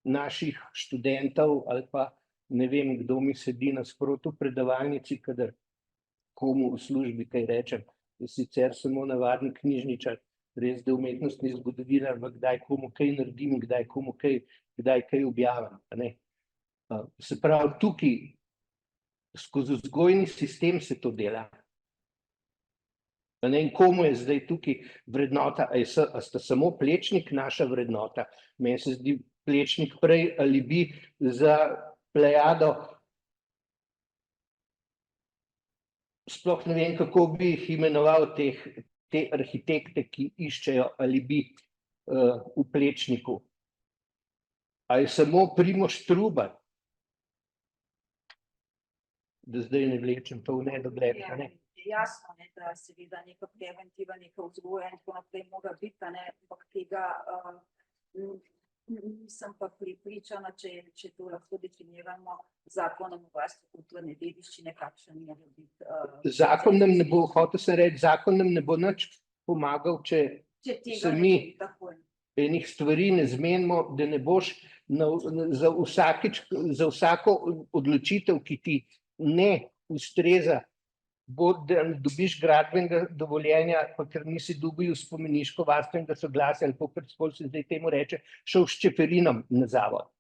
naših študentov ali pa ne vem, kdo mi sedi nasproti v predavalnici, kadar komu v službi kaj rečem, sicer samo navaden knjižničar, res da umetnostni zgodovinar, kdaj komu kaj naredim, kdaj komu kdaj kaj objavim. Se pravi, tukaj skozi vzgojni sistem se to dela. In komu je zdaj tukaj vrednota, a sta samo Plečnik naša vrednota? Meni se zdi Plečnik prej alibi za plejado. Sploh ne vem, kako bi jih imenoval te arhitekte, ki iščejo alibi v Plečniku. A je samo Primož Trubar? Da zdaj ne vlečem to v nedogled. Jasno, da seveda neka preventiva, neka vzgoja in tako naprej mora biti, ampak tega Nisem pa prepričana, če to lahko definiramo z zakonom o varstvu kulturne dediščine, kakšen je biti. Zakon nam ne bo, hotel sem reči, zakon nam ne bo nič pomagal, če Če tega se ne mi bi tako. enih stvari ne zmenimo, da ne boš za vsako odločitev, ki ti ne ustreza, da dobiš gradbenega dovoljenja, pa ker nisi dobil spomeniško varstvenega soglasja ali kakorkoli se zdaj temu reče, šel s čeferinom na zavod.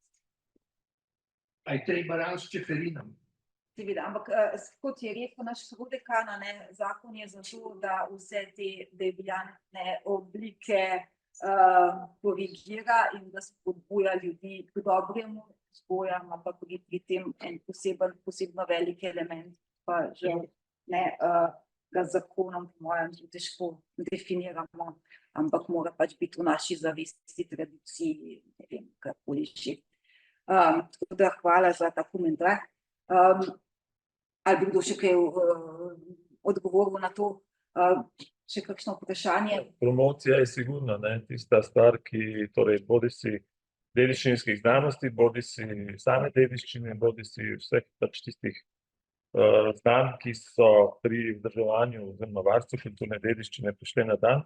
A je treba ravno s čeferinom? Seveda, ampak kot je rekel naš sodekan, zakon je zato, da vse te deviantne oblike korigira in da spodbuja ljudi k dobremu vzgojam, ampak pri tem en posebno velik element, pa žal ga zakonom po mojem težko definiramo, ampak mora pač biti v naši zavesti, tradiciji, ne vem, karkoli že. Tako da hvala za ta komentar. Ali bi kdo še kaj odgovoril na to? Še kakšno vprašanje? Promocija je sigurno tista stvar, ki torej bodisi dediščinskih znanosti, bodisi same dediščine, bodisi vseh pač tistih znanj, ki so pri vzdrževanju oziroma varstvu kulturne dediščine prišle na dan.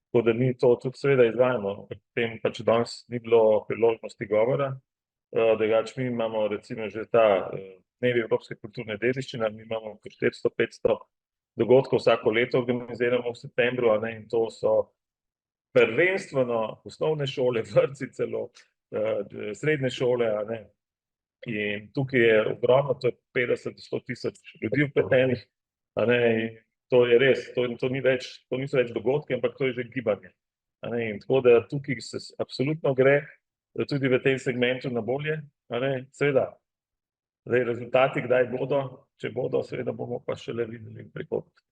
Tako da mi to tudi seveda izvajamo, o tem pač danes ni bilo priložnosti govora. Drugače mi imamo recimo že ta dnevi evropske kulturne dediščine, mi imamo 400-500 dogodkov vsako leto organiziramo v septembru, in to so prvenstveno osnovne šole, vrtci celo, srednje šole, in tukaj je ogromno, to je 50-100 tisoč ljudi vpletenih, in to je res, to niso več dogodki, ampak to je že gibanje. In tako da tukaj se absolutno gre tudi v tem segmentu na bolje, seveda. Zdaj, rezultati kdaj bodo, če bodo, seveda bomo pa šele videli v prihodnosti.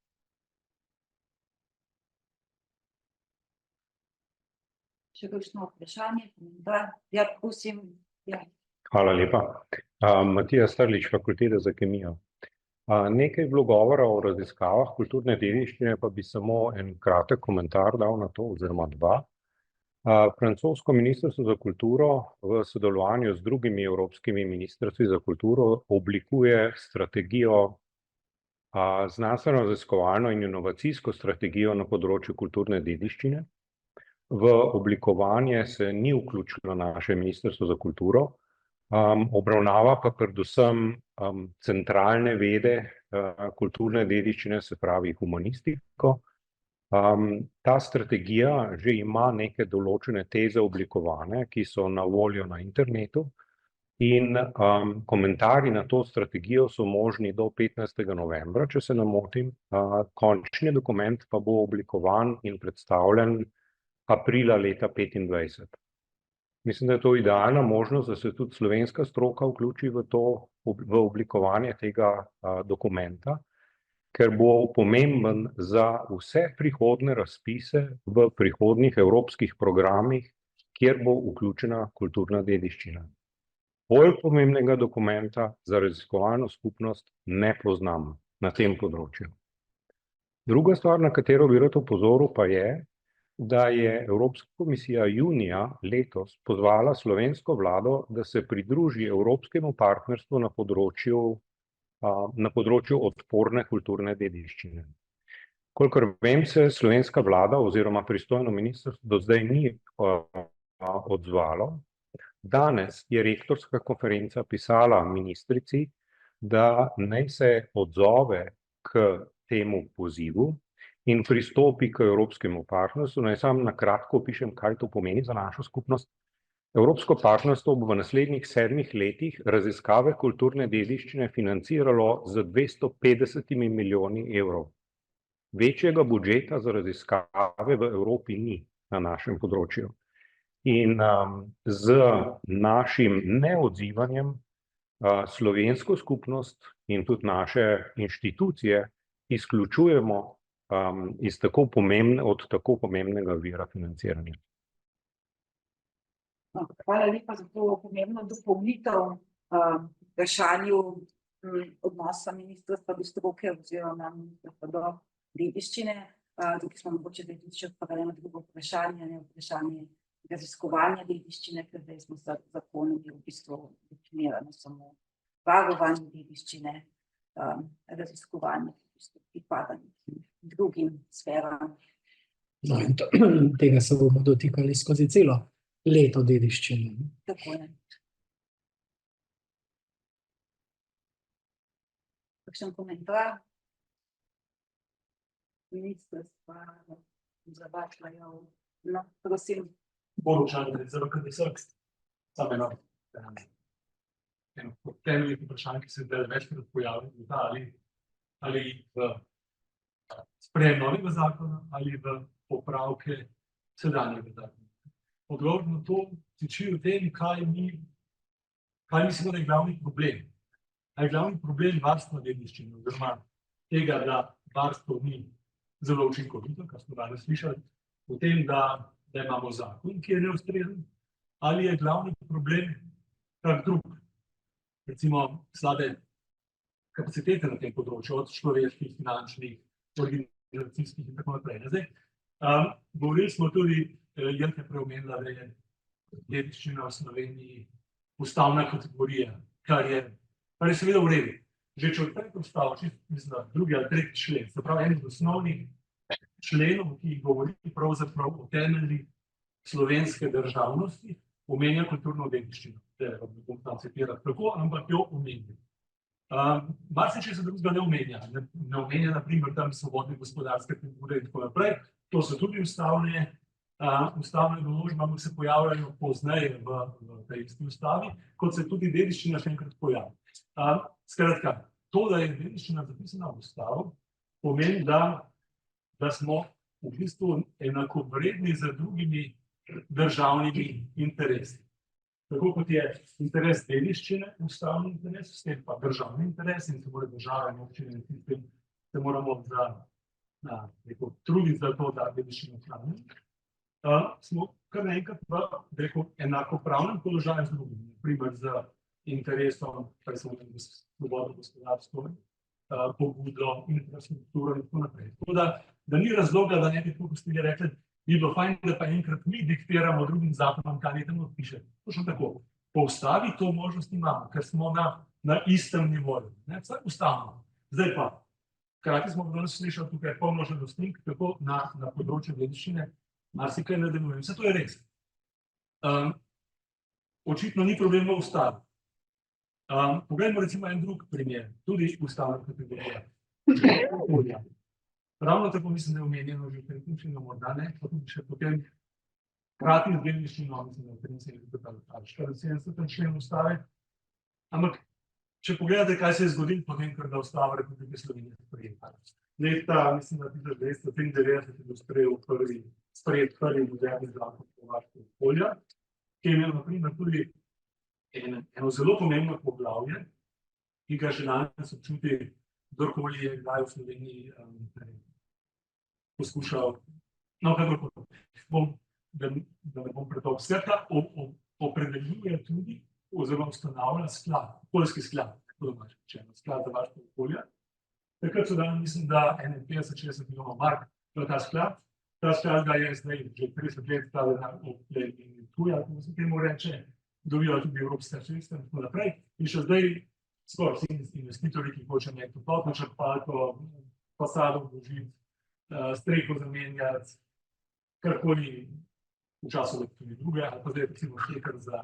Še kakšno vprašanje? Ja, prosim. Hvala lepa. Matija Strlič, Fakulteta za kemijo. Nekaj je bilo govora o raziskavah kulturne dediščine, pa bi samo en kratek komentar dal na to, oziroma dva. Francosko ministrstvo za kulturo v sodelovanju z drugimi evropskimi ministrstvi za kulturo oblikuje strategijo, znanstveno-raziskovalno in inovacijsko strategijo na področju kulturne dediščine. V oblikovanje se ni vključilo naše ministrstvo za kulturo, obravnava pa predvsem centralne vede kulturne dediščine, se pravi humanistiko. Ta strategija že ima neke določene teze oblikovane, ki so na voljo na internetu, in komentarji na to strategijo so možni do 15. novembra, če se ne motim. Končni dokument pa bo oblikovan in predstavljen aprila leta 2025. Mislim, da je to idealna možnost, da se tudi slovenska stroka vključi v oblikovanje tega dokumenta, ker bo pomemben za vse prihodnje razpise v prihodnjih evropskih programih, kjer bo vključena kulturna dediščina. Bolj pomembnega dokumenta za raziskovalno skupnost ne poznam na tem področju. Druga stvar, na katero bi rad opozoril, pa je, da je Evropska komisija junija letos pozvala slovensko vlado, da se pridruži evropskemu partnerstvu na področju odporne kulturne dediščine. Kolikor vem, se slovenska vlada oziroma pristojno ministrstvo do zdaj ni odzvalo. Danes je rektorska konferenca pisala ministrici, da naj se odzove k temu pozivu in pristopi k evropskemu partnerstvu. Naj sam na kratko opišem, kaj to pomeni za našo skupnost. Evropsko partnerstvo bo v naslednjih 7 letih raziskave kulturne dediščine financiralo z 250 milijoni evrov. Večjega budžeta za raziskave v Evropi ni na našem področju. In z našim neodzivanjem slovensko skupnost in tudi naše inštitucije izključujemo od tako pomembnega vira financiranja. Hvala lepa za to pomembno dopolnitev vprašanju odnosa ministrstva do stroke oziroma ministrstva do dediščine. Tukaj smo mogoče tudi še odprli eno drugo vprašanje raziskovanja dediščine, ker zdaj smo z zakonom v bistvu definirano samo varovanje dediščine, raziskovanje, v bistvu pripada drugim sferam. No, in tega se bomo dotikali skozi celo leto dediščine. Tako je. Kakšen komentar? Ministrstva, zavačajo, no, prosim. Boručan, zelo KDSX, samo eno temeljnih vprašanj, ki se zdaj večkrat pojavljajo, ali v sprejem novega zakona ali v popravke sedanjega zakona. Odgovor na to tiči v tem, kaj mislimo, da je glavni problem. A je glavni problem varstva dediščine, oziroma tega, da varstvo ni zelo učinkovito, kar smo danes slišali, v tem, da imamo zakon, ki je neustrezen, ali je glavni problem kak drug, recimo slabe kapacitete na tem področju, od človeških, finančnih, organizacijskih in tako naprej. Zdaj, govorili smo tudi, Jelka je preomenila, da je dediščina v Sloveniji ustavna kategorija, kar je seveda v redu. Že če odprete ustavo, mislim, da 2. ali 3. člen, se pravi, en od osnovnih členov, ki govori pravzaprav o temelji slovenske državnosti, omenja kulturno dediščino. Ne bom tam citirati tako, ampak jo omenja. Marsičesa drugega ne omenja. Ne omenja, na primer, tam svobodne gospodarske pobude in tako naprej. To so tudi ustavne določbe, ampak se pojavljajo pozneje v tej isti ustavi, kot se tudi dediščina še enkrat pojavlja. Skratka, to, da je dediščina zapisana v ustavo, pomeni, da smo v bistvu enakovredni z drugimi državnimi interesi. Tako kot je interes dediščine, ustavni interes, s tem pa državni interes in se mora država in občine in sistem, se moramo truditi za to, da dediščino ohranimo. Smo kar naenkrat v enakopravnem položaju z drugimi, na primer z interesom, svobodno gospodarstvo, pobudo, infrastrukturo in tako naprej. Tako da ni razloga, da ne bi, kot ste rekli, bi bilo fajn, da pa enkrat mi diktiramo drugim zakonom, kaj tam piše. Točno tako. Po ustavi to možnost imamo, ker smo na istem nivoju. Vsak ustavno. Zdaj pa, hkrati smo danes slišali tukaj polno žalostnik, kako na področju dediščine marsikaj ne deluje. Vse to je res. Očitno ni problem v ustavi. Poglejmo recimo en drug primer, tudi ustavna kategorija. Ravno tako mislim, da je omenjeno že v 3. členu, morda ne, pa tudi še potem hkrati z dediščino, mislim, da v 73. ali 74. členu ustave. Ampak, če pogledate, kaj se je zgodilo potem, ker da Ustava Republike Slovenije sprejela. Leta, mislim, da 1993 je bil sprejet prvi moderni zakon o varstvu okolja, ki je imel na primer tudi eno zelo pomembno poglavje, ki ga že danes občuti, kdorkoli je kdaj v Sloveniji poskušal, no, kakorkoli, da ne bom pretolk. Skratka, opredeljuje tudi, oziroma ustanavlja sklad, okoljski sklad, sklad za varstvo okolja. Takrat so dali, mislim, da 51-60 milijonov mark v ta sklad. Ta sklad ga je zdaj že 30 let ta denar tuja, kako se temu reče, dobiva tudi evropska sredstva in tako naprej. In še zdaj skoraj vsi investitorji, ki hoče nekaj topotno črpalko, fasado vložiti, streho zamenjati, karkoli v času tudi druge, ali pa zdaj recimo štekar za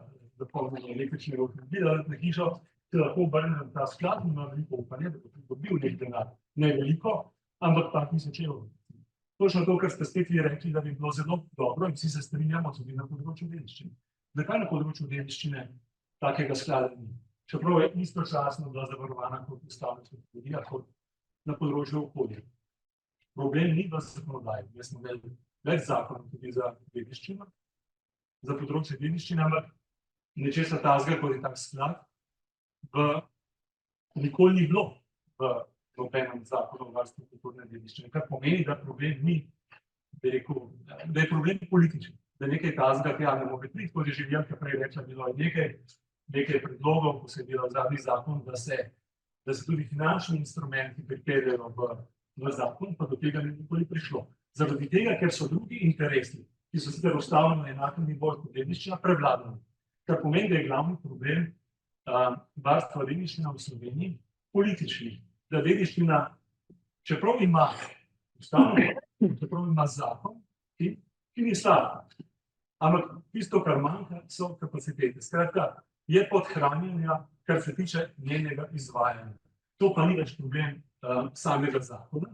polnjenje električnega avtomobila na hišo, se lahko obrne na ta sklad in ima veliko upanje, da bo dobil nek denar. Ne veliko, ampak 5000 evrov. Točno to, kar ste spet vi rekli, da bi bilo zelo dobro in vsi se strinjamo tudi na področju dediščine. Zakaj na področju dediščine takega sklada ni? Čeprav je istočasno bila zavarovana kot ustavna kategorija, kot na področju okolja. Problem ni v zakonodaji. Jaz smo imeli več zakonov tudi za dediščino, za področje dediščine, ampak nečesa takega, kot je tak sklad, nikoli ni bilo v nobenem zakonu o varstvu kulturne dediščine, kar pomeni, da problem ni, da je problem političen, da nekaj takega tja ne more priti, kot je že Jelka prej rekla, bilo je nekaj predlogov, ko se je delal zadnji zakon, da se tudi finančni instrumenti pripeljejo v zakon, pa do tega ni nikoli prišlo. Zaradi tega, ker so drugi interesi, ki so sicer ustavljeni na enakem nivoju kot dediščina, prevladali. Kar pomeni, da je glavni problem varstva dediščine v Sloveniji politični. Da dediščina, čeprav ima ustavno, čeprav ima zakon, ki ni slab. Ampak tisto, kar manjka, so kapacitete. Skratka, je podhranjena, kar se tiče njenega izvajanja. To pa ni več problem samega zakona.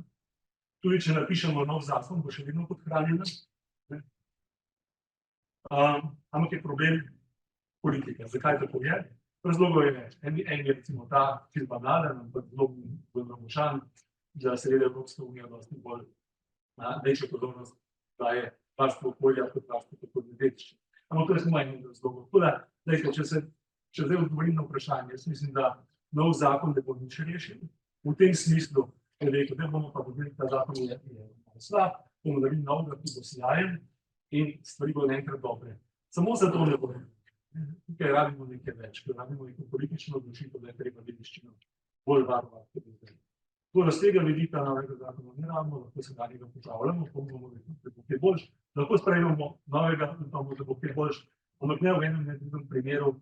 Tudi če napišemo nov zakon, bo še vedno podhranjena. Ampak je problem politika. Zakaj tako je? Razlogov je več. En je recimo ta, ki je banalen, ampak zelo močan, da seveda Evropska unija dosti bolj večjo pozornost daje varstvu okolja kot varstvu kulturne dediščine. Ampak to je samo en razlog. Tako da, če zdaj odgovorim na vprašanje, jaz mislim, da nov zakon ne bo nič rešil. V tem smislu je rekel, da bomo pa dobili, ta zakon je slab, bomo naredili novega, ki bo sjajen in stvari bodo enkrat dobre. Samo zato ne bo. Tukaj rabimo nekaj več, ker rabimo neko politično odločitev, da je treba dediščino bolj varovati. Tako da z tega vidika novega zakona ne rabimo, lahko se danjega popravljamo, pomimo, da bo kaj boljš, lahko sprejmemo novega, upamo, da bo kaj boljš, ampak ne v enem drugem primeru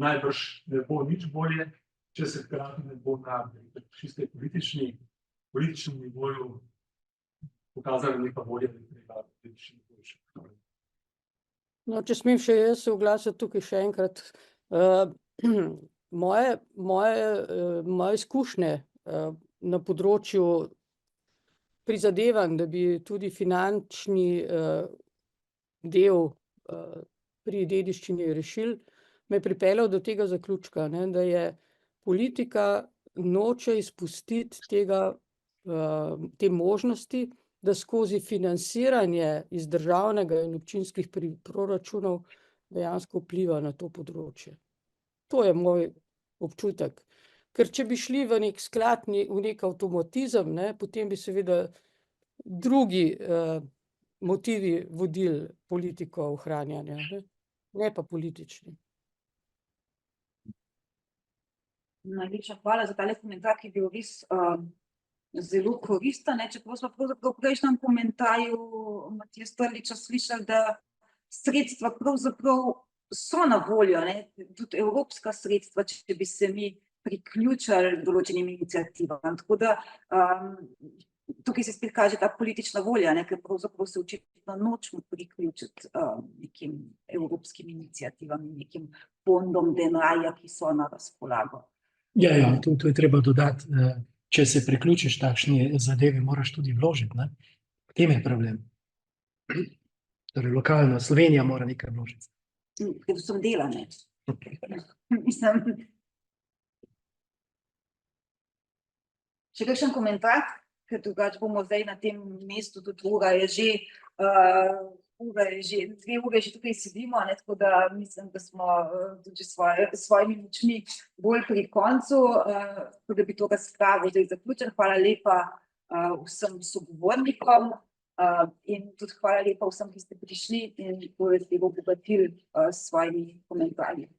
najbrž ne bo nič bolje, če se hkrati ne bo na čiste političnem nivoju pokazali neka volja, da je treba dediščino boljše. No, če smem še jaz se oglasiti tukaj še enkrat. Moje izkušnje na področju prizadevanj, da bi tudi finančni del pri dediščini rešili, me je pripeljal do tega zaključka, ne, da je politika noče izpustiti te možnosti, da skozi financiranje iz državnega in občinskih proračunov dejansko vpliva na to področje. To je moj občutek. Ker če bi šli v nek sklad, v nek avtomatizem, ne, potem bi seveda drugi motivi vodili politiko ohranjanja, ne pa politični. Najlepša hvala za tale komentar, ki je bil res zelo koristen. Čeprav smo pravzaprav v prejšnjem komentarju Matija Strliča slišali, da sredstva pravzaprav so na voljo, tudi evropska sredstva, če bi se mi priključili določenim iniciativam. Tako da tukaj se spet kaže ta politična volja, ker pravzaprav se očitno nočemo priključiti nekim evropskim iniciativam in nekim fondom denarja, ki so na razpolago. Ja, to je treba dodati. Če se priključiš takšni zadevi, moraš tudi vložiti. V tem je problem. Torej, lokalno, Slovenija mora nekaj vložiti. Predvsem dela, ne. Mislim. Še kakšen komentar? Ker drugače bomo zdaj na tem mestu, tudi ura je že 2 ure že tukaj sedimo, tako da mislim, da smo tudi s svojimi močmi bolj pri koncu, tako da bi to razpravo zdaj zaključili. Hvala lepa vsem sogovornikom in tudi hvala lepa vsem, ki ste prišli in tega obogatili s svojimi komentarji.